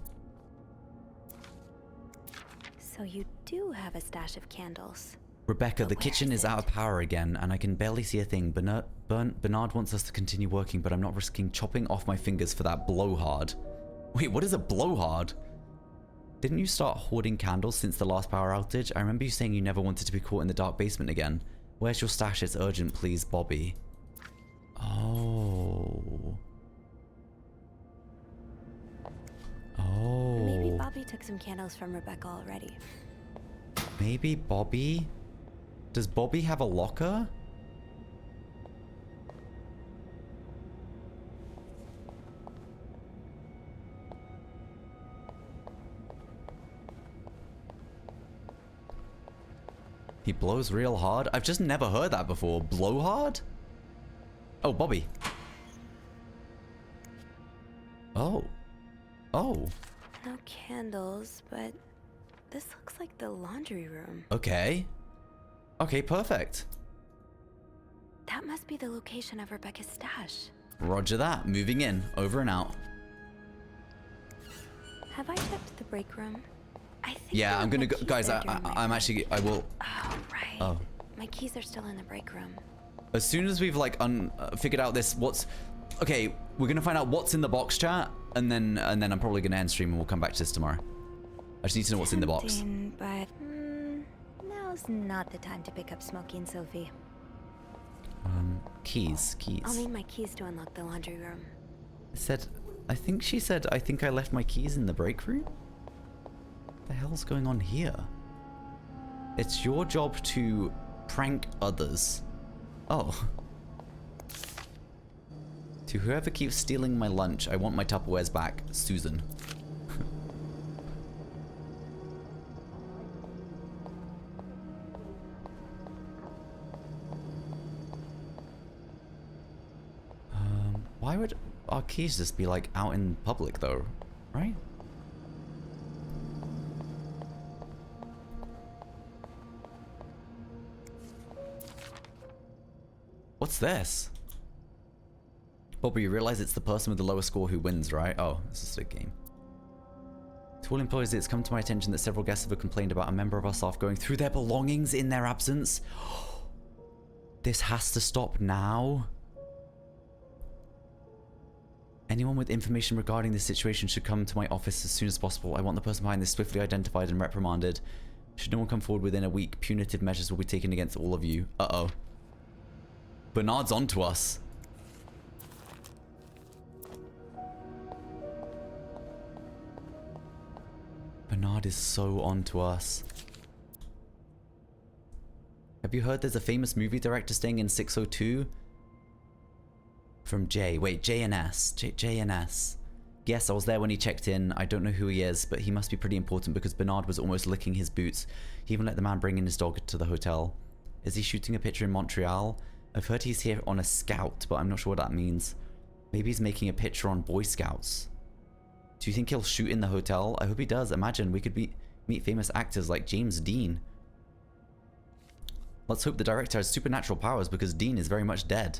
Speaker 4: So you do have a stash of candles.
Speaker 1: Rebecca, the kitchen is out of power again, and I can barely see a thing. Bernard wants us to continue working, but I'm not risking chopping off my fingers for that blowhard. Wait, what is a blowhard? Didn't you start hoarding candles since the last power outage? I remember you saying you never wanted to be caught in the dark basement again. Where's your stash? It's urgent, please, Bobby. Oh. Oh.
Speaker 4: Maybe Bobby took some candles from Rebecca already.
Speaker 1: Maybe Bobby? Does Bobby have a locker? He blows real hard? I've just never heard that before. Blow hard? Oh, Bobby. Oh. Oh.
Speaker 4: No candles, but
Speaker 7: This looks like the laundry room.
Speaker 1: Okay. Okay, perfect.
Speaker 7: That must be the location of Rebecca's stash.
Speaker 1: Roger that. Moving in. Over and out.
Speaker 7: Have I checked the break room? I think
Speaker 1: Yeah, I'm gonna go.
Speaker 7: keys
Speaker 1: Guys,
Speaker 7: there during my
Speaker 1: I'm
Speaker 7: break.
Speaker 1: actually. I will.
Speaker 7: Oh, right.
Speaker 1: Oh.
Speaker 7: My keys are still in the break room.
Speaker 1: As soon as we've like figured out this, okay, we're gonna find out what's in the box chat, and then I'm probably gonna end stream and we'll come back to this tomorrow. I just need to know what's in the box.
Speaker 4: Tempting, but now's not the time to pick up smoking, Sophie.
Speaker 1: Keys.
Speaker 7: I'll need my keys to unlock the laundry room.
Speaker 1: I think she said, I think I left my keys in the break room? What the hell's going on here? It's your job to prank others. Oh. To whoever keeps stealing my lunch, I want my Tupperwares back. Susan. Why would our keys just be like out in public though, right? What's this? Bobby, you realize it's the person with the lowest score who wins, right? Oh, this is a game. To all employees, it's come to my attention that several guests have complained about a member of our staff going through their belongings in their absence. This has to stop now. Anyone with information regarding this situation should come to my office as soon as possible. I want the person behind this swiftly identified and reprimanded. Should no one come forward within a week, punitive measures will be taken against all of you. Uh-oh. Bernard's onto us. Bernard is so onto us. Have you heard there's a famous movie director staying in 602? From J. Wait, J and S. J and S. Yes, I was there when he checked in. I don't know who he is, but he must be pretty important because Bernard was almost licking his boots. He even let the man bring in his dog to the hotel. Is he shooting a picture in Montreal? I've heard he's here on a scout, but I'm not sure what that means. Maybe he's making a picture on Boy Scouts. Do you think he'll shoot in the hotel? I hope he does. Imagine, we could meet famous actors like James Dean. Let's hope the director has supernatural powers because Dean is very much dead.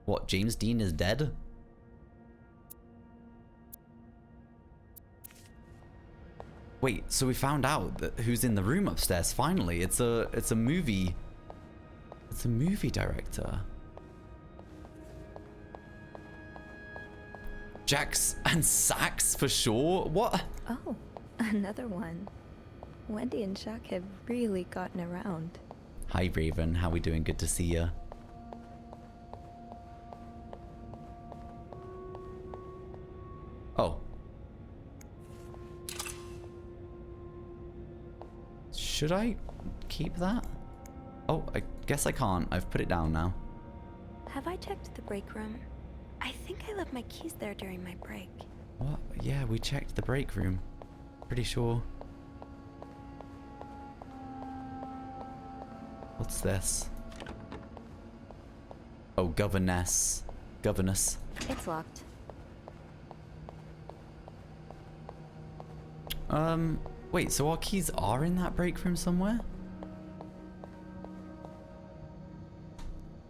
Speaker 1: What, James Dean is dead? Wait, so we found out that who's in the room upstairs, finally. It's a movie. It's a movie director. Jax and Sax for sure? What?
Speaker 4: Oh, another one. Wendy and Jacques have really gotten around.
Speaker 1: Hi Raven, how we doing? Good to see ya. Oh. Should I keep that? Oh, I guess I can't. I've put it down now.
Speaker 7: Have I checked the break room? I think I left my keys there during my break.
Speaker 1: What? Yeah, we checked the break room. Pretty sure. What's this? Oh, governess. Governess.
Speaker 4: It's locked.
Speaker 1: Wait, so our keys are in that break room somewhere?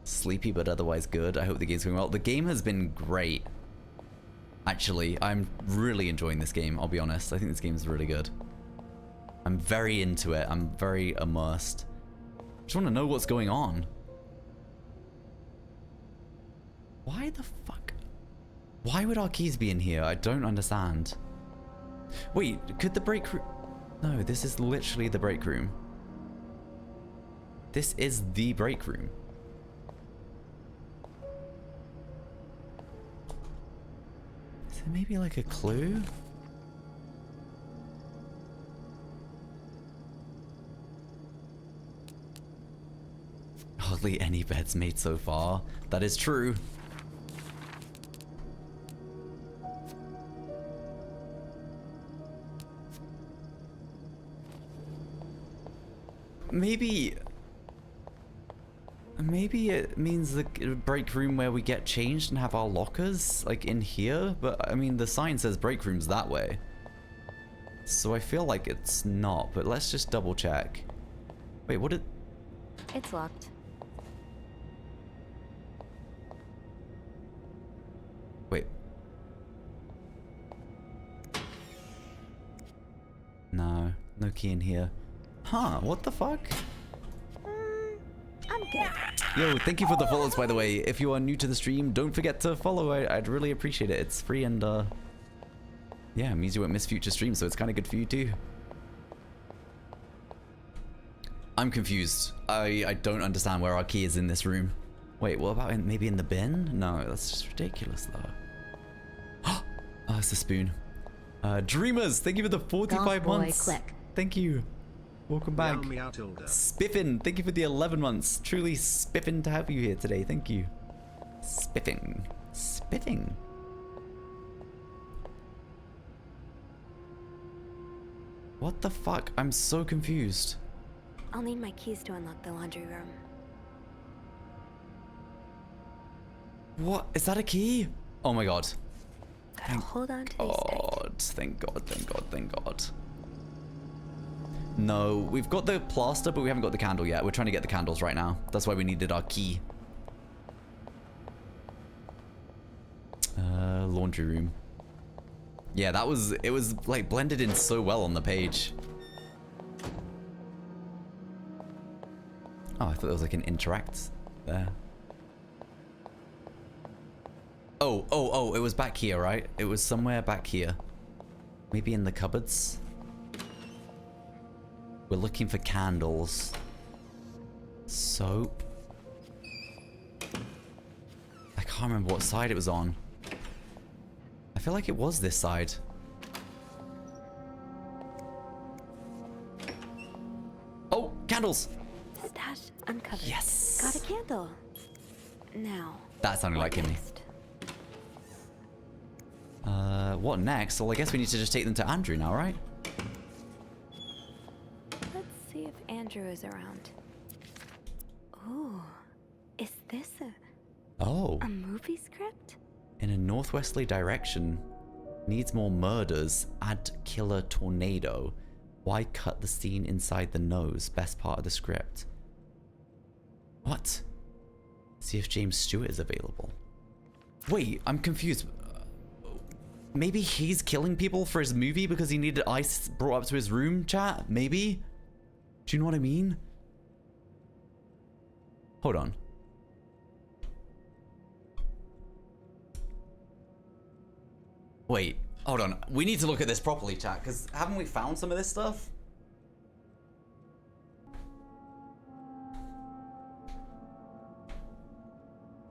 Speaker 1: Sleepy, but otherwise good. I hope the game's going well. The game has been great. Actually, I'm really enjoying this game, I'll be honest. I think this game's really good. I'm very into it. I'm very immersed. I just want to know what's going on. Why the fuck? Why would our keys be in here? I don't understand. Wait, could the break room... No, this is literally the break room. This is the break room. Is there maybe like a clue? Hardly any beds made so far. That is true. Maybe it means the break room where we get changed and have our lockers, like in here. But I mean, the sign says break rooms that way. So I feel like it's not, but let's just double check. Wait, what did...
Speaker 4: It's locked.
Speaker 1: Wait. No, no key in here. Huh, what the fuck?
Speaker 4: I'm good.
Speaker 1: Yo, thank you for the follows, by the way. If you are new to the stream, don't forget to follow. I'd really appreciate it. It's free and, yeah, it means you won't miss future streams, so it's kind of good for you too. I'm confused. I don't understand where our key is in this room. Wait, what about maybe in the bin? No, that's just ridiculous, though. Oh, it's a spoon. Dreamers, thank you for the 45 months.
Speaker 2: Click.
Speaker 1: Thank you. Welcome back.
Speaker 3: Meow meow tilde.
Speaker 1: Spiffin, thank you for the 11 months. Truly spiffin to have you here today. Thank you. Spiffing. Spiffing. What the fuck? I'm so confused.
Speaker 7: I'll need my keys to unlock the laundry room.
Speaker 1: What? Is that a key? Oh my god.
Speaker 7: Gotta hold on to these
Speaker 1: God. Thank God, thank God, thank God. No, we've got the plaster, but we haven't got the candle yet. We're trying to get the candles right now. That's why we needed our key. Laundry room. Yeah, it was like blended in so well on the page. Oh, I thought there was like an interact there. Oh, it was back here, right? It was somewhere back here. Maybe in the cupboards? We're looking for candles. Soap. I can't remember what side it was on. I feel like it was this side. Oh, candles!
Speaker 7: Stash uncovered.
Speaker 1: Yes!
Speaker 7: Got a candle. Now.
Speaker 1: That sounded like Kimmy.
Speaker 7: next?
Speaker 1: What next? Well, I guess we need to just take them to Andrew now, right?
Speaker 7: Let's see if Andrew is around. Ooh, is this
Speaker 1: Oh.
Speaker 7: a movie script?
Speaker 1: In a northwesterly direction. Needs more murders. Add killer tornado. Why cut the scene inside the nose? Best part of the script. What? See if James Stewart is available. Wait, I'm confused. Maybe he's killing people for his movie because he needed ice brought up to his room, chat? Maybe? Do you know what I mean? Hold on. Wait, hold on. We need to look at this properly, chat, because haven't we found some of this stuff?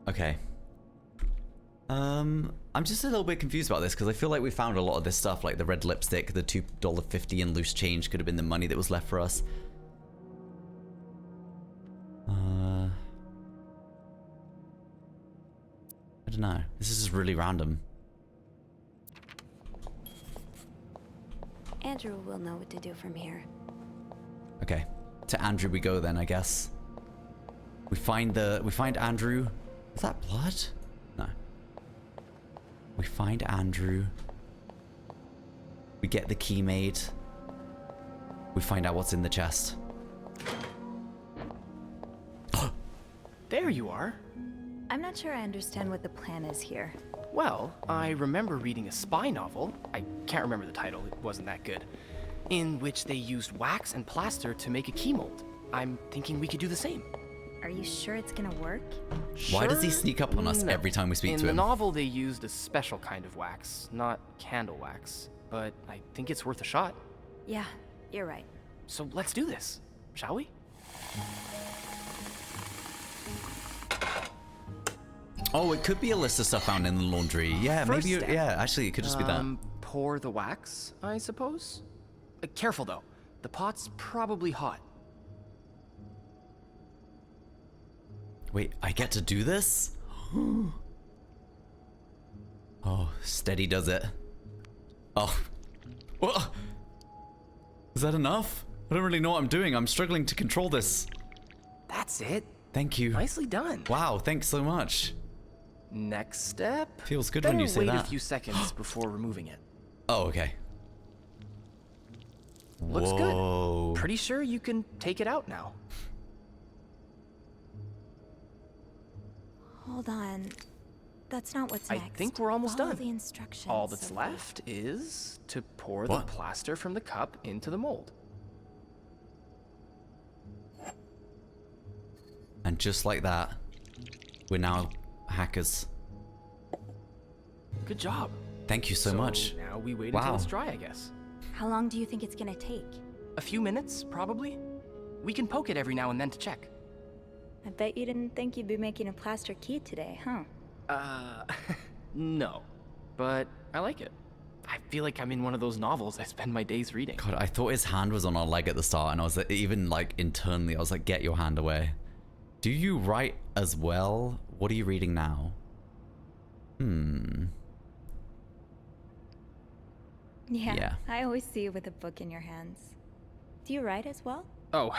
Speaker 1: Okay. I'm just a little bit confused about this because I feel like we found a lot of this stuff, like the red lipstick, the $2.50 in loose change could have been the money that was left for us. I don't know. This is just really random.
Speaker 7: Andrew will know what to do from here.
Speaker 1: Okay. To Andrew we go then, I guess. We find Andrew. Is that blood? No. We find Andrew. We get the key made. We find out what's in the chest.
Speaker 10: There you are.
Speaker 4: I'm not sure I understand what the plan is here.
Speaker 10: Well, I remember reading a spy novel, I can't remember the title, it wasn't that good, in which they used wax and plaster to make a key mold. I'm thinking we could do the same.
Speaker 4: Are you sure it's gonna work?
Speaker 1: Why does he
Speaker 10: Sure?
Speaker 1: sneak up on us
Speaker 10: No.
Speaker 1: every time we speak
Speaker 10: In
Speaker 1: to
Speaker 10: the
Speaker 1: him?
Speaker 10: novel, they used a special kind of wax, not candle wax. But I think it's worth a shot.
Speaker 4: Yeah, you're right.
Speaker 10: So let's do this, shall we?
Speaker 1: Oh, it could be a list of stuff found in the laundry. Yeah,
Speaker 10: First
Speaker 1: maybe.
Speaker 10: step.
Speaker 1: Yeah, actually, it could just be that.
Speaker 10: Pour the wax, I suppose? Careful though, the pot's probably hot.
Speaker 1: Wait, I get to do this? Oh, steady does it. Oh. What? Is that enough? I don't really know what I'm doing. I'm struggling to control this.
Speaker 10: That's it.
Speaker 1: Thank you.
Speaker 10: Nicely done.
Speaker 1: Wow, thanks so much.
Speaker 10: Next step.
Speaker 1: Feels good when you say
Speaker 10: wait
Speaker 1: that.
Speaker 10: a few seconds before removing it.
Speaker 1: Oh, okay.
Speaker 10: Looks
Speaker 1: Whoa.
Speaker 10: good. Pretty sure you can take it out now.
Speaker 4: Hold on. That's not what's
Speaker 10: I
Speaker 4: next.
Speaker 10: think we're almost
Speaker 4: Follow
Speaker 10: done.
Speaker 4: the instructions.
Speaker 10: All that's
Speaker 4: Sophie.
Speaker 10: left is to pour
Speaker 1: What?
Speaker 10: the plaster from the cup into the mold.
Speaker 1: And just like that, we're now hackers.
Speaker 10: Good job.
Speaker 1: Thank you so much.
Speaker 10: Now we wait
Speaker 1: Wow.
Speaker 10: until it's dry, I guess.
Speaker 4: How long do you think it's gonna take?
Speaker 10: A few minutes, probably. We can poke it every now and then to check.
Speaker 4: I bet you didn't think you'd be making a plaster key today, huh?
Speaker 10: No. But I like it. I feel like I'm in one of those novels I spend my days reading.
Speaker 1: God, I thought his hand was on our leg at the start, and I was even like internally, I was like, get your hand away. Do you write as well? What are you reading now? Yeah.
Speaker 4: I always see you with a book in your hands. Do you write as well?
Speaker 10: Oh,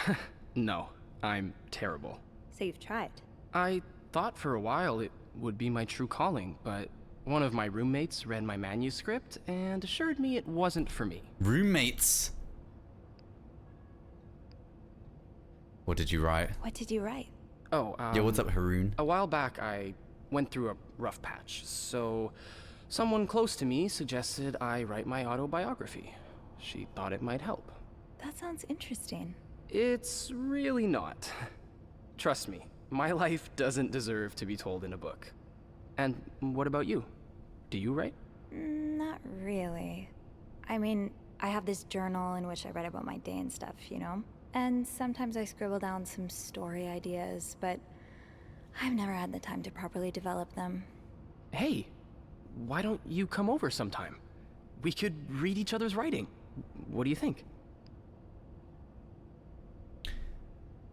Speaker 10: no. I'm terrible.
Speaker 4: So you've tried.
Speaker 10: I thought for a while it would be my true calling, but one of my roommates read my manuscript and assured me it wasn't for me.
Speaker 1: Roommates. What did you write?
Speaker 4: What did you write?
Speaker 10: Oh,
Speaker 1: Yo, what's up, Haroon?
Speaker 10: A while back, I went through a rough patch, so someone close to me suggested I write my autobiography. She thought it might help.
Speaker 4: That sounds interesting.
Speaker 10: It's really not. Trust me, my life doesn't deserve to be told in a book. And what about you? Do you write?
Speaker 4: Not really. I mean, I have this journal in which I write about my day and stuff, you know? And sometimes I scribble down some story ideas, but I've never had the time to properly develop them.
Speaker 10: Hey, why don't you come over sometime? We could read each other's writing. What do you think?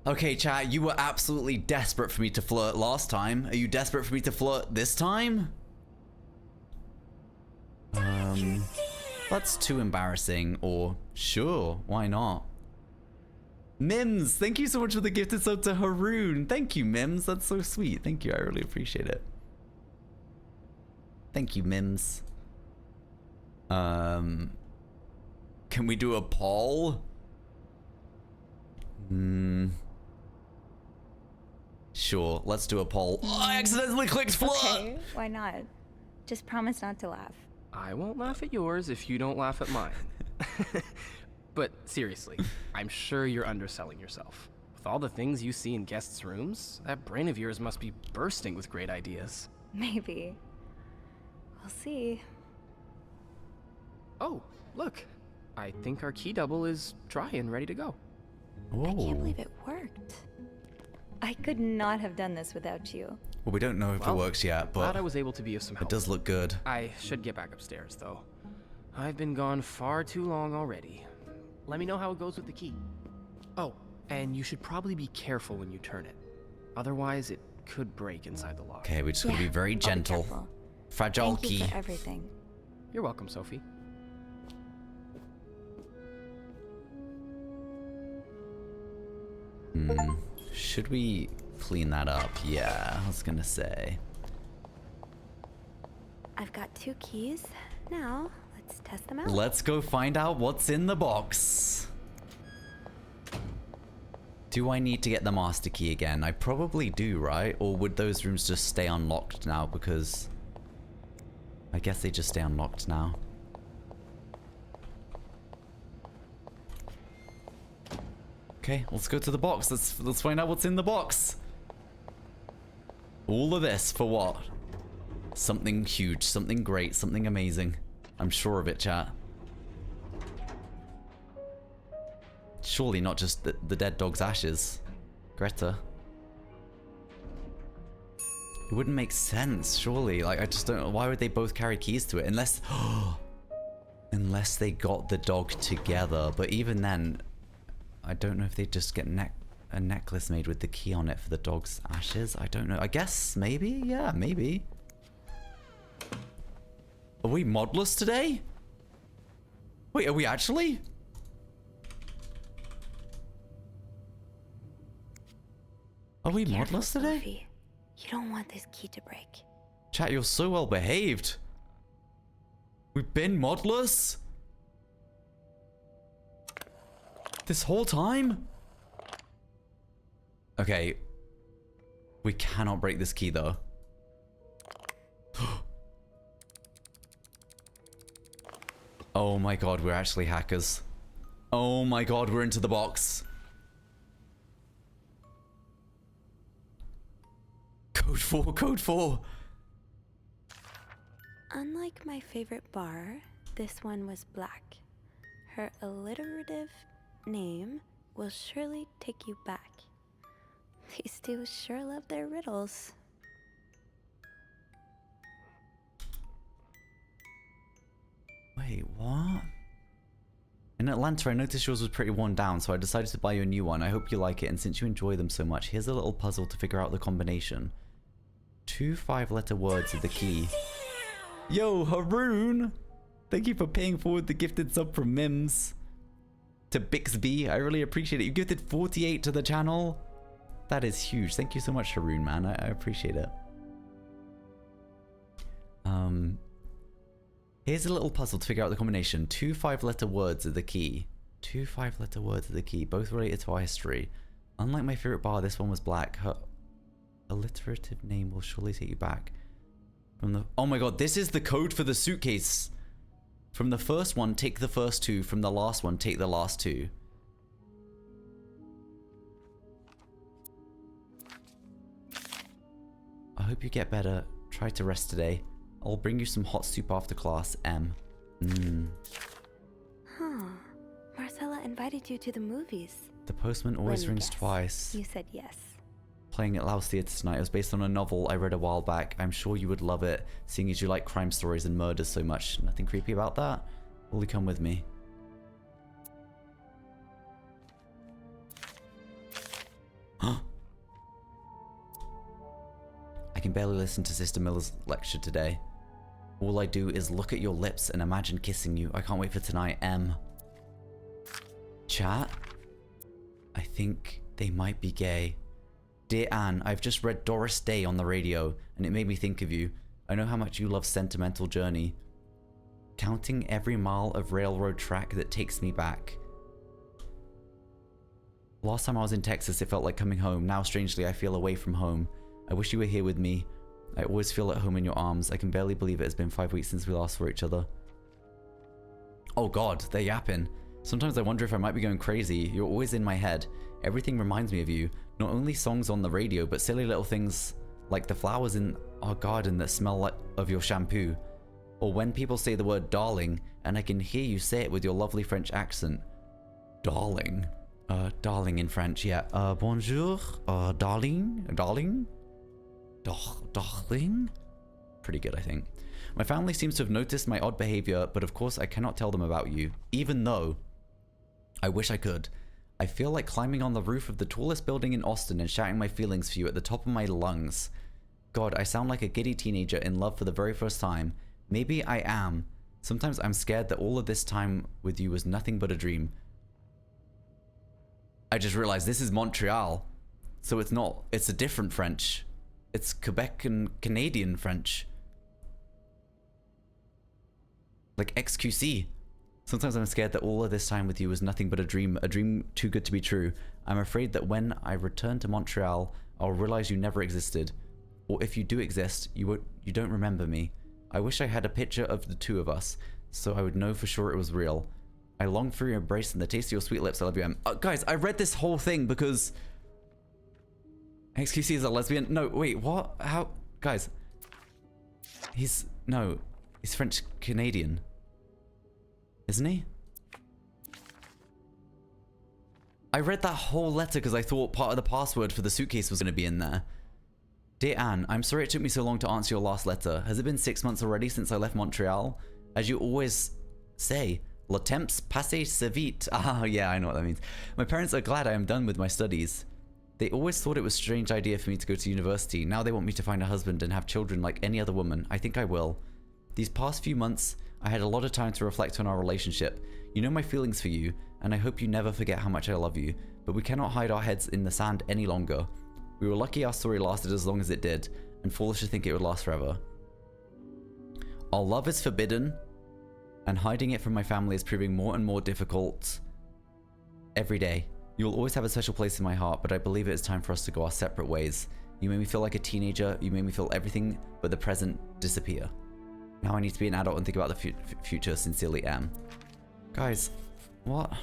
Speaker 1: Okay, chat, you were absolutely desperate for me to flirt last time. Are you desperate for me to flirt this time? That's too embarrassing, or sure, why not? Mims, thank you so much for the gifted sub to Haroon. Thank you, Mims. That's so sweet. Thank you. I really appreciate it. Thank you, Mims. Can we do a poll? Sure, let's do a poll. Oh, I accidentally clicked flirt.
Speaker 4: Okay, why not? Just promise not to laugh.
Speaker 10: I won't laugh at yours if you don't laugh at mine. But seriously, I'm sure you're underselling yourself. With all the things you see in guests' rooms, that brain of yours must be bursting with great ideas.
Speaker 4: Maybe. We'll see.
Speaker 10: Oh, look. I think our key double is dry and ready to go.
Speaker 1: Whoa.
Speaker 4: I can't believe it worked. I could not have done this without you.
Speaker 1: Well, we don't know if it works yet, but
Speaker 10: Glad I was able to be of some help.
Speaker 1: it does look good.
Speaker 10: I should get back upstairs, though. I've been gone far too long already. Let me know how it goes with the key. Oh, and you should probably be careful when you turn it. Otherwise, it could break inside the lock.
Speaker 1: Okay, we just gotta be very gentle.
Speaker 4: Careful.
Speaker 1: Fragile
Speaker 4: Thank
Speaker 1: key.
Speaker 4: you for everything.
Speaker 10: You're welcome, Sophie.
Speaker 1: Should we clean that up? Yeah, I was gonna say.
Speaker 4: I've got 2 keys. Now, let's test them out.
Speaker 1: Let's go find out what's in the box. Do I need to get the master key again? I probably do, right? Or would those rooms just stay unlocked now? Because I guess they just stay unlocked now. Okay, let's go to the box. Let's find out what's in the box. All of this for what? Something huge, something great, something amazing. I'm sure of it, chat. Surely not just the dead dog's ashes. Greta. It wouldn't make sense, surely. Like, I just don't know. Why would they both carry keys to it? Unless... unless they got the dog together. But even then, I don't know if they just get a necklace made with the key on it for the dog's ashes. I don't know. I guess, maybe? Yeah, maybe. Are we modless today? Wait, are we actually? Are we modless today?
Speaker 4: Sophie. You don't want this key to break.
Speaker 1: Chat, you're so well behaved. We've been modless? This whole time? Okay. We cannot break this key though. Oh my god, we're actually hackers. Oh my god, we're into the box. Code 4, code 4.
Speaker 7: Unlike my favorite bar, this one was black. Her alliterative name will surely take you back. These two sure love their riddles.
Speaker 1: Wait, what? In Atlanta, I noticed yours was pretty worn down, so I decided to buy you a new one. I hope you like it, and since you enjoy them so much, here's a little puzzle to figure out the combination. 2 5-letter words are the key. Yo, Haroon! Thank you for paying forward the gifted sub from Mims. To Bixby, I really appreciate it. You gifted 48 to the channel. That is huge. Thank you so much, Haroon, man. I appreciate it. Here's a little puzzle to figure out the combination. 2 5-letter words are the key. 2 5-letter words are the key, both related to our history. Unlike my favorite bar, this one was black. Her alliterative name will surely take you back. From the oh my god, this is the code for the suitcase. From the first one, take the first 2. From the last one, take the last 2. I hope you get better. Try to rest today. I'll bring you some hot soup after class, M.
Speaker 7: Huh. Marcella invited you to the movies.
Speaker 1: The postman always
Speaker 7: Let me
Speaker 1: rings
Speaker 7: guess.
Speaker 1: twice.
Speaker 7: You said yes.
Speaker 1: Playing at Laos Theatre tonight. It was based on a novel I read a while back. I'm sure you would love it, seeing as you like crime stories and murders so much. Nothing creepy about that? Will you come with me? Huh? I can barely listen to Sister Miller's lecture today. All I do is look at your lips and imagine kissing you. I can't wait for tonight, M. Chat? I think they might be gay. Dear Anne, I've just read Doris Day on the radio, and it made me think of you. I know how much you love Sentimental Journey. Counting every mile of railroad track that takes me back. Last time I was in Texas, it felt like coming home. Now, strangely, I feel away from home. I wish you were here with me. I always feel at home in your arms. I can barely believe it has been 5 weeks since we last saw each other. Oh god, they're yapping. Sometimes I wonder if I might be going crazy. You're always in my head. Everything reminds me of you. Not only songs on the radio, but silly little things like the flowers in our garden that smell like of your shampoo. Or when people say the word darling, and I can hear you say it with your lovely French accent. Darling? Darling in French, yeah. Bonjour? Darling? Darling? Darling? Pretty good, I think. My family seems to have noticed my odd behavior, but of course I cannot tell them about you, even though I wish I could. I feel like climbing on the roof of the tallest building in Austin and shouting my feelings for you at the top of my lungs. God, I sound like a giddy teenager in love for the very first time. Maybe I am. Sometimes I'm scared that all of this time with you was nothing but a dream. I just realized this is Montreal. So it's not, it's a different French. It's Quebec and Canadian French. Like XQC. Sometimes I'm scared that all of this time with you was nothing but a dream too good to be true. I'm afraid that when I return to Montreal, I'll realize you never existed. Or if you do exist, you don't remember me. I wish I had a picture of the two of us, so I would know for sure it was real. I long for your embrace and the taste of your sweet lips. I love you, M. Guys, I read this whole thing because XQC is a lesbian. No, wait, what? How? Guys. He's French Canadian. Isn't he? I read that whole letter because I thought part of the password for the suitcase was going to be in there. Dear Anne, I'm sorry it took me so long to answer your last letter. Has it been 6 months already since I left Montreal? As you always say, le temps passe si vite. Ah, yeah, I know what that means. My parents are glad I am done with my studies. They always thought it was a strange idea for me to go to university. Now they want me to find a husband and have children like any other woman. I think I will. These past few months, I had a lot of time to reflect on our relationship. You know my feelings for you, and I hope you never forget how much I love you. But we cannot hide our heads in the sand any longer. We were lucky our story lasted as long as it did, and foolish to think it would last forever. Our love is forbidden, and hiding it from my family is proving more and more difficult. every day. You will always have a special place in my heart, but I believe it is time for us to go our separate ways. You made me feel like a teenager. You made me feel everything but the present disappear. Now I need to be an adult and think about the future. Sincerely, M. Guys, what?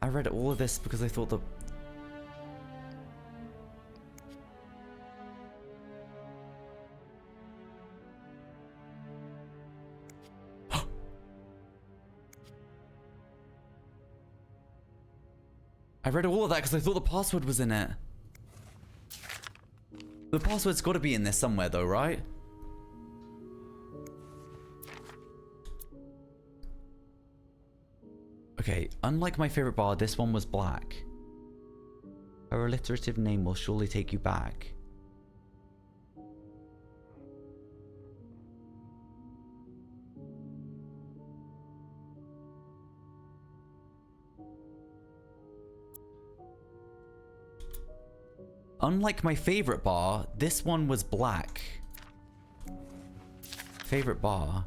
Speaker 1: I read all of this because I thought the... I read all of that because I thought the password was in it. The password's got to be in there somewhere though, right? Okay, unlike my favorite bar, this one was black. Her alliterative name will surely take you back. Unlike my favorite bar, this one was black. Favorite bar.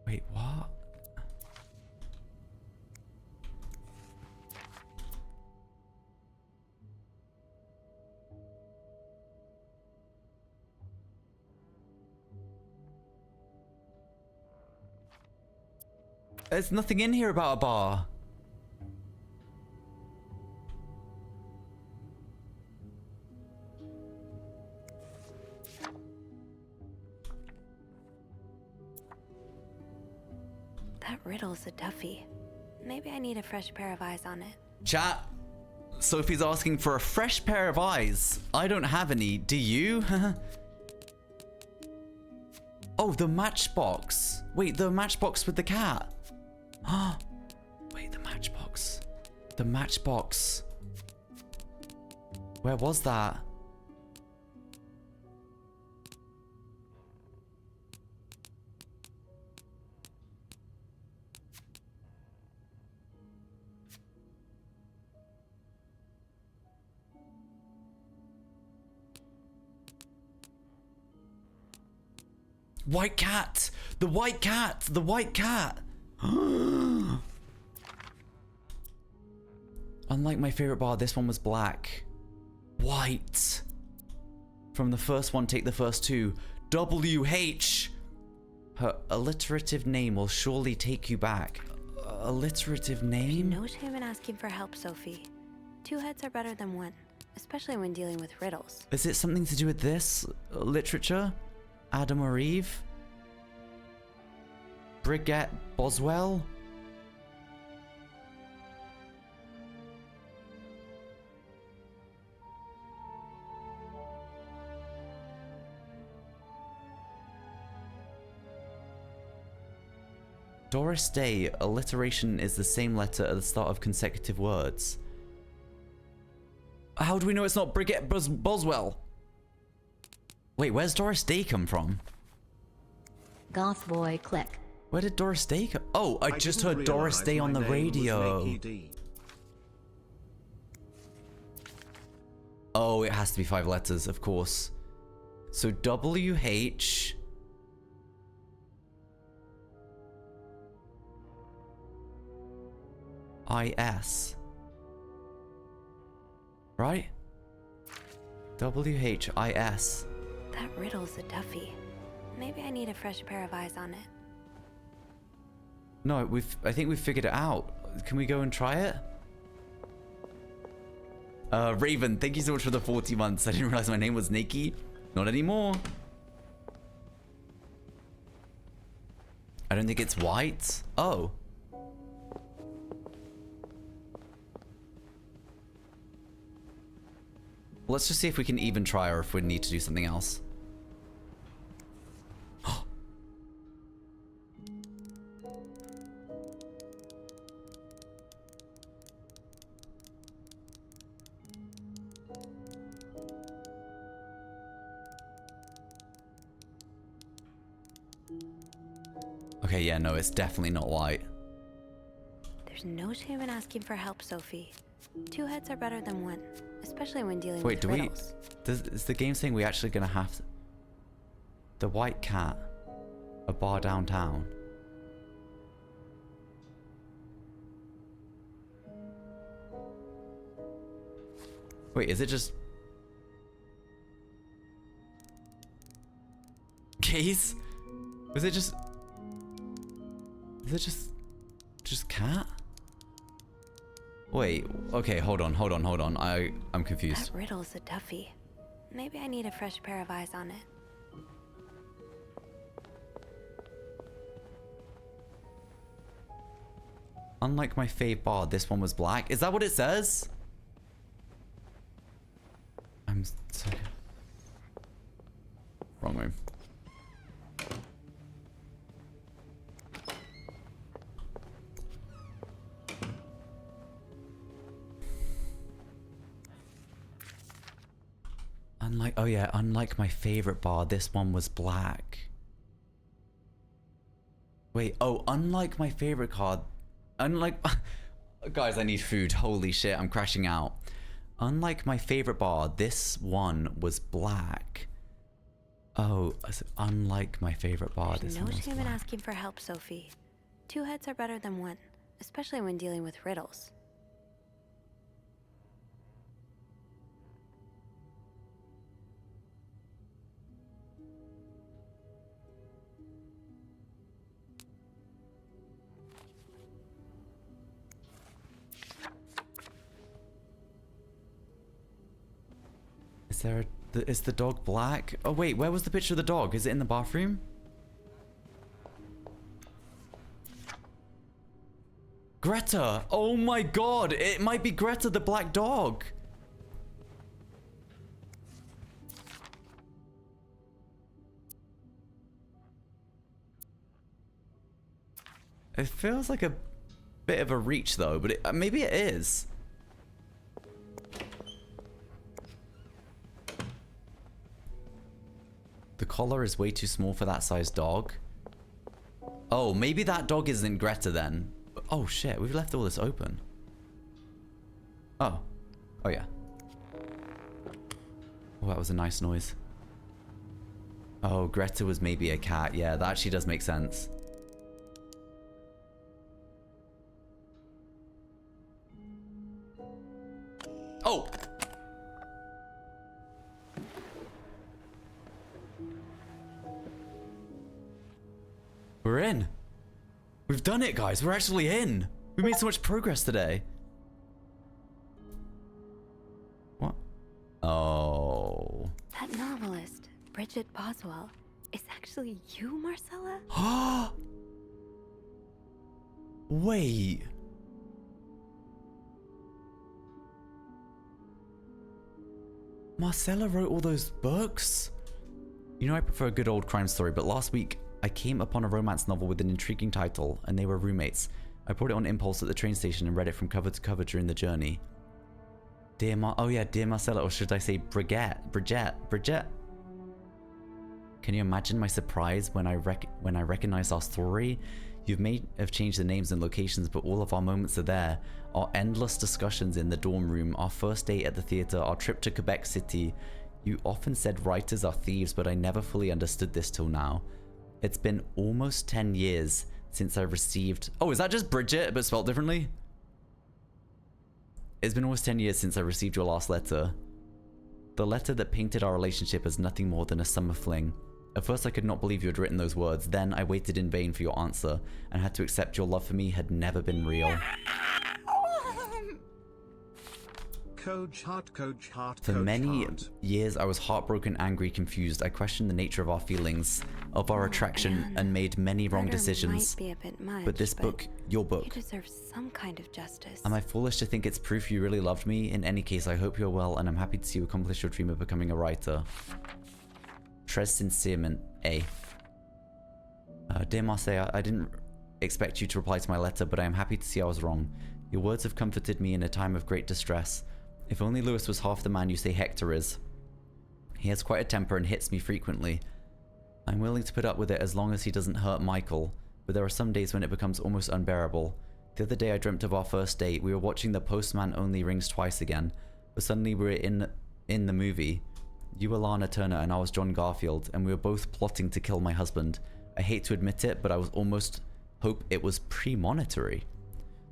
Speaker 1: Wait, what? There's nothing in here about a bar.
Speaker 7: That riddle's a toughie. Maybe I need a fresh pair of eyes on it.
Speaker 1: Chat. Sophie's asking for a fresh pair of eyes. I don't have any. Do you? Oh, the matchbox. Wait, the matchbox with the cat. Wait, the matchbox. The matchbox. Where was that? White cat! The white cat! The white cat! Unlike my favorite bar, this one was black. White. From the first one, take the first two. WH! Her alliterative name will surely take you back. Alliterative name?
Speaker 7: No shame in asking for help, Sophie. Two heads are better than one, especially when dealing with riddles.
Speaker 1: Is it something to do with this? Literature? Adam or Eve? Brigette Boswell? Doris Day, alliteration is the same letter at the start of consecutive words. How do we know it's not Brigette Boswell? Wait, where's Doris Day come from?
Speaker 2: Goth boy click.
Speaker 1: Where did Doris Day come? Oh, I just heard Doris Day on the radio. Oh, it has to be 5 letters, of course. So WH. IS. Right? WHIS.
Speaker 7: That riddle's a toughie. Maybe I need a fresh pair of eyes on it.
Speaker 1: No, I think we've figured it out. Can we go and try it? Raven, thank you so much for the 40 months. I didn't realize my name was Nikki. Not anymore. I don't think it's white. Oh. Let's just see if we can even try or if we need to do something else. Okay, yeah, no, it's definitely not white.
Speaker 7: There's no shame in asking for help, Sophie. 2 heads are better than 1, especially when dealing
Speaker 1: Wait,
Speaker 7: with
Speaker 1: do
Speaker 7: riddles.
Speaker 1: is the game saying we actually gonna have the White Cat, a bar downtown? Wait, is it just keys? Is it just cat? Wait, okay, hold on. I'm confused.
Speaker 7: That riddle's a toughie. Maybe I need a fresh pair of eyes on it.
Speaker 1: Unlike my fave bar, this one was black. Is that what it says? I'm so... Wrong room. Unlike my favorite bar, this one was black. Wait, oh, unlike my favorite card, guys, I need food. Holy shit, I'm crashing out. Unlike my favorite bar, this one was black. Oh, unlike my favorite bar,
Speaker 7: There's
Speaker 1: this
Speaker 7: no
Speaker 1: one was
Speaker 7: shame in
Speaker 1: black.
Speaker 7: asking for help, Sophie. 2 heads are better than 1, especially when dealing with riddles.
Speaker 1: Is the dog black? Oh wait, where was the picture of the dog? Is it in the bathroom? Greta! Oh my god! It might be Greta the black dog! It feels like a bit of a reach though, but maybe it is. The collar is way too small for that size dog. Oh, maybe that dog isn't Greta then. Oh shit, we've left all this open. Oh. Oh yeah. Oh, that was a nice noise. Oh, Greta was maybe a cat. Yeah, that actually does make sense. Oh! We're in. We've done it, guys. We're actually in. We made so much progress today. What? Oh.
Speaker 7: That novelist, Bridget Boswell, is actually you, Marcella?
Speaker 1: Wait. Marcella wrote all those books? You know I prefer a good old crime story, but last week I came upon a romance novel with an intriguing title, and they were roommates. I bought it on impulse at the train station and read it from cover to cover during the journey. Dear Marcella, or should I say Bridget? Can you imagine my surprise when I recognized our story? You may have changed the names and locations, but all of our moments are there. Our endless discussions in the dorm room, our first date at the theater, our trip to Quebec City. You often said writers are thieves, but I never fully understood this till now. It's been almost 10 years since I received... Oh, is that just Bridget, but spelled differently? It's been almost 10 years since I received your last letter. The letter that painted our relationship as nothing more than a summer fling. At first I could not believe you had written those words. Then I waited in vain for your answer and had to accept your love for me had never been real.
Speaker 3: Coach heart.
Speaker 1: For many years, I was heartbroken, angry, confused. I questioned the nature of our feelings, of our attraction, and made many wrong decisions.
Speaker 7: Might be a bit much,
Speaker 1: but this book, your book,
Speaker 7: you deserve some kind of justice.
Speaker 1: am I foolish to think it's proof you really loved me? In any case, I hope you're well, and I'm happy to see you accomplish your dream of becoming a writer. Tres sincerement, A. Dear Marseille, I didn't expect you to reply to my letter, but I am happy to see I was wrong. Your words have comforted me in a time of great distress. If only Lewis was half the man you say Hector is. He has quite a temper and hits me frequently. I'm willing to put up with it as long as he doesn't hurt Michael. but there are some days when it becomes almost unbearable. The other day I dreamt of our first date. We were watching The Postman Only Rings Twice again, but suddenly we were in the movie. You were Lana Turner and I was John Garfield, and we were both plotting to kill my husband. I hate to admit it, but I was almost hope it was premonitory.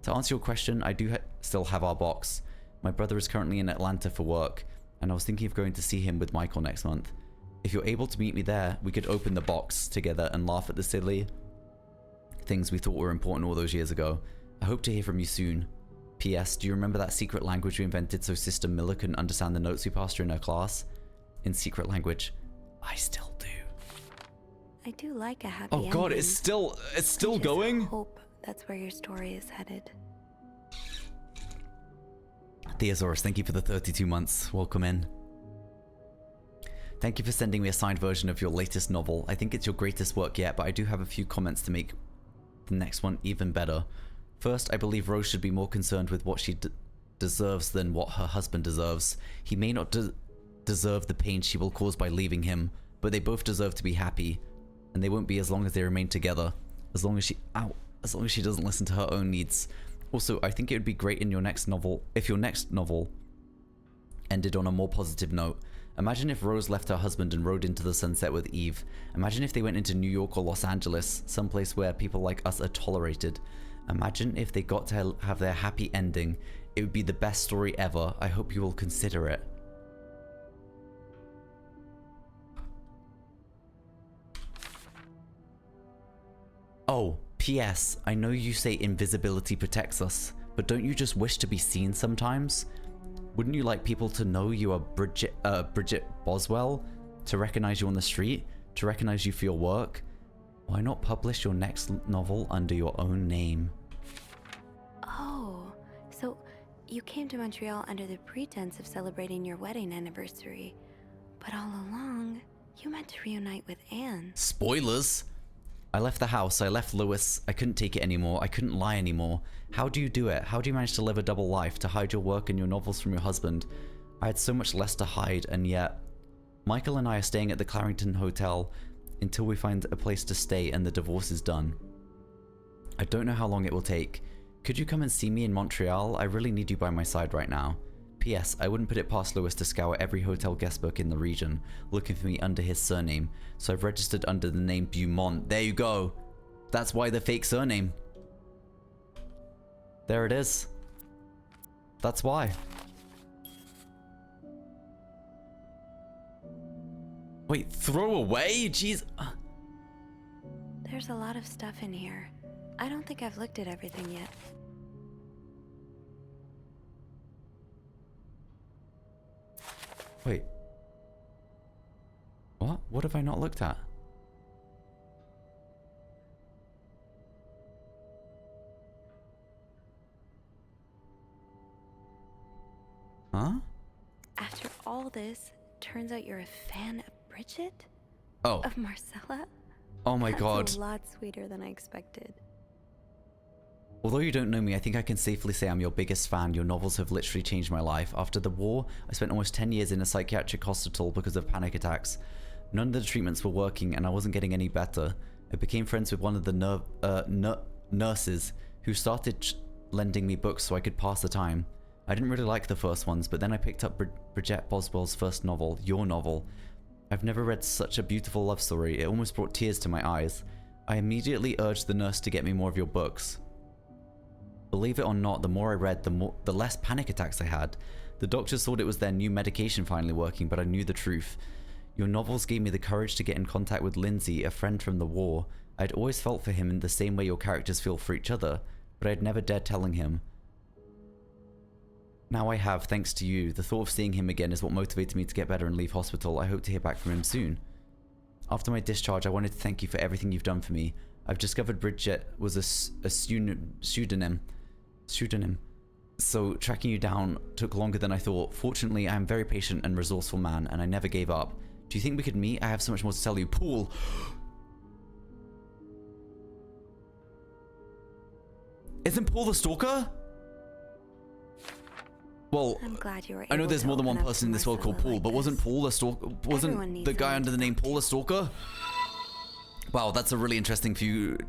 Speaker 1: To answer your question, I do still have our box. My brother is currently in Atlanta for work, and I was thinking of going to see him with Michael next month. If you're able to meet me there, we could open the box together and laugh at the silly things we thought were important all those years ago. I hope to hear from you soon. P.S. Do you remember that secret language we invented so Sister Miller couldn't understand the notes we passed her in her class? In secret language, I still do.
Speaker 7: I do like a happy
Speaker 1: Oh god,
Speaker 7: ending.
Speaker 1: it's still
Speaker 7: I
Speaker 1: going?
Speaker 7: just hope that's where your story is headed.
Speaker 1: Theosaurus, thank you for the 32 months. Welcome in. Thank you for sending me a signed version of your latest novel. I think it's your greatest work yet, but I do have a few comments to make the next one even better. First, I believe Rose should be more concerned with what she deserves than what her husband deserves. He may not deserve the pain she will cause by leaving him, but they both deserve to be happy, and they won't be as long as they remain together. As long as she doesn't listen to her own needs. Also, I think it would be great in your next novel if your next novel ended on a more positive note. Imagine if Rose left her husband and rode into the sunset with Eve. Imagine if they went into New York or Los Angeles, someplace where people like us are tolerated. Imagine if they got to have their happy ending. It would be the best story ever. I hope you will consider it. Oh, P.S. I know you say invisibility protects us, but don't you just wish to be seen sometimes? Wouldn't you like people to know you are Bridget Boswell? To recognize you on the street? To recognize you for your work? Why not publish your next novel under your own name?
Speaker 7: Oh, so you came to Montreal under the pretense of celebrating your wedding anniversary, but all along, you meant to reunite with Anne.
Speaker 1: Spoilers! I left the house, I left Lewis, I couldn't take it anymore, I couldn't lie anymore. How do you do it? How do you manage to live a double life, to hide your work and your novels from your husband? I had so much less to hide, and yet... Michael and I are staying at the Clarington Hotel until we find a place to stay and the divorce is done. I don't know how long it will take. Could you come and see me in Montreal? I really need you by my side right now. P.S. I wouldn't put it past Lewis to scour every hotel guestbook in the region, looking for me under his surname, so I've registered under the name Beaumont. There you go! That's why the fake surname. There it is. That's why. Wait, throw away? Jeez.
Speaker 7: There's a lot of stuff in here. I don't think I've looked at everything yet.
Speaker 1: Wait. What? What have I not looked at? Huh?
Speaker 7: After all this, turns out you're a fan of Bridget?
Speaker 1: Oh.
Speaker 7: Of Marcella?
Speaker 1: Oh my god.
Speaker 7: That's a lot sweeter than I expected.
Speaker 1: Although you don't know me, I think I can safely say I'm your biggest fan. Your novels have literally changed my life. After the war, I spent almost 10 years in a psychiatric hospital because of panic attacks. None of the treatments were working and I wasn't getting any better. I became friends with one of the nurses who started lending me books so I could pass the time. I didn't really like the first ones, but then I picked up Bridget Boswell's first novel, your novel. I've never read such a beautiful love story. It almost brought tears to my eyes. I immediately urged the nurse to get me more of your books. Believe it or not, the more I read, the less panic attacks I had. The doctors thought it was their new medication finally working, but I knew the truth. Your novels gave me the courage to get in contact with Lindsay, a friend from the war. I'd always felt for him in the same way your characters feel for each other, but I'd never dared telling him. Now I have, thanks to you. The thought of seeing him again is what motivated me to get better and leave hospital. I hope to hear back from him soon. After my discharge, I wanted to thank you for everything you've done for me. I've discovered Bridget was a pseudonym. So tracking you down took longer than I thought. Fortunately, I am a very patient and resourceful man, and I never gave up. Do you think we could meet? I have so much more to tell you. Paul! Isn't Paul the stalker? Well,
Speaker 7: I'm glad you were
Speaker 1: I know
Speaker 7: able
Speaker 1: there's
Speaker 7: to
Speaker 1: more than one
Speaker 7: open up
Speaker 1: person in
Speaker 7: to
Speaker 1: this world called
Speaker 7: Marcella
Speaker 1: Paul,
Speaker 7: like
Speaker 1: but
Speaker 7: this.
Speaker 1: wasn't Paul the stalker?
Speaker 7: Everyone
Speaker 1: Wasn't
Speaker 7: needs
Speaker 1: the guy
Speaker 7: someone
Speaker 1: under
Speaker 7: to
Speaker 1: the name
Speaker 7: talk
Speaker 1: Paul
Speaker 7: to.
Speaker 1: a stalker? Wow, that's a really interesting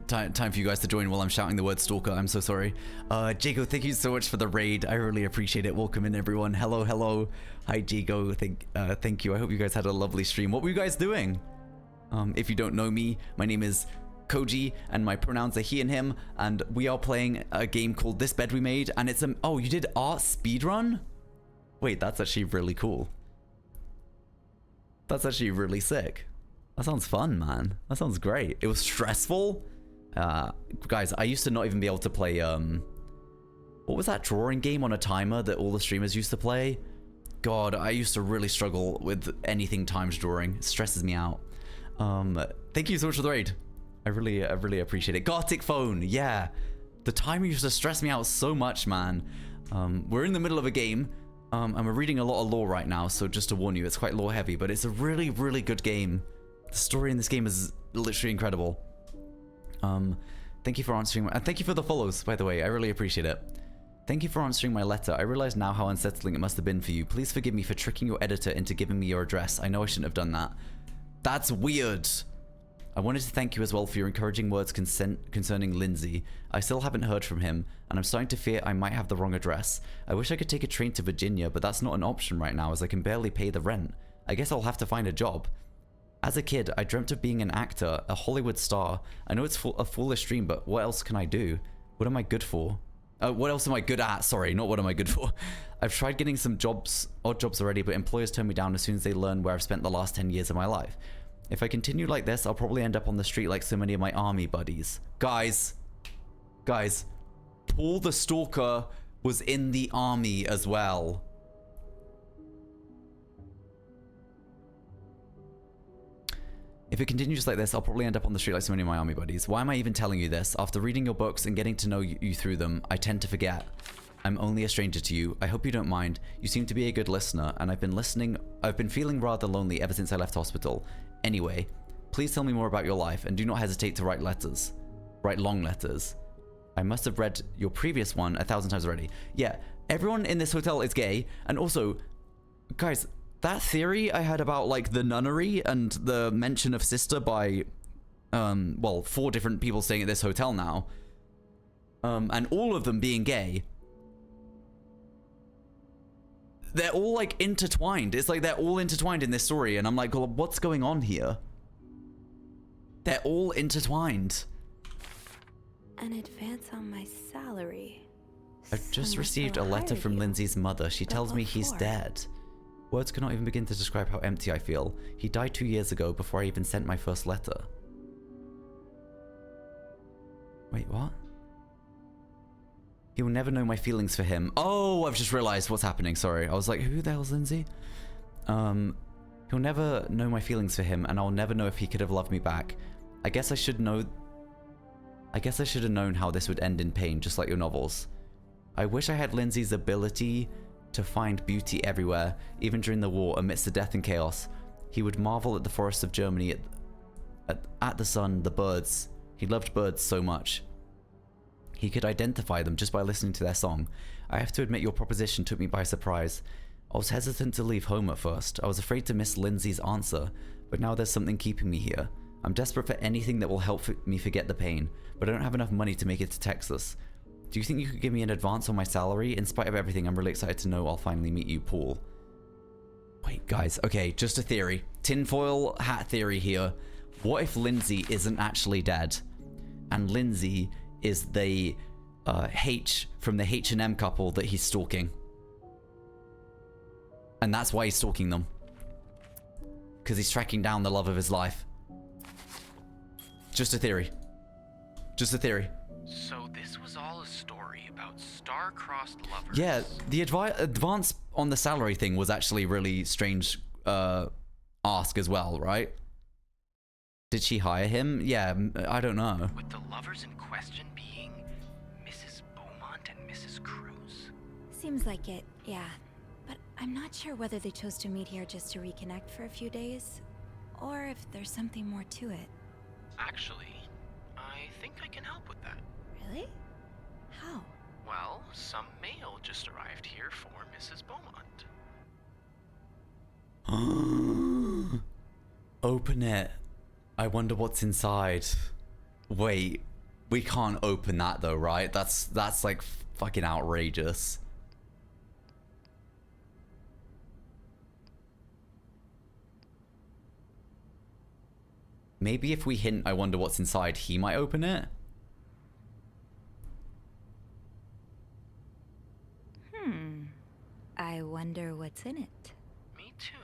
Speaker 1: time for you guys to join while I'm shouting the word stalker. I'm so sorry. Jago, thank you so much for the raid. I really appreciate it. Welcome in, everyone. Hello, hello. Hi, Jago. Thank you. I hope you guys had a lovely stream. What were you guys doing? If you don't know me, my name is Koji, and my pronouns are he and him, and we are playing a game called This Bed We Made, and it's a... Oh, you did art speedrun? Wait, that's actually really cool. That's actually really sick. That sounds fun, man. That sounds great. It was stressful. Guys, I used to not even be able to play, what was that drawing game on a timer that all the streamers used to play? God, I used to really struggle with anything timed drawing. It stresses me out. Thank you so much for the raid. I really appreciate it. Gartic phone, yeah. The timer used to stress me out so much, man. We're in the middle of a game. And we're reading a lot of lore right now, so just to warn you, it's quite lore heavy, but it's a really, really good game. The story in this game is literally incredible. Thank you for answering, and thank you for the follows, by the way. I really appreciate it. Thank you for answering my letter. I realize now how unsettling it must have been for you. Please forgive me for tricking your editor into giving me your address. I know I shouldn't have done that. That's weird. I wanted to thank you as well for your encouraging words concerning Lindsay. I still haven't heard from him, and I'm starting to fear I might have the wrong address. I wish I could take a train to Virginia, but that's not an option right now as I can barely pay the rent. I guess I'll have to find a job. As a kid, I dreamt of being an actor, a Hollywood star. I know it's a foolish dream, but what else can I do? What am I good for? What else am I good at? Sorry, not what am I good for. I've tried getting some odd jobs already, but employers turn me down as soon as they learn where I've spent the last 10 years of my life. If I continue like this, I'll probably end up on the street like so many of my army buddies. Guys, Paul the Stalker was in the army as well. If it continues like this, I'll probably end up on the street like so many of my army buddies. Why am I even telling you this? After reading your books and getting to know you through them, I tend to forget. I'm only a stranger to you. I hope you don't mind. You seem to be a good listener, and I've been feeling rather lonely ever since I left hospital. Anyway, please tell me more about your life, and do not hesitate to write letters. Write long letters. I must have read your previous one 1,000 times already. Yeah, everyone in this hotel is gay, and also, guys, that theory I had about, like, the nunnery and the mention of sister by, well, 4 different people staying at this hotel now, and all of them being gay, they're all, like, intertwined. It's like they're all intertwined in this story, and I'm like, well, what's going on here? They're all intertwined.
Speaker 7: An advance on my salary.
Speaker 1: I've just received a letter from Lindsay's mother. She tells me he's dead. Words cannot even begin to describe how empty I feel. He died 2 years ago before I even sent my first letter. Wait, what? He will never know my feelings for him. Oh, I've just realized what's happening. Sorry. I was like, who the hell's Lindsay? He'll never know my feelings for him, and I'll never know if he could have loved me back. I guess I should have known how this would end in pain, just like your novels. I wish I had Lindsay's ability to find beauty everywhere, even during the war, amidst the death and chaos. He would marvel at the forests of Germany, at the sun, the birds. He loved birds so much. He could identify them just by listening to their song. I have to admit your proposition took me by surprise. I was hesitant to leave home at first. I was afraid to miss Lindsay's answer, but now there's something keeping me here. I'm desperate for anything that will help me forget the pain, but I don't have enough money to make it to Texas. Do you think you could give me an advance on my salary? In spite of everything, I'm really excited to know I'll finally meet you, Paul. Wait, guys. Okay, just a theory. Tinfoil hat theory here. What if Lindsay isn't actually dead? And Lindsay is the H from the H&M couple that he's stalking. And that's why he's stalking them. Because he's tracking down the love of his life. Just a theory. Just a theory.
Speaker 6: So this was all a story about star-crossed lovers.
Speaker 1: Yeah, the advance on the salary thing was actually really strange ask as well, right? Did she hire him? Yeah, I don't know.
Speaker 6: With the lovers in question being Mrs. Beaumont and Mrs. Cruz?
Speaker 4: Seems like it, yeah. But I'm not sure whether they chose to meet here just to reconnect for a few days, or if there's something more to it.
Speaker 6: Actually, I think I can help with that.
Speaker 4: Really? How?
Speaker 6: Well, some mail just arrived here for Mrs. Beaumont.
Speaker 1: Open it. I wonder what's inside. Wait, we can't open that though, right? That's like fucking outrageous. Maybe if we hint, I wonder what's inside, he might open it?
Speaker 4: I wonder what's in it.
Speaker 6: Me too.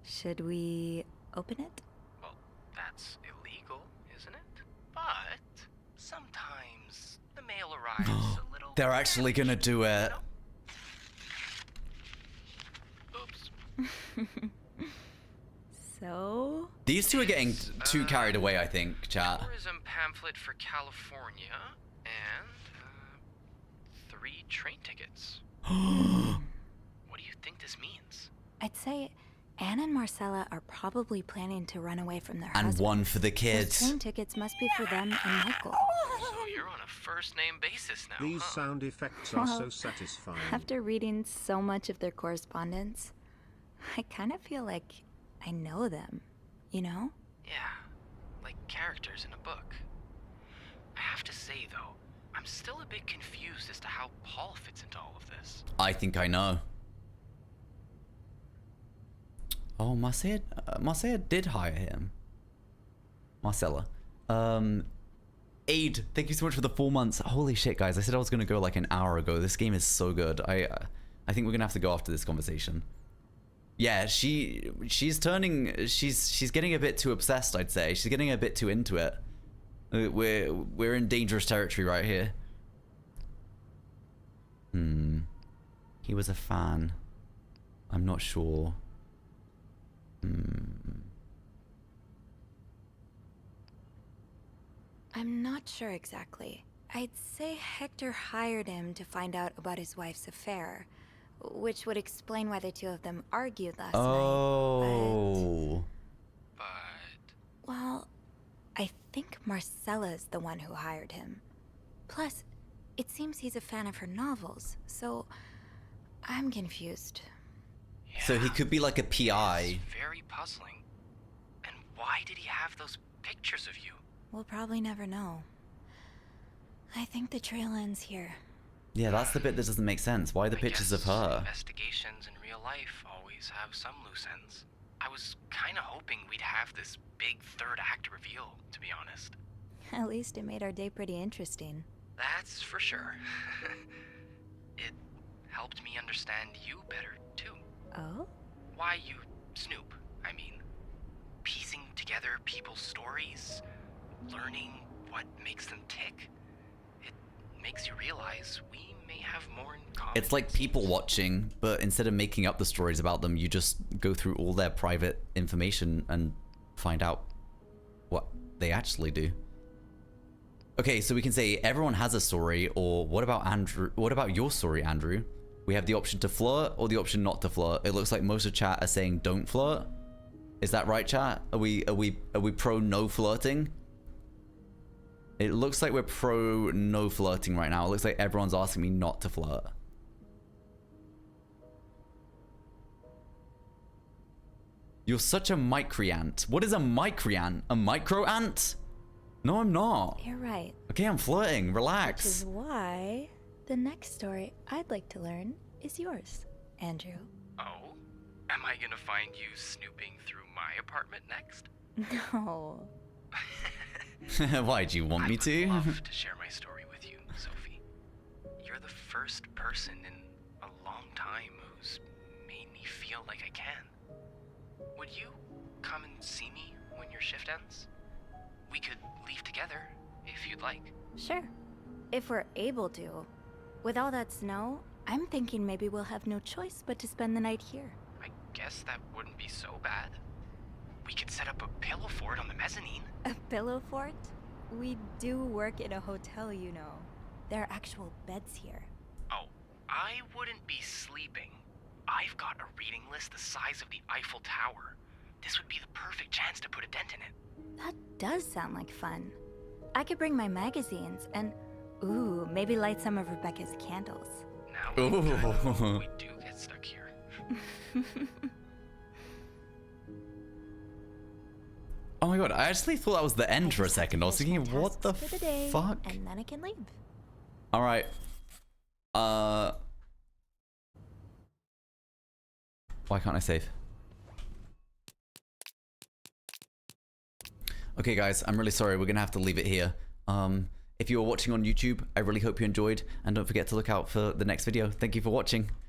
Speaker 4: Should we open it?
Speaker 6: Well, that's illegal, isn't it? But sometimes the mail arrives a little.
Speaker 1: They're actually gonna do it.
Speaker 6: Oops.
Speaker 4: So?
Speaker 1: These two are getting too carried away, I think, chat.
Speaker 6: Tourism pamphlet for California and 3 train tickets. What do you think this means?
Speaker 4: I'd say Anne and Marcella are probably planning to run away from their
Speaker 1: And
Speaker 4: husband.
Speaker 1: one for the
Speaker 4: Those
Speaker 1: kids.
Speaker 4: train tickets must be for them and Michael.
Speaker 6: So you're on a first name basis now,
Speaker 3: These
Speaker 6: huh?
Speaker 3: sound effects are so
Speaker 4: Well,
Speaker 3: satisfying.
Speaker 4: After reading so much of their correspondence, I kind of feel like I know them, you know?
Speaker 6: Yeah, like characters in a book. I have to say, though, I'm still a bit confused as to how Paul fits into all of this.
Speaker 1: I think I know. Oh, Marcia did hire him. Marcella. Aid, thank you so much for the 4 months. Holy shit, guys. I said I was going to go like an hour ago. This game is so good. I think we're going to have to go after this conversation. Yeah, she's getting a bit too obsessed, I'd say. She's getting a bit too into it. We're in dangerous territory right here. He was a fan. I'm not sure.
Speaker 4: I'm not sure exactly. I'd say Hector hired him to find out about his wife's affair, which would explain why the two of them argued last night.
Speaker 1: Oh.
Speaker 6: But
Speaker 4: Well, I think Marcella's the one who hired him. Plus, it seems he's a fan of her novels, so I'm confused.
Speaker 1: So he could be like a PI.
Speaker 6: it's very puzzling. And why did he have those pictures of you?
Speaker 4: We'll probably never know. I think the trail ends here.
Speaker 1: Yeah, that's the bit that doesn't make sense. Why the
Speaker 6: I
Speaker 1: pictures of
Speaker 6: guess
Speaker 1: her?
Speaker 6: Investigations in real life always have some loose ends. I was kind of hoping we'd have this big third act reveal, to be honest.
Speaker 4: At least it made our day pretty interesting.
Speaker 6: That's for sure. It helped me understand you better, too.
Speaker 4: Oh?
Speaker 6: Why you snoop, I mean. Piecing together people's stories, learning what makes them tick. It makes you realize we may have more in common.
Speaker 1: It's like people watching, but instead of making up the stories about them, you just go through all their private information and find out what they actually do. Okay, so we can say everyone has a story, or what about Andrew? What about your story, Andrew? We have the option to flirt or the option not to flirt. It looks like most of chat are saying don't flirt. Is that right, chat? Are we pro no flirting? It looks like we're pro no flirting right now. It looks like everyone's asking me not to flirt. You're such a micro-ant. What is a micro-ant? A micro-ant? No, I'm not.
Speaker 4: You're right.
Speaker 1: Okay, I'm flirting.
Speaker 4: Which
Speaker 1: Relax.
Speaker 4: is why the next story I'd like to learn is yours, Andrew.
Speaker 6: Oh? Am I gonna find you snooping through my apartment next?
Speaker 4: No.
Speaker 1: Why, do you want me to?
Speaker 6: I would love to share my story with you, Sophie. You're the first person in a long time who's made me feel like I can. Would you come and see me when your shift ends? We could leave together, if you'd like.
Speaker 4: Sure. If we're able to. With all that snow, I'm thinking maybe we'll have no choice but to spend the night here.
Speaker 6: I guess that wouldn't be so bad. We could set up a pillow fort on the mezzanine.
Speaker 4: A pillow fort? We do work in a hotel, you know. There are actual beds here.
Speaker 6: Oh, I wouldn't be sleeping. I've got a reading list the size of the Eiffel Tower. This would be the perfect chance to put a dent in it.
Speaker 4: That does sound like fun. I could bring my magazines and, ooh, maybe light some of Rebecca's candles.
Speaker 6: Now we do get stuck here.
Speaker 1: Oh my god, I actually thought that was the end for a
Speaker 4: just have to
Speaker 1: second. I was
Speaker 4: finish
Speaker 1: thinking,
Speaker 4: my
Speaker 1: what the
Speaker 4: tasks for the day,
Speaker 1: fuck?
Speaker 4: And then I can leave.
Speaker 1: Alright. Why can't I save? Okay guys, I'm really sorry, we're gonna have to leave it here. If you were watching on YouTube, I really hope you enjoyed, and don't forget to look out for the next video. Thank you for watching.